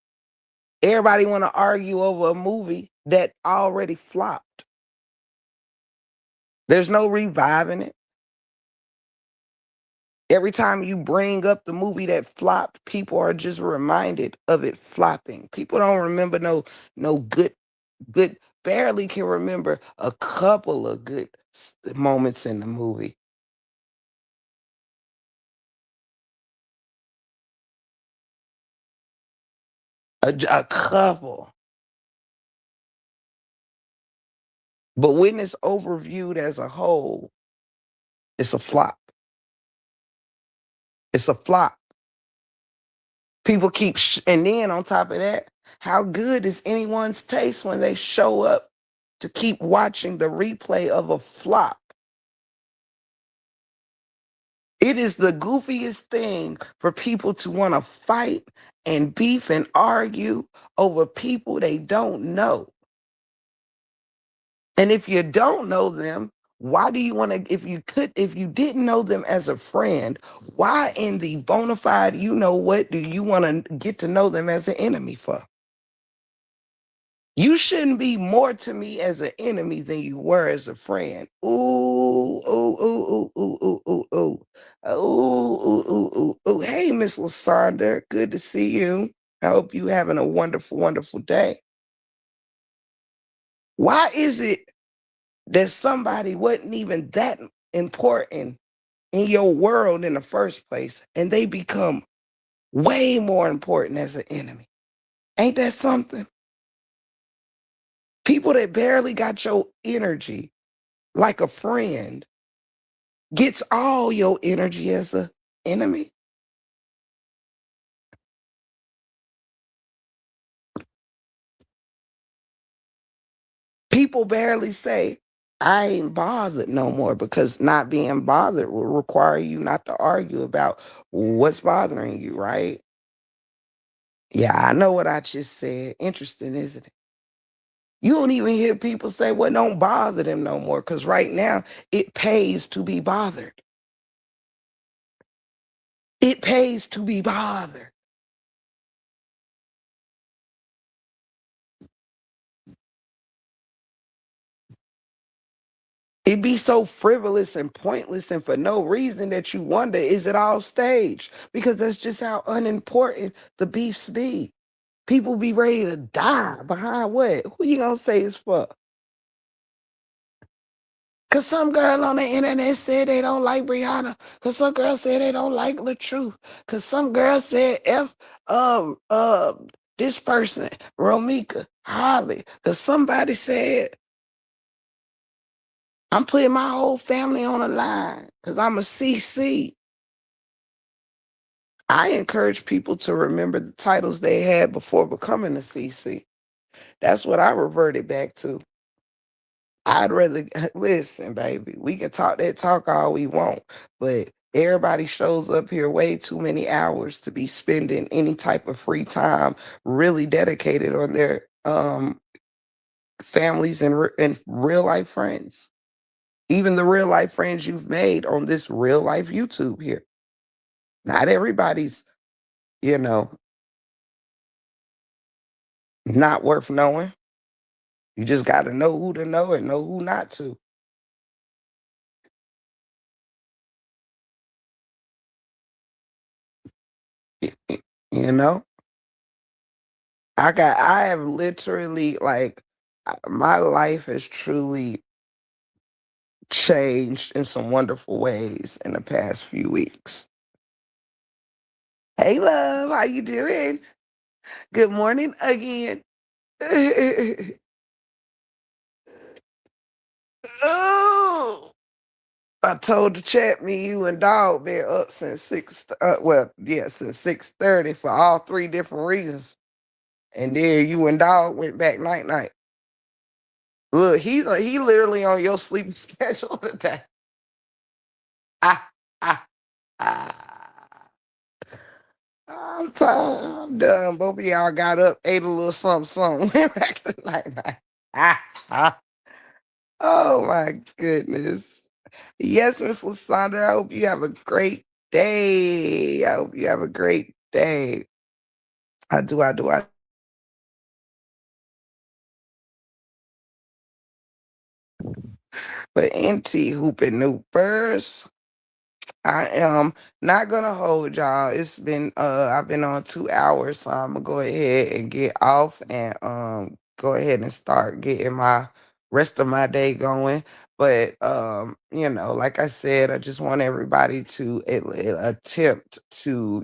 everybody want to argue over a movie that already flopped. There's no reviving it. Every time you bring up the movie that flopped, people are just reminded of it flopping. People don't remember no good barely can remember a couple of good moments in the movie. A couple. But when it's overviewed as a whole, it's a flop. It's a flop. People keep, and then on top of that, how good is anyone's taste when they show up to keep watching the replay of a flop? It is the goofiest thing for people to want to fight and beef and argue over people they don't know. And if you don't know them, why do you want to, if you didn't know them as a friend, why in the bona fide, you know what, do you want to get to know them as an enemy for? You shouldn't be more to me as an enemy than you were as a friend. Ooh, ooh, ooh, ooh, ooh, ooh, ooh, ooh. Ooh, ooh, ooh, ooh, ooh. Hey, Miss Lasarda, good to see you. I hope you having a wonderful, wonderful day. Why is it that somebody wasn't even that important in your world in the first place and they become way more important as an enemy? Ain't that something? People that barely got your energy like a friend gets all your energy as a enemy. People barely say, I ain't bothered no more because not being bothered will require you not to argue about what's bothering you, right? Yeah, I know what I just said. Interesting, isn't it? You don't even hear people say, well, don't bother them no more because right now it pays to be bothered. It pays to be bothered. It be so frivolous and pointless and for no reason that you wonder, is it all staged? Because that's just how unimportant the beefs be. People be ready to die behind what? Who you gonna say is for? Cause some girl on the internet said they don't like Brianna. Cause some girl said they don't like the truth. Cause some girl said F this person, Romika, Harley. Cause somebody said I'm putting my whole family on the line because I'm a CC. I encourage people to remember the titles they had before becoming a CC. That's what I reverted back to. I'd rather listen, baby. We can talk that talk all we want, but everybody shows up here way too many hours to be spending any type of free time really dedicated on their families and real life friends. Even the real life friends you've made on this real life YouTube here. Not everybody's, you know, not worth knowing. You just got to know who to know and know who not to. You know, I have literally like my life has truly changed in some wonderful ways in the past few weeks. Hey, love, how you doing? Good morning again. Oh, I told the chat me, you, and dog been up since six. Well, yeah, since 6:30 for all three different reasons. And then you and dog went back night night. Look, he literally on your sleeping schedule today. Ah, ah, ah. I'm tired. I'm done. Both of y'all got up, ate a little something, something, went back to night night. Ah, ah. Oh my goodness. Yes, Miss Lysandra. I hope you have a great day. I hope you have a great day. I do. I do. I. But NT hooping hoopers. I am not gonna hold y'all. It's been I've been on 2 hours, so I'm gonna go ahead and get off and go ahead and start getting my rest of my day going. But like I said, I just want everybody to attempt to,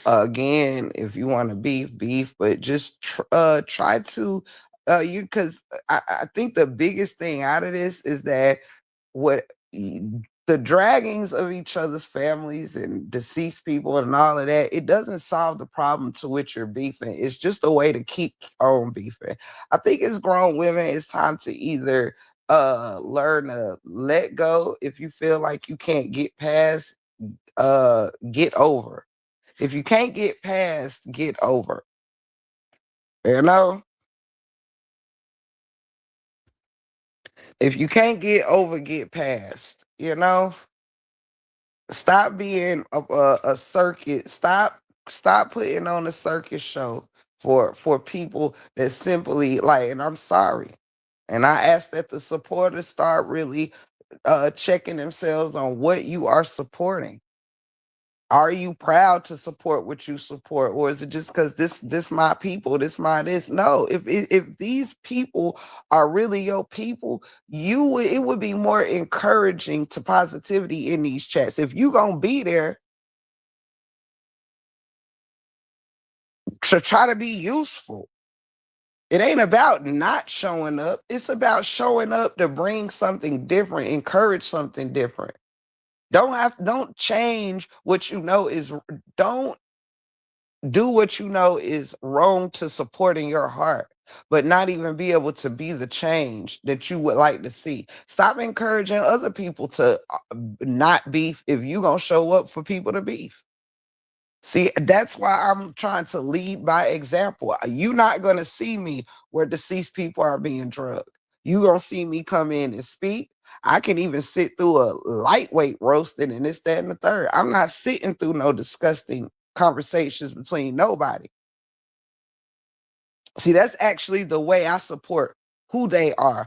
again, if you want to beef, but just try to you because I think the biggest thing out of this is that what the draggings of each other's families and deceased people and all of that, it doesn't solve the problem to which you're beefing. It's just a way to keep on beefing. I think as grown women, it's time to either learn to let go if you feel like you can't get past, get over. If you can't get past, get over. You know? If you can't get over, get past, you know? Stop being a circuit. Stop putting on a circus show for people that simply like. And I'm sorry. And I ask that the supporters start really checking themselves on what you are supporting. Are you proud to support what you support, or is it just because this my people, this my this? No, if these people are really your people, it would be more encouraging to positivity in these chats. If you gonna be there to try to be useful, it ain't about not showing up. It's about showing up to bring something different, encourage something different. Don't change what you know is don't do what you know is wrong to supporting your heart, but not even be able to be the change that you would like to see. Stop encouraging other people to not beef if you gonna show up for people to beef. See, that's why I'm trying to lead by example. You're not gonna see me where deceased people are being drugged. You gonna see me come in and speak. I can even sit through a lightweight roasting and this, that, and the third. I'm not sitting through no disgusting conversations between nobody. See, that's actually the way I support. who they are,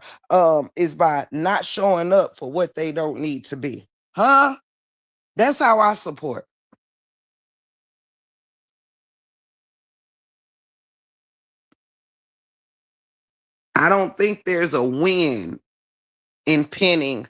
is by not showing up for what they don't need to be. Huh? That's how I support. I don't think there's a win in pinning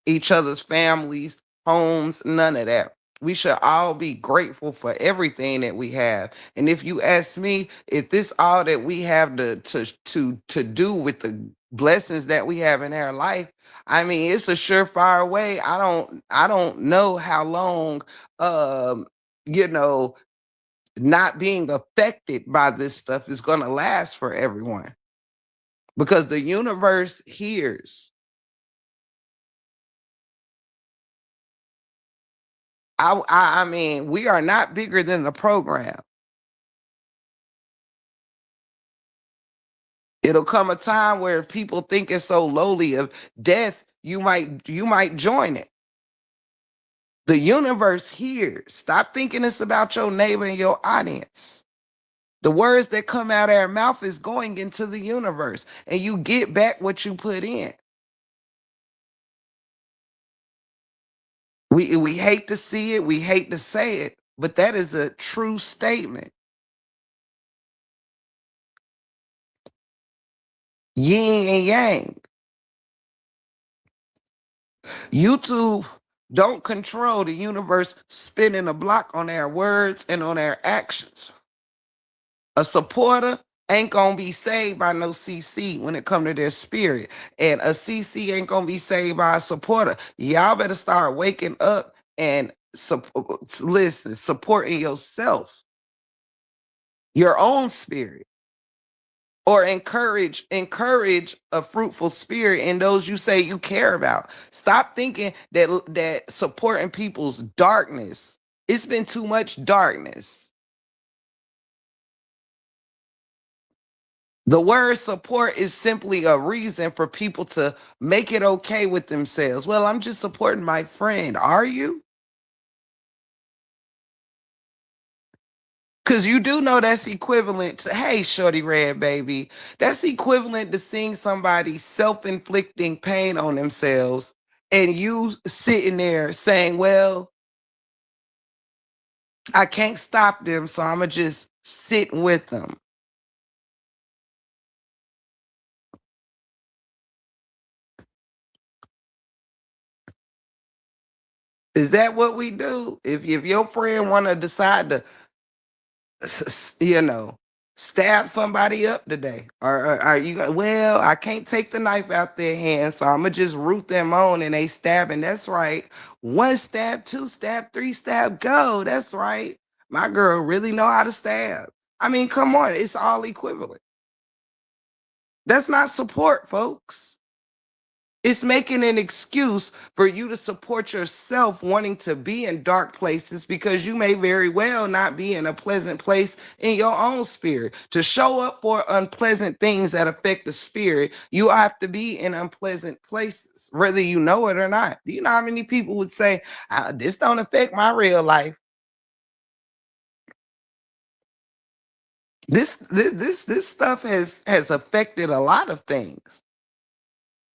each other's families, homes, none of that. We should all be grateful for everything that we have. And if you ask me, if this all that we have to do with the blessings that we have in our life, I mean, it's a surefire way. I don't know how long um, you know, not being affected by this stuff is gonna last for everyone. Because the universe hears. I mean, we are not bigger than the program. It'll come a time where people think it's so lowly of death, you might join it. The universe hears. Stop thinking it's about your neighbor and your audience. The words that come out of our mouth is going into the universe, and you get back what you put in. We hate to see it, we hate to say it, but that is a true statement. Yin and yang. YouTube don't control the universe spinning a block on their words and on their actions. A supporter ain't gonna be saved by no CC when it come to their spirit, and a CC ain't gonna be saved by a supporter. Y'all better start waking up and listen, supporting yourself, your own spirit, or encourage a fruitful spirit in those you say you care about. Stop thinking that supporting people's darkness. It's been too much darkness. The word support is simply a reason for people to make it okay with themselves. Well, I'm just supporting my friend. Are you? Because you do know that's equivalent to, hey, shorty red baby, that's equivalent to seeing somebody self inflicting pain on themselves and you sitting there saying, well, I can't stop them, so I'm going to just sit with them. Is that what we do? If your friend want to decide to you know, stab somebody up today? Or are you well, I can't take the knife out their hand, so I'm gonna just root them on and they stabbing. That's right. One stab, two stab, three stab, go. That's right. My girl really know how to stab. I mean, come on, it's all equivalent. That's not support, folks. It's making an excuse for you to support yourself wanting to be in dark places because you may very well not be in a pleasant place in your own spirit. To show up for unpleasant things that affect the spirit, you have to be in unpleasant places, whether you know it or not. Do you know how many people would say, this don't affect my real life? This stuff has affected a lot of things.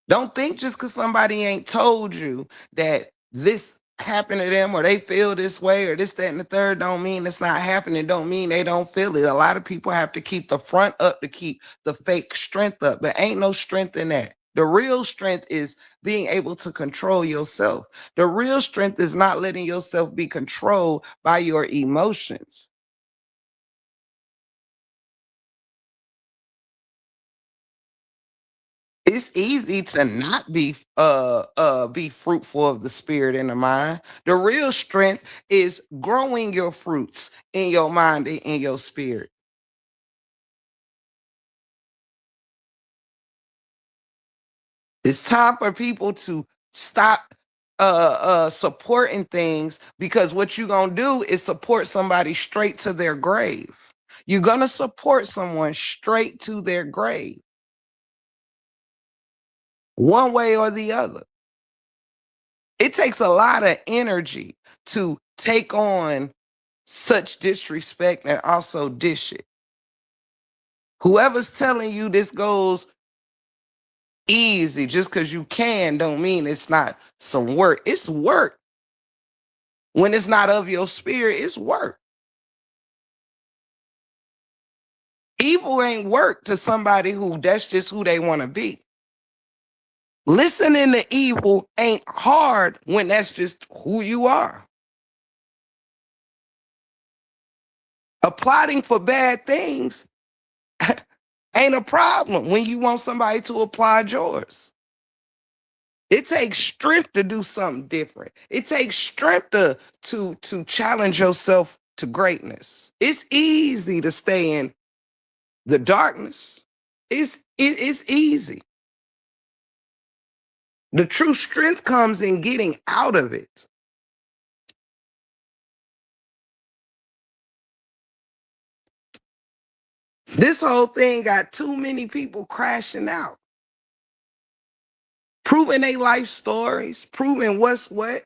Don't think just because somebody ain't told you that this happened to them or they feel this way or this, that, and the third don't mean it's not happening. Don't mean they don't feel it. A lot of people have to keep the front up to keep the fake strength up, but ain't no strength in that. The real strength is being able to control yourself. The real strength is not letting yourself be controlled by your emotions. It's easy to not be fruitful of the spirit and the mind. The real strength is growing your fruits in your mind and in your spirit. It's time for people to stop supporting things, because what you're gonna do is support somebody straight to their grave. You're gonna support someone straight to their grave, one way or the other. It takes a lot of energy to take on such disrespect and also dish it. Whoever's telling you this goes easy. Just because you can don't mean it's not some work. It's work. When it's not of your spirit, it's work. Evil ain't work to somebody who that's just who they want to be. Listening to evil ain't hard when that's just who you are. Applauding for bad things ain't a problem when you want somebody to applaud yours. It takes strength to do something different. It takes strength to challenge yourself to greatness. It's easy to stay in the darkness. It's easy. The true strength comes in getting out of it. This whole thing got too many people crashing out, proving their life stories, proving what's what.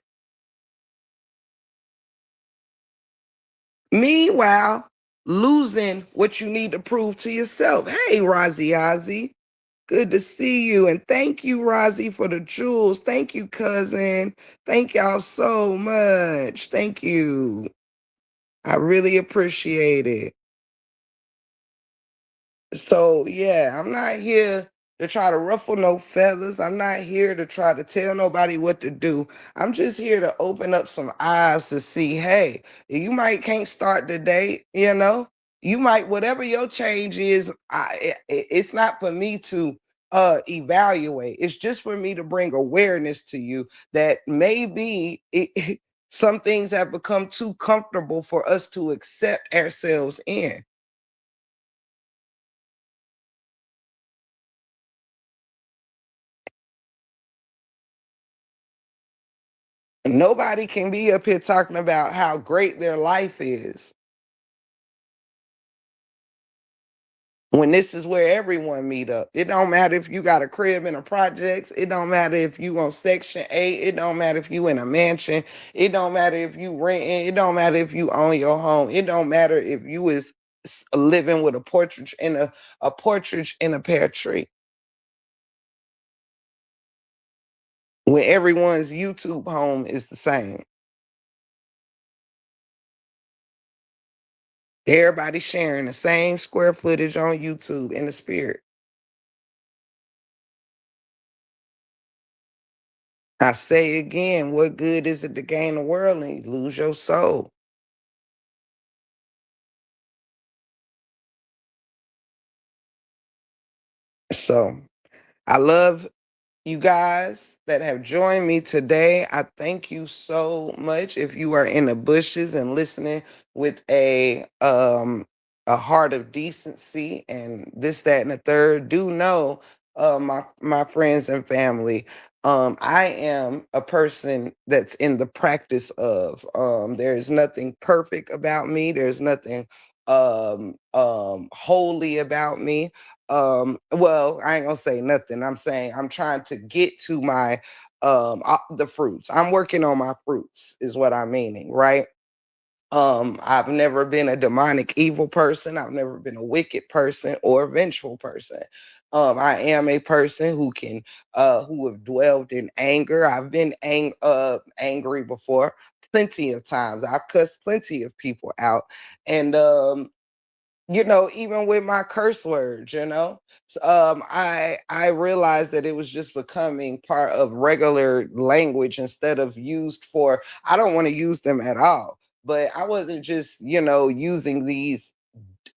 Meanwhile, losing what you need to prove to yourself. Hey, Rozzy Ozzy, good to see you. And thank you, Rozzy, for the jewels. Thank you, cousin. Thank y'all so much. Thank you. I really appreciate it. So yeah, I'm not here to try to ruffle no feathers. I'm not here to try to tell nobody what to do. I'm just here to open up some eyes to see, hey, you might can't start today, you know? You might whatever your change is, it's not for me to evaluate. It's just for me to bring awareness to you that maybe some things have become too comfortable for us to accept ourselves in. Nobody can be up here talking about how great their life is when this is where everyone meet up. It don't matter if you got a crib in a projects. It don't matter if you on Section 8. It don't matter if you in a mansion. It don't matter if you renting. It don't matter if you own your home. It don't matter if you is living with a portrait in a pear tree. When everyone's YouTube home is the same. Everybody sharing the same square footage on YouTube in the spirit. I say again, what good is it to gain the world and you lose your soul? So I love you guys that have joined me today. I thank you so much. If you are in the bushes and listening with a heart of decency and this, that, and the third, do know my friends and family. I am a person that's in the practice of there is nothing perfect about me. There's nothing holy about me. Well, I ain't gonna say nothing. I'm saying I'm trying to get to my the fruits. I'm working on my fruits is what I'm meaning, right? I've never been a demonic evil person. I've never been a wicked person or a vengeful person. I am a person who have dwelled in anger. I've been angry before plenty of times. I've cussed plenty of people out. And even with my curse words, I realized that it was just becoming part of regular language instead of used for. I don't want to use them at all, but I wasn't just using these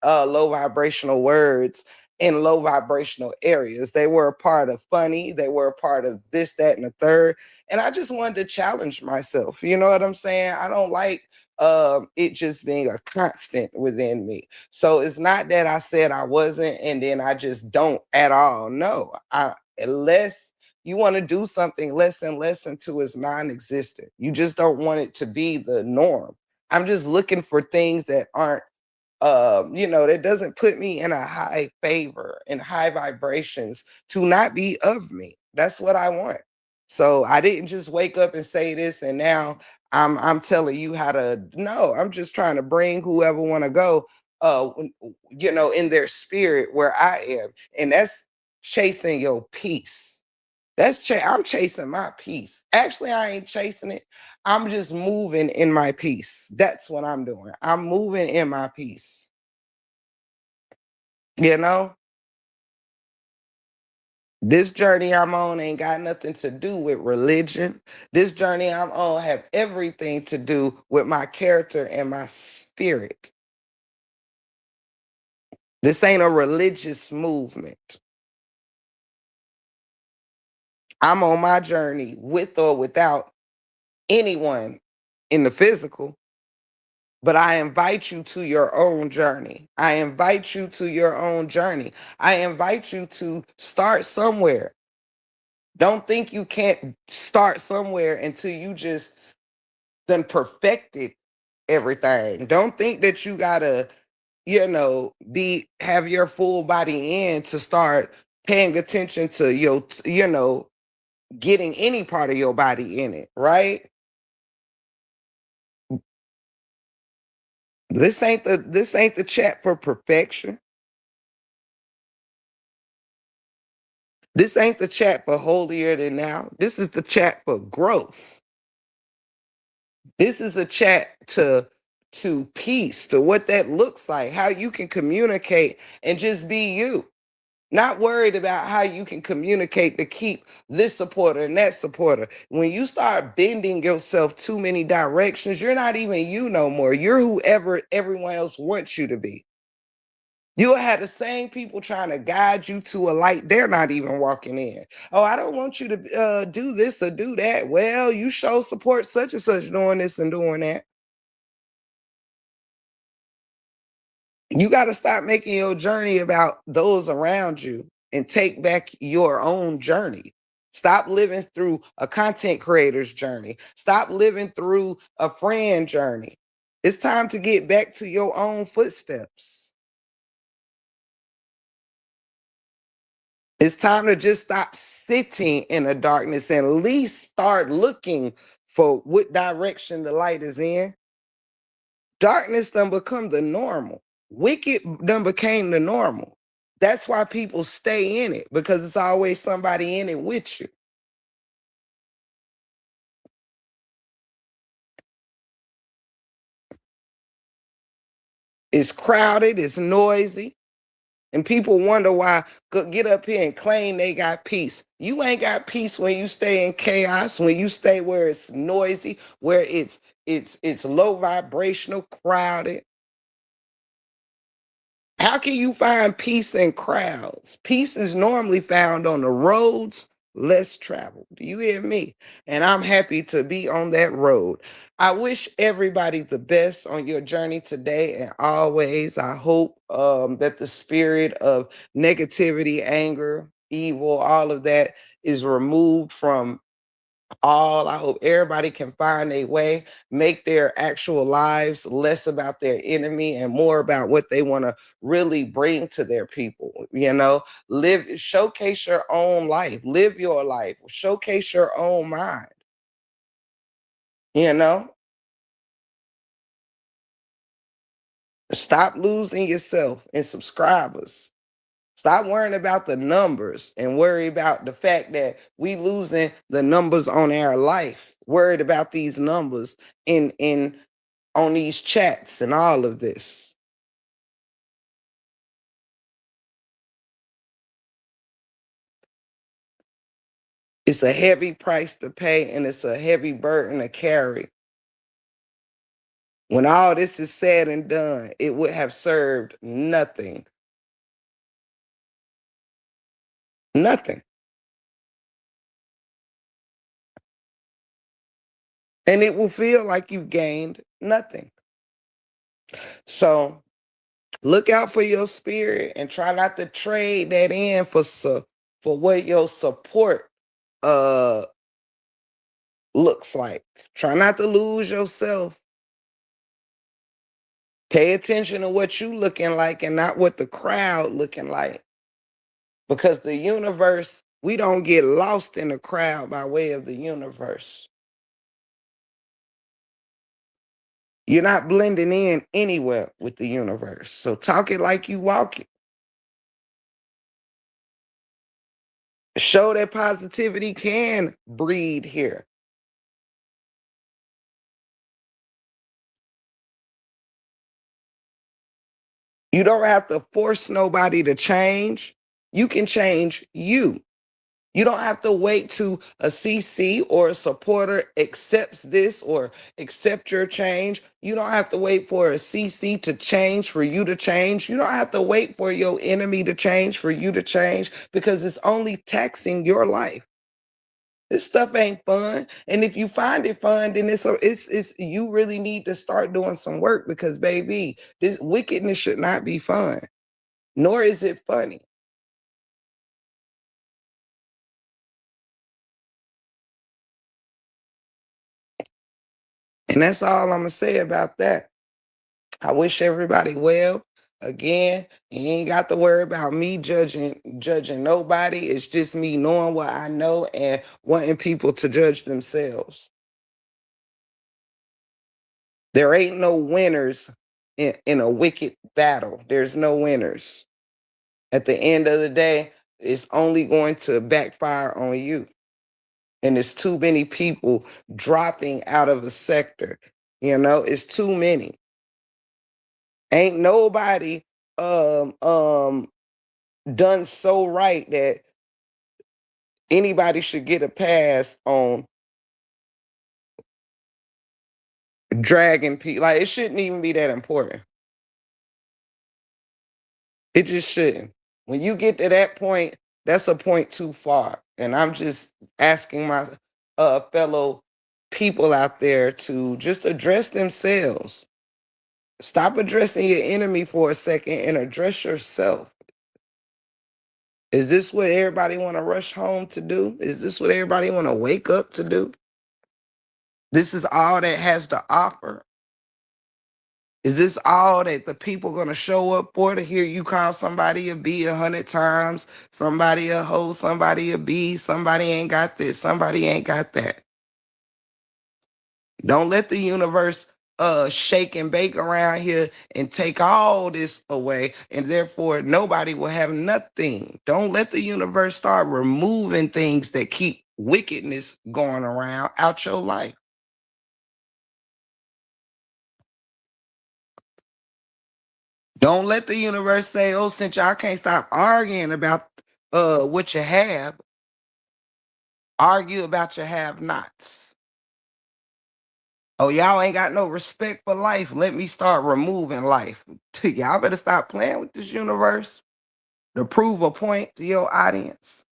low vibrational words in low vibrational areas. They were a part of funny. They were a part of this, that, and the third. And I just wanted to challenge myself. You know what I'm saying? I don't like it just being a constant within me. So it's not that I said I wasn't and then I just don't at all. No, unless you want to do something less and less until it's non-existent. You just don't want it to be the norm. I'm just looking for things that aren't that doesn't put me in a high favor and high vibrations to not be of me. That's what I want. So I didn't just wake up and say this and now I'm telling you how to. No, I'm just trying to bring whoever want to go in their spirit where I am. And that's chasing your peace. I'm chasing my peace. Actually, I ain't chasing it. I'm just moving in my peace. That's what I'm doing. I'm moving in my peace. You know, this journey I'm on ain't got nothing to do with religion. This journey I'm on have everything to do with my character and my spirit. This ain't a religious movement. I'm on my journey with or without anyone in the physical, but I invite you to your own journey. I invite you to your own journey. I invite you to start somewhere. Don't think you can't start somewhere until you just done perfected everything. Don't think that you gotta, be have your full body in to start paying attention to your, getting any part of your body in it, right? This ain't the chat for perfection. This ain't the chat for holier than now. This is the chat for growth. This is a chat to peace, to what that looks like, how you can communicate and just be you. Not worried about how you can communicate to keep this supporter and that supporter. When you start bending yourself too many directions, you're not even you no more. You're whoever everyone else wants you to be. You'll have the same people trying to guide you to a light they're not even walking in. Oh, I don't want you to do this or do that. Well, you show support such and such doing this and doing that. You got to stop making your journey about those around you and take back your own journey. Stop living through a content creator's journey. Stop living through a friend journey. It's time to get back to your own footsteps. It's time to just stop sitting in the darkness and at least start looking for what direction the light is in. Darkness done become the normal. Wicked done became the normal. That's why people stay in it, because it's always somebody in it with you. It's crowded, it's noisy, and people wonder why get up here and claim they got peace. You ain't got peace when you stay in chaos, when you stay where it's noisy, where it's low vibrational, crowded. How can you find peace in crowds? Peace is normally found on the roads less traveled. Do you hear me? And I'm happy to be on that road. I wish everybody the best on your journey today and always. I hope that the spirit of negativity, anger, evil, all of that is removed from all. I hope everybody can find a way, make their actual lives less about their enemy and more about what they want to really bring to their people. Live, showcase your own life, live your life, showcase your own mind. You know, stop losing yourself in subscribers. Stop worrying about the numbers and worry about the fact that we losing the numbers on our life. Worried about these numbers in on these chats and all of this. It's a heavy price to pay and it's a heavy burden to carry. When all this is said and done, it would have served nothing. Nothing. And it will feel like you've gained nothing. So look out for your spirit and try not to trade that in for what your support uh looks like. Try not to lose yourself. Pay attention to what you looking like and not what the crowd looking like. Because the universe, we don't get lost in the crowd by way of the universe. You're not blending in anywhere with the universe. So talk it like you walk it. Show that positivity can breed here. You don't have to force nobody to change. You can change you. You don't have to wait to a CC or a supporter accepts this or accept your change. You don't have to wait for a CC to change for you to change. You don't have to wait for your enemy to change for you to change because it's only taxing your life. This stuff ain't fun. And if you find it fun, then it's you really need to start doing some work because baby, this wickedness should not be fun, nor is it funny. And that's all I'm gonna say about that. I wish everybody well. Again, you ain't got to worry about me judging nobody. It's just me knowing what I know and wanting people to judge themselves. There ain't no winners in a wicked battle. There's no winners. At the end of the day, it's only going to backfire on you. And it's too many people dropping out of the sector. It's too many. Ain't nobody um um done so right that anybody should get a pass on dragging people. Like it shouldn't even be that important. It just shouldn't. When you get to that point, that's a point too far. And I'm just asking my fellow people out there to just address themselves. Stop addressing your enemy for a second and address yourself. Is this what everybody want to rush home to do? Is this what everybody want to wake up to do? This is all that has to offer. Is this all that the people gonna show up for to hear you call somebody a B 100 times? Somebody a hoe, somebody a B, somebody ain't got this, somebody ain't got that. Don't let the universe shake and bake around here and take all this away, and therefore nobody will have nothing. Don't let the universe start removing things that keep wickedness going around out your life. Don't let the universe say, oh, since y'all can't stop arguing about what you have, argue about your have nots. Oh, y'all ain't got no respect for life. Let me start removing life. Y'all better stop playing with this universe to prove a point to your audience.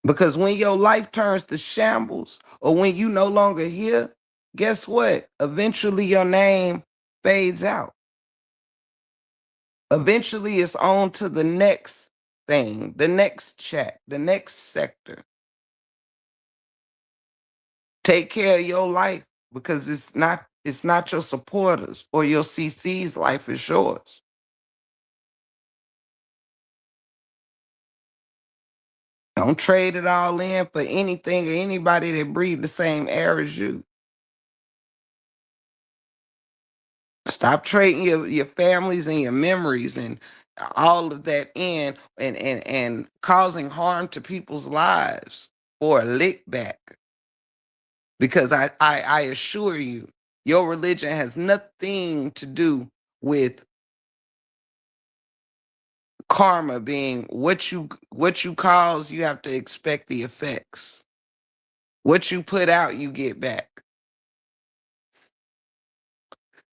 Because when your life turns to shambles or when you no longer here, guess what? Eventually your name fades out. Eventually it's on to the next thing, the next chat, the next sector. Take care of your life because it's not your supporters or your CC's life is yours. Don't trade it all in for anything or anybody that breathe the same air as you. Stop trading your families and your memories and all of that in and causing harm to people's lives for a lick back. Because I assure you, your religion has nothing to do with karma being what you cause, you have to expect the effects. What you put out, you get back.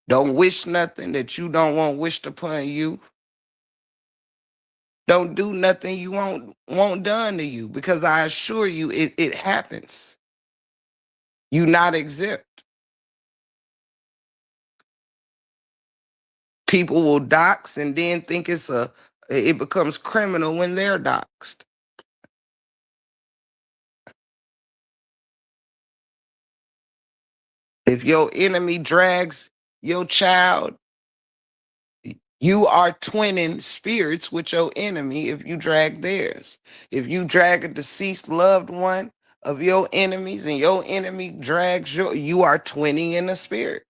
Don't wish nothing that you don't want wished upon you. Don't do nothing you want done to you because I assure you it happens. You not exempt. People will dox and then think it becomes criminal when they're doxed. If your enemy drags your child, you are twinning spirits with your enemy if you drag theirs. If you drag a deceased loved one of your enemies and your enemy drags you are twinning in the spirit.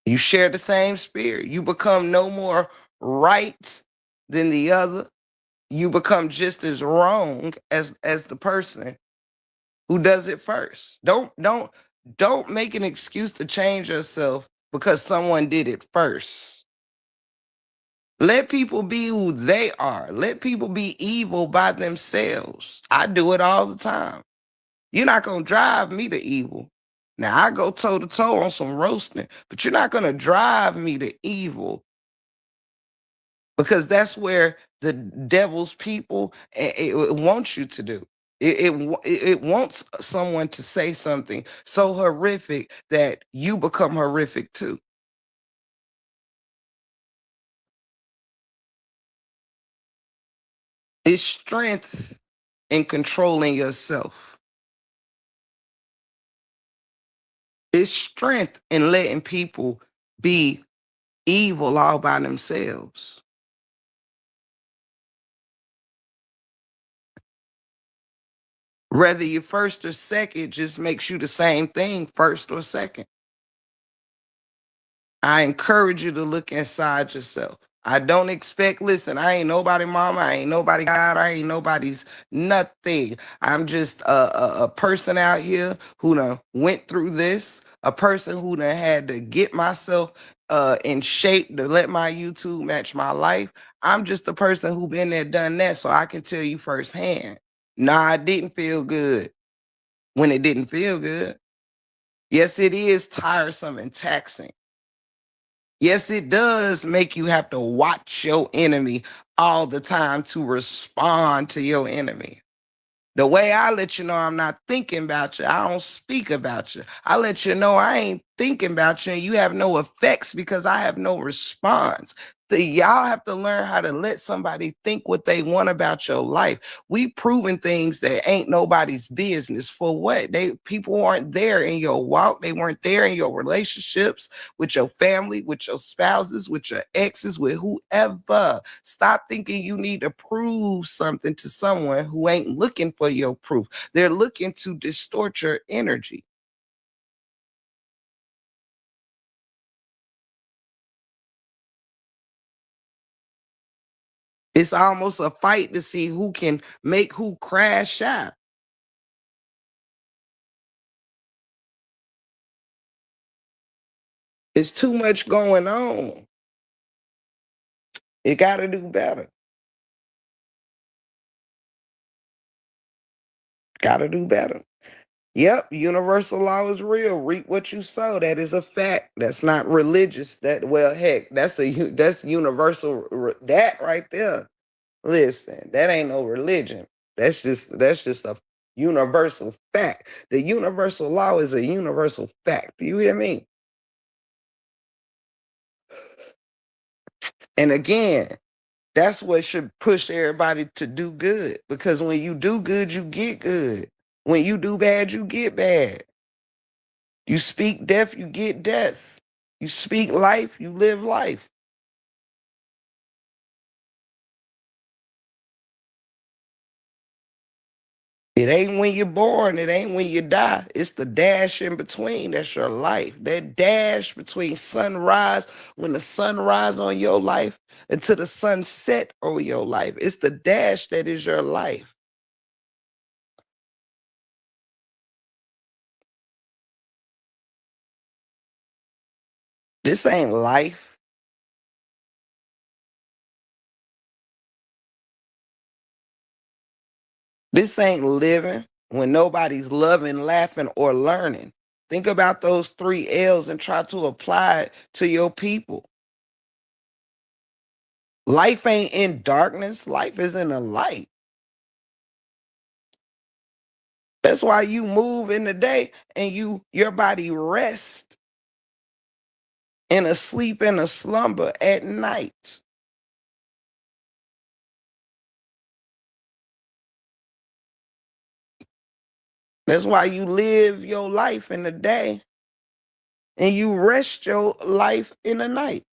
You share the same spirit. You become no more right than the other, you become just as wrong as the person who does it first. Don't make an excuse to change yourself because someone did it first. Let people be who they are. Let people be evil by themselves. I do it all the time. You're not gonna drive me to evil. Now I go toe to toe on some roasting, but you're not gonna drive me to evil because that's where the devil's people it wants you to do. It wants someone to say something so horrific that you become horrific too. It's strength in controlling yourself. It's strength in letting people be evil all by themselves. Whether you're first or second just makes you the same thing, first or second. I encourage you to look inside yourself. I don't expect, listen, I ain't nobody mama, I ain't nobody God, I ain't nobody's nothing. I'm just a person out here who done went through this, a person who done had to get myself in shape to let my YouTube match my life. I'm just a person who been there, done that, so I can tell you firsthand. Nah, it didn't feel good when it didn't feel good. Yes, it is tiresome and taxing. Yes, it does make you have to watch your enemy all the time to respond to your enemy. The way I let you know I'm not thinking about you, I don't speak about you. I let you know I ain't thinking about you and you have no effects because I have no response. Y'all have to learn how to let somebody think what they want about your life. We proving things that ain't nobody's business. For what? People aren't there in your walk. They weren't there in your relationships with your family, with your spouses, with your exes, with whoever. Stop thinking you need to prove something to someone who ain't looking for your proof. They're looking to distort your energy. It's almost a fight to see who can make who crash out. It's too much going on. You got to do better. Got to do better. Yep, universal law is real. Reap what you sow. That is a fact. That's not religious. That well, heck, that's universal. That right there. Listen, that ain't no religion. That's just a universal fact. The universal law is a universal fact. Do you hear me? And again, that's what should push everybody to do good. Because when you do good, you get good. When you do bad, you get bad. You speak death, you get death. You speak life, you live life. It ain't when you're born, it ain't when you die. It's the dash in between. That's your life. That dash between sunrise, when the sun rise on your life, until the sun set on your life. It's the dash that is your life. This ain't life. This ain't living when nobody's loving, laughing, or learning. Think about those three L's and try to apply it to your people. Life ain't in darkness. Life is in the light. That's why you move in the day and your body rest and asleep in a slumber at night. That's why you live your life in the day and you rest your life in the night.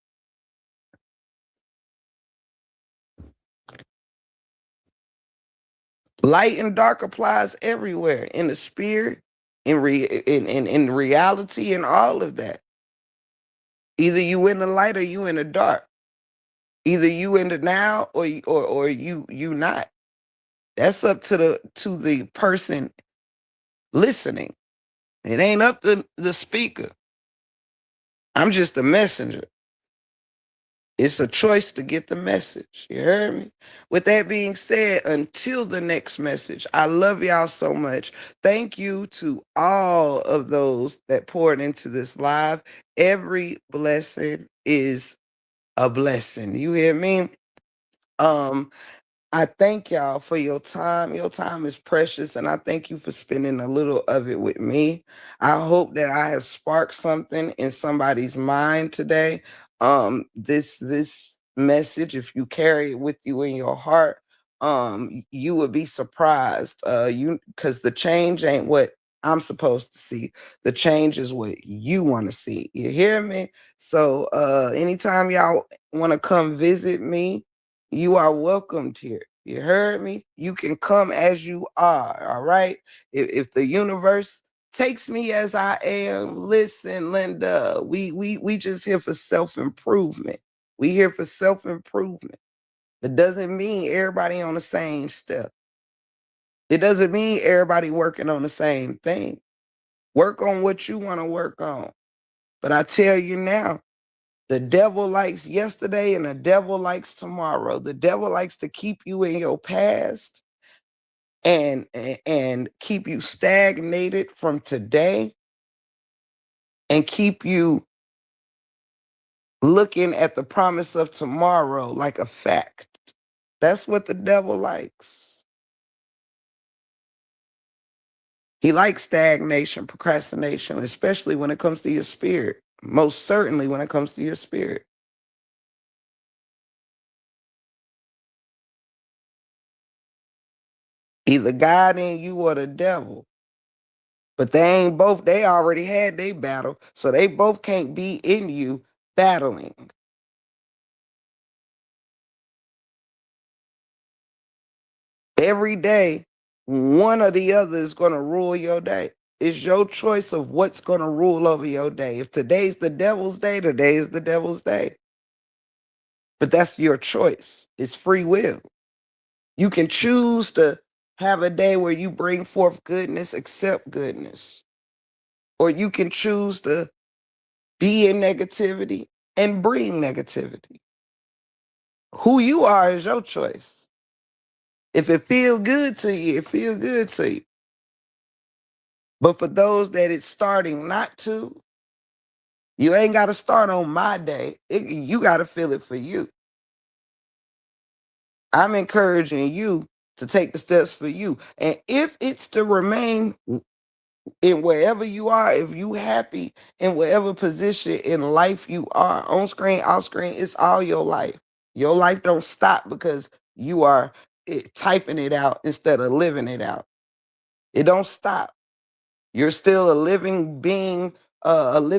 Light and dark applies everywhere in the spirit, in reality, and all of that. Either you in the light or you in the dark. Either you in the now or you not. That's up to the person listening. It ain't up to the speaker. I'm just a messenger. It's a choice to get the message. You heard me? With that being said, until the next message, I love y'all so much. Thank you to all of those that poured into this live. Every blessing is a blessing. You hear me? Um, I thank y'all for your time. Your time is precious, and I thank you for spending a little of it with me. I hope that I have sparked something in somebody's mind today. This message, if you carry it with you in your heart, you would be surprised. You because the change ain't what I'm supposed to see. The change is what you want to see. You hear me? So anytime y'all want to come visit me, you are welcomed here. You heard me? You can come as you are. All right. If the universe takes me as I am, listen, Linda, we just here for self-improvement. We here for self-improvement. It doesn't mean everybody on the same step. It doesn't mean everybody working on the same thing. Work on what you want to work on. But I tell you now, the devil likes yesterday and the devil likes tomorrow. The devil likes to keep you in your past and keep you stagnated from today and keep you looking at the promise of tomorrow like a fact. That's what the devil likes. He likes stagnation, procrastination, especially when it comes to your spirit. Most certainly when it comes to your spirit. Either God in you or the devil. But they ain't both, they already had their battle. So they both can't be in you battling. Every day, one or the other is going to rule your day. It's your choice of what's going to rule over your day. If today's the devil's day, today is the devil's day. But that's your choice. It's free will. You can choose to have a day where you bring forth goodness, accept goodness. Or you can choose to be in negativity and bring negativity. Who you are is your choice. If it feel good to you, it feel good to you. But for those that it's starting not to, you ain't got to start on my day. You got to feel it for you. I'm encouraging you to take the steps for you. And if it's to remain in wherever you are, if you happy in whatever position in life you are, on screen, off screen, it's all your life. Your life don't stop because you are typing it out instead of living it out. It don't stop. You're still a living being on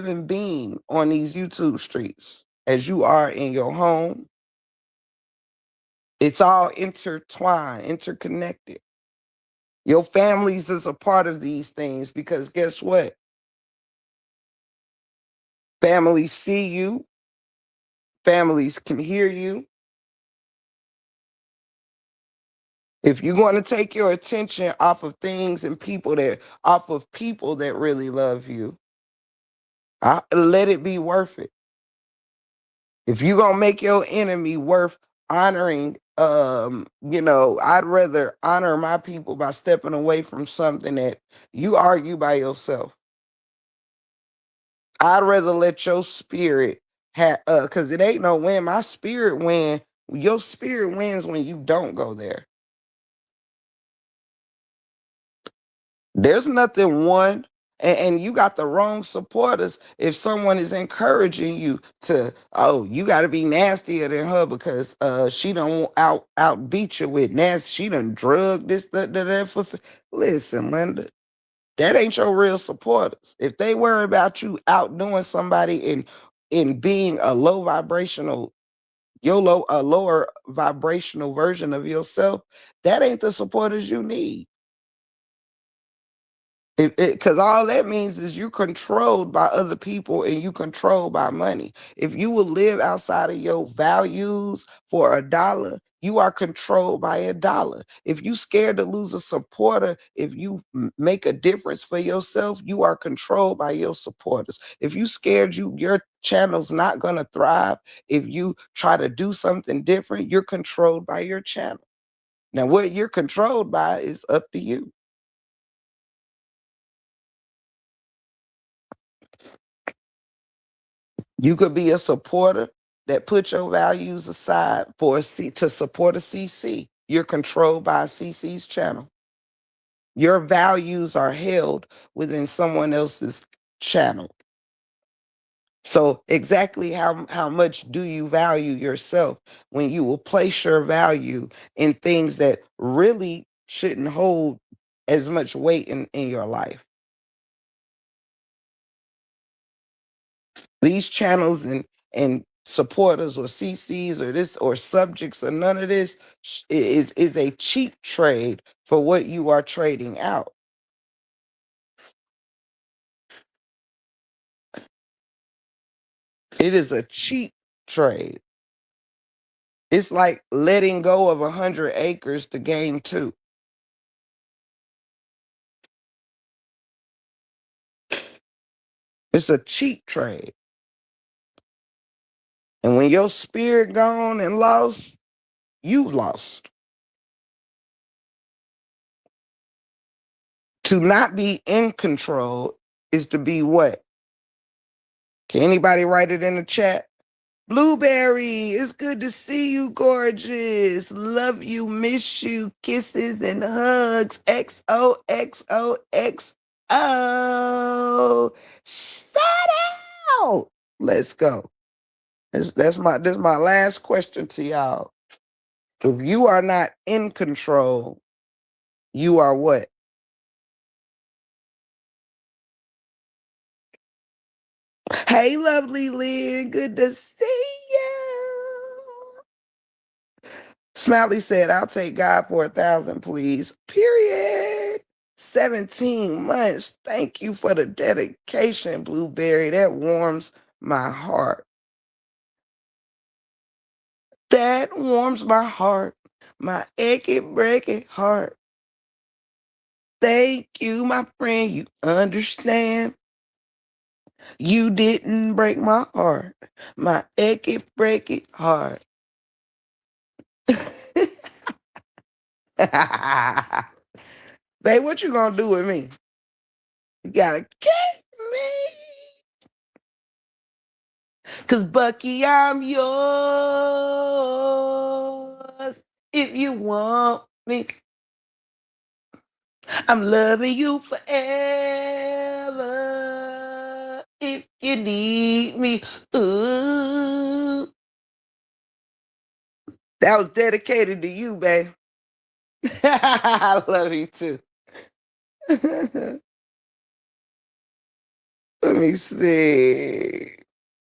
these YouTube streets as you are in your home. It's all intertwined, interconnected. Your families is a part of these things because guess what? Families see you, families can hear you. If you're going to take your attention off of things and off of people that really love you, let it be worth it. If you're going to make your enemy worth honoring, I'd rather honor my people by stepping away from something that you argue by yourself. I'd rather let your spirit have, because it ain't no win. My spirit win. Your spirit wins when you don't go there. There's nothing won. And you got the wrong supporters if someone is encouraging you to, oh, you got to be nastier than her because she don't outbeat you with nasty. She done drug this, that, for. Listen, Linda, that ain't your real supporters. If they worry about you outdoing somebody in being a a lower vibrational version of yourself, that ain't the supporters you need. Because all that means is you're controlled by other people and you controlled by money. If you will live outside of your values for $1, you are controlled by $1. If you scared to lose a supporter, if you make a difference for yourself, you are controlled by your supporters. If you scared your channel's not gonna thrive, if you try to do something different, you're controlled by your channel. Now, what you're controlled by is up to you. You could be a supporter that put your values aside for to support a CC. You're controlled by a CC's channel. Your values are held within someone else's channel. So exactly how much do you value yourself when you will place your value in things that really shouldn't hold as much weight in your life? These channels and supporters or CCs or this or subjects or none of this is a cheap trade for what you are trading out. It is a cheap trade. It's like letting go of 100 acres to gain 2. It's a cheap trade. And when your spirit gone and lost, you lost. To not be in control is to be what? Can anybody write it in the chat? Blueberry, it's good to see you, gorgeous. Love you, miss you, kisses and hugs. XOXOXO. Shout out. Let's go. This my last question to y'all. If you are not in control, you are what? Hey, lovely Lynn, good to see you. Smiley said, I'll take God for 1,000, please. Period. 17 months. Thank you for the dedication, Blueberry. That warms my heart. That warms my heart. My achy, breaky heart. Thank you, my friend. You understand. You didn't break my heart. My achy, breaky heart. Babe, what you gonna do with me? You gotta get me. Cause Bucky, I'm yours. If you want me, I'm loving you forever. If you need me, ooh. That was dedicated to you, babe. I love you too. Let me see.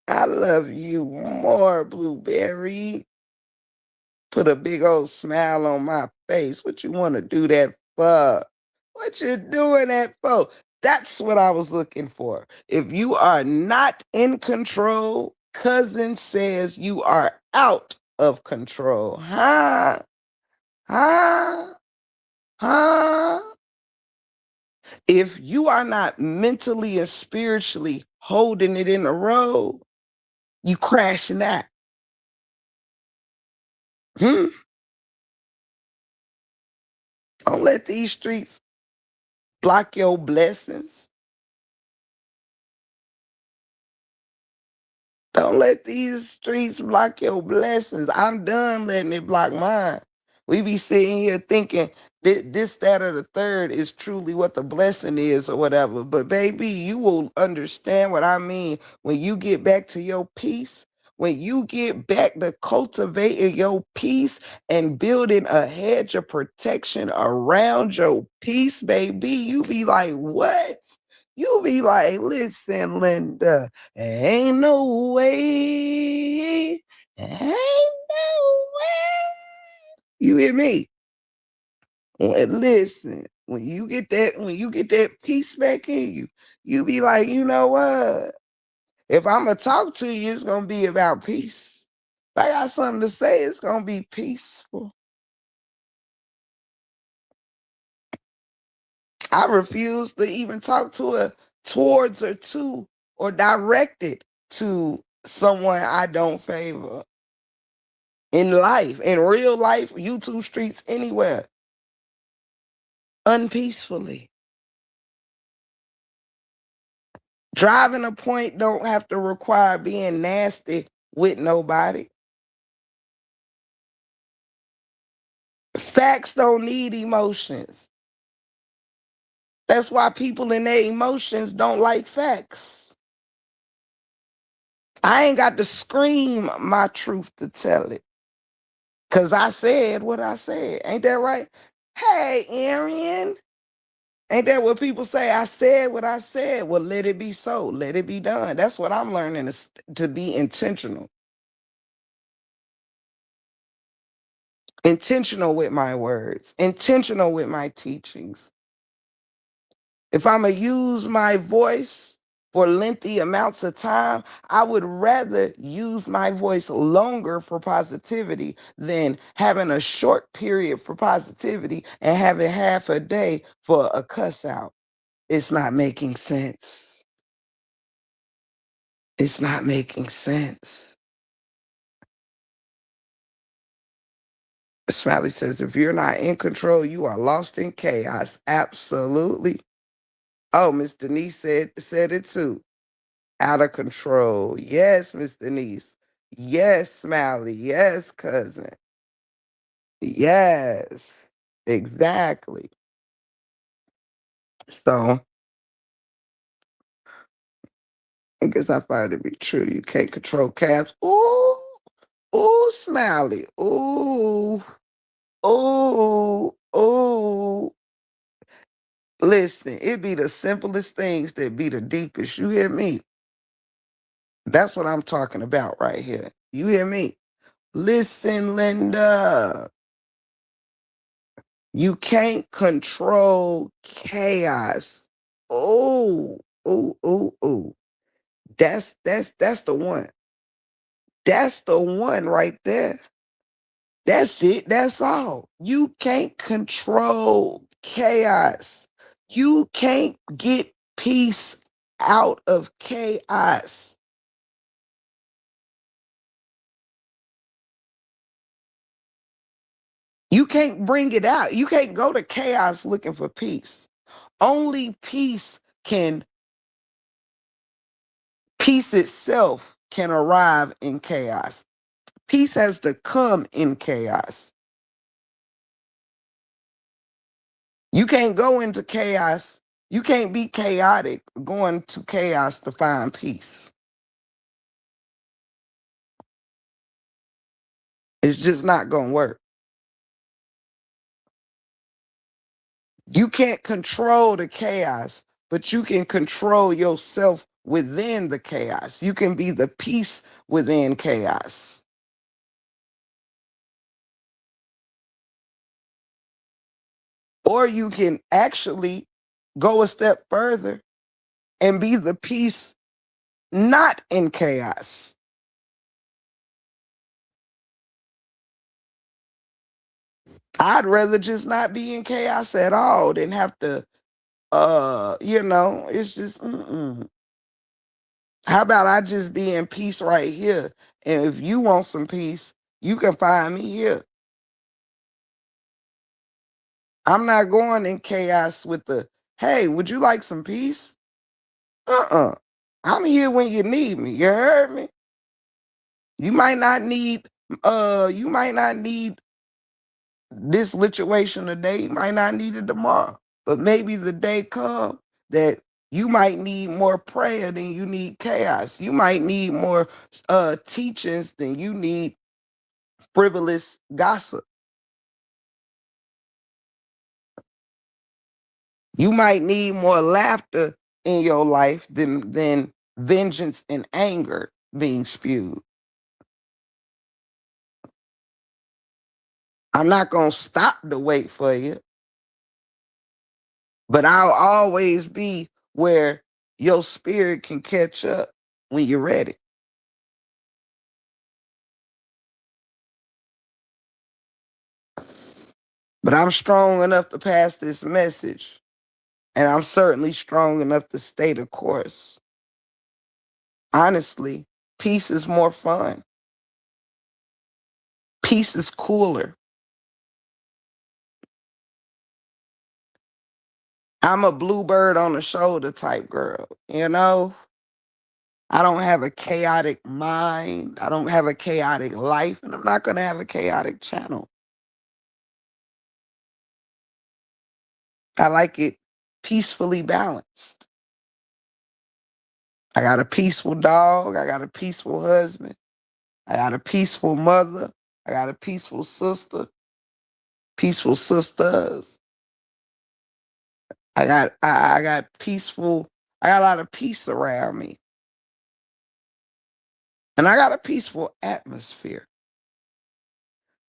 I love you more, Blueberry. Put a big old smile on my face. What you want to do that for? What you doing that for? That's what I was looking for. If you are not in control, cousin says you are out of control. Huh? Huh? Huh? If you are not mentally and spiritually holding it in a row, you crashing out. Hmm? Don't let these streets block your blessings. Don't let these streets block your blessings. I'm done letting it block mine. We be sitting here thinking this, that, or the third is truly what the blessing is or whatever. But baby, you will understand what I mean when you get back to your peace. When you get back to cultivating your peace and building a hedge of protection around your peace, baby, you be like, what? You be like, listen, Linda, ain't no way. Ain't no way. You hear me? Listen, when you get that peace back in you, you be like, you know what? If I'm gonna talk to you, it's gonna be about peace. If I got something to say, it's gonna be peaceful. I refuse to even talk to a towards or to or direct it to someone I don't favor in life, in real life, YouTube streets, anywhere, unpeacefully. Driving a point don't have to require being nasty with nobody. Facts don't need emotions. That's why people in their emotions don't like facts. I ain't got to scream my truth to tell it. Cause I said what I said. Ain't that right? Hey, Arian. Ain't that what people say? I said what I said. Well, let it be so. Let it be done. That's what I'm learning is to be intentional. Intentional with my words, intentional with my teachings. If I'm going to use my voice for lengthy amounts of time, I would rather use my voice longer for positivity than having a short period for positivity and having half a day for a cuss out. It's not making sense. It's not making sense. Smiley says, if you're not in control, you are lost in chaos. Absolutely. Oh, Miss Denise said it too. Out of control. Yes, Miss Denise. Yes, Smiley. Yes, cousin. Yes, exactly. So I guess I find it to be true. You can't control chaos. Ooh, ooh, Smiley. Ooh, ooh, ooh. Listen, it be the simplest things that be the deepest. You hear me? That's what I'm talking about right here. You hear me? Listen, Linda. You can't control chaos. Oh, oh, oh, oh. That's the one. That's the one right there. That's it. That's all. You can't control chaos. You can't get peace out of chaos. You can't bring it out. You can't go to chaos looking for peace. Only peace itself can arrive in chaos. Peace has to come in chaos. You can't go into chaos. You can't be chaotic going to chaos to find peace. It's just not going to work. You can't control the chaos, but you can control yourself within the chaos. You can be the peace within chaos. Or you can actually go a step further and be the peace not in chaos. I'd rather just not be in chaos at all than have to it's just how about I just be in peace right here? And if you want some peace, you can find me here. I'm not going in chaos with the, hey, would you like some peace? Uh-uh. I'm here when you need me. You heard me? You might not need you might not need this situation today, you might not need it tomorrow. But maybe the day come that you might need more prayer than you need chaos. You might need more teachings than you need frivolous gossip. You might need more laughter in your life than vengeance and anger being spewed. I'm not gonna stop to wait for you. But I'll always be where your spirit can catch up when you're ready. But I'm strong enough to pass this message, and I'm certainly strong enough to stay the course. Honestly, peace is more fun. Peace is cooler. I'm a bluebird on the shoulder type girl, you know? I don't have a chaotic mind. I don't have a chaotic life, and I'm not going to have a chaotic channel. I like it peacefully balanced. I got a peaceful dog. I got a peaceful husband. I got a peaceful mother. I got a peaceful sister, peaceful sisters. I got peaceful. I got a lot of peace around me, and I got a peaceful atmosphere.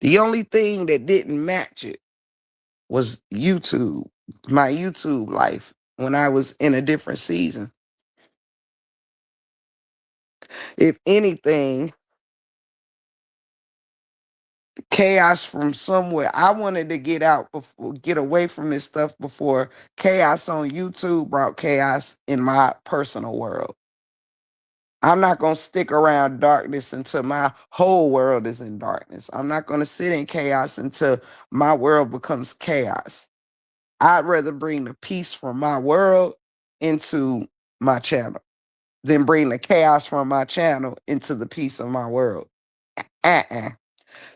The only thing that didn't match it was YouTube, my YouTube life when I was in a different season. If anything, chaos from somewhere. I wanted to get out before, get away from this stuff before chaos on YouTube brought chaos in my personal world. I'm not going to stick around darkness until my whole world is in darkness. I'm not going to sit in chaos until my world becomes chaos. I'd rather bring the peace from my world into my channel than bring the chaos from my channel into the peace of my world. Uh-uh.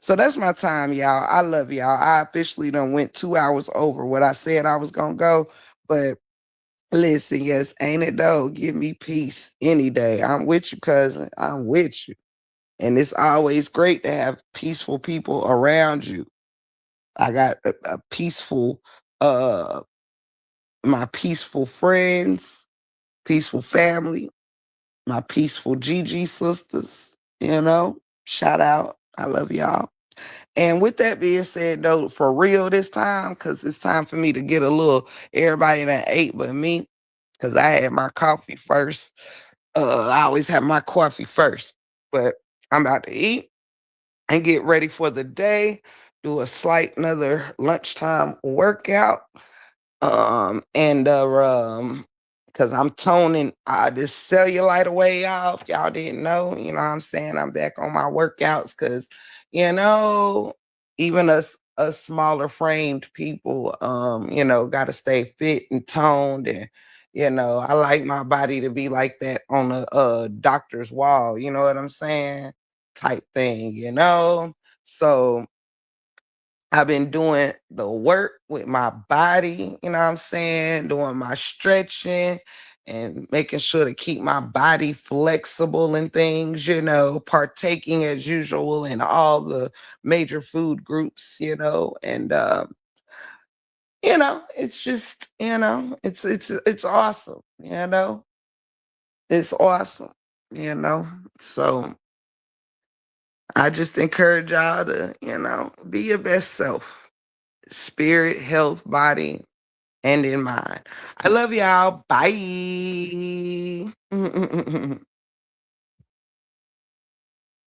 So that's my time, y'all. I love y'all. I officially done went 2 hours over what I said I was gonna go. But listen, yes, ain't it though? Give me peace any day. I'm with you, cousin. I'm with you. And it's always great to have peaceful people around you. I got a peaceful, uh, my peaceful friends, peaceful family, my peaceful Gigi sisters, you know. Shout out. I love y'all. And with that being said, though, for real this time, because it's time for me to get a little everybody that ate but me, because I had my coffee first. I always have my coffee first, but I'm about to eat and get ready for the day. Do a slight another lunchtime workout. And because I'm toning this cellulite away, y'all. If y'all didn't know, you know what I'm saying? I'm back on my workouts because, you know, even us smaller framed people, gotta stay fit and toned. And, I like my body to be like that on a doctor's wall, you know what I'm saying? Type thing. So I've been doing the work with my body, you know what I'm saying? Doing my stretching and making sure to keep my body flexible and things, partaking as usual in all the major food groups, and it's just, it's awesome, It's awesome, you know. So I just encourage y'all to, be your best self. Spirit, health, body, and in mind. I love y'all. Bye.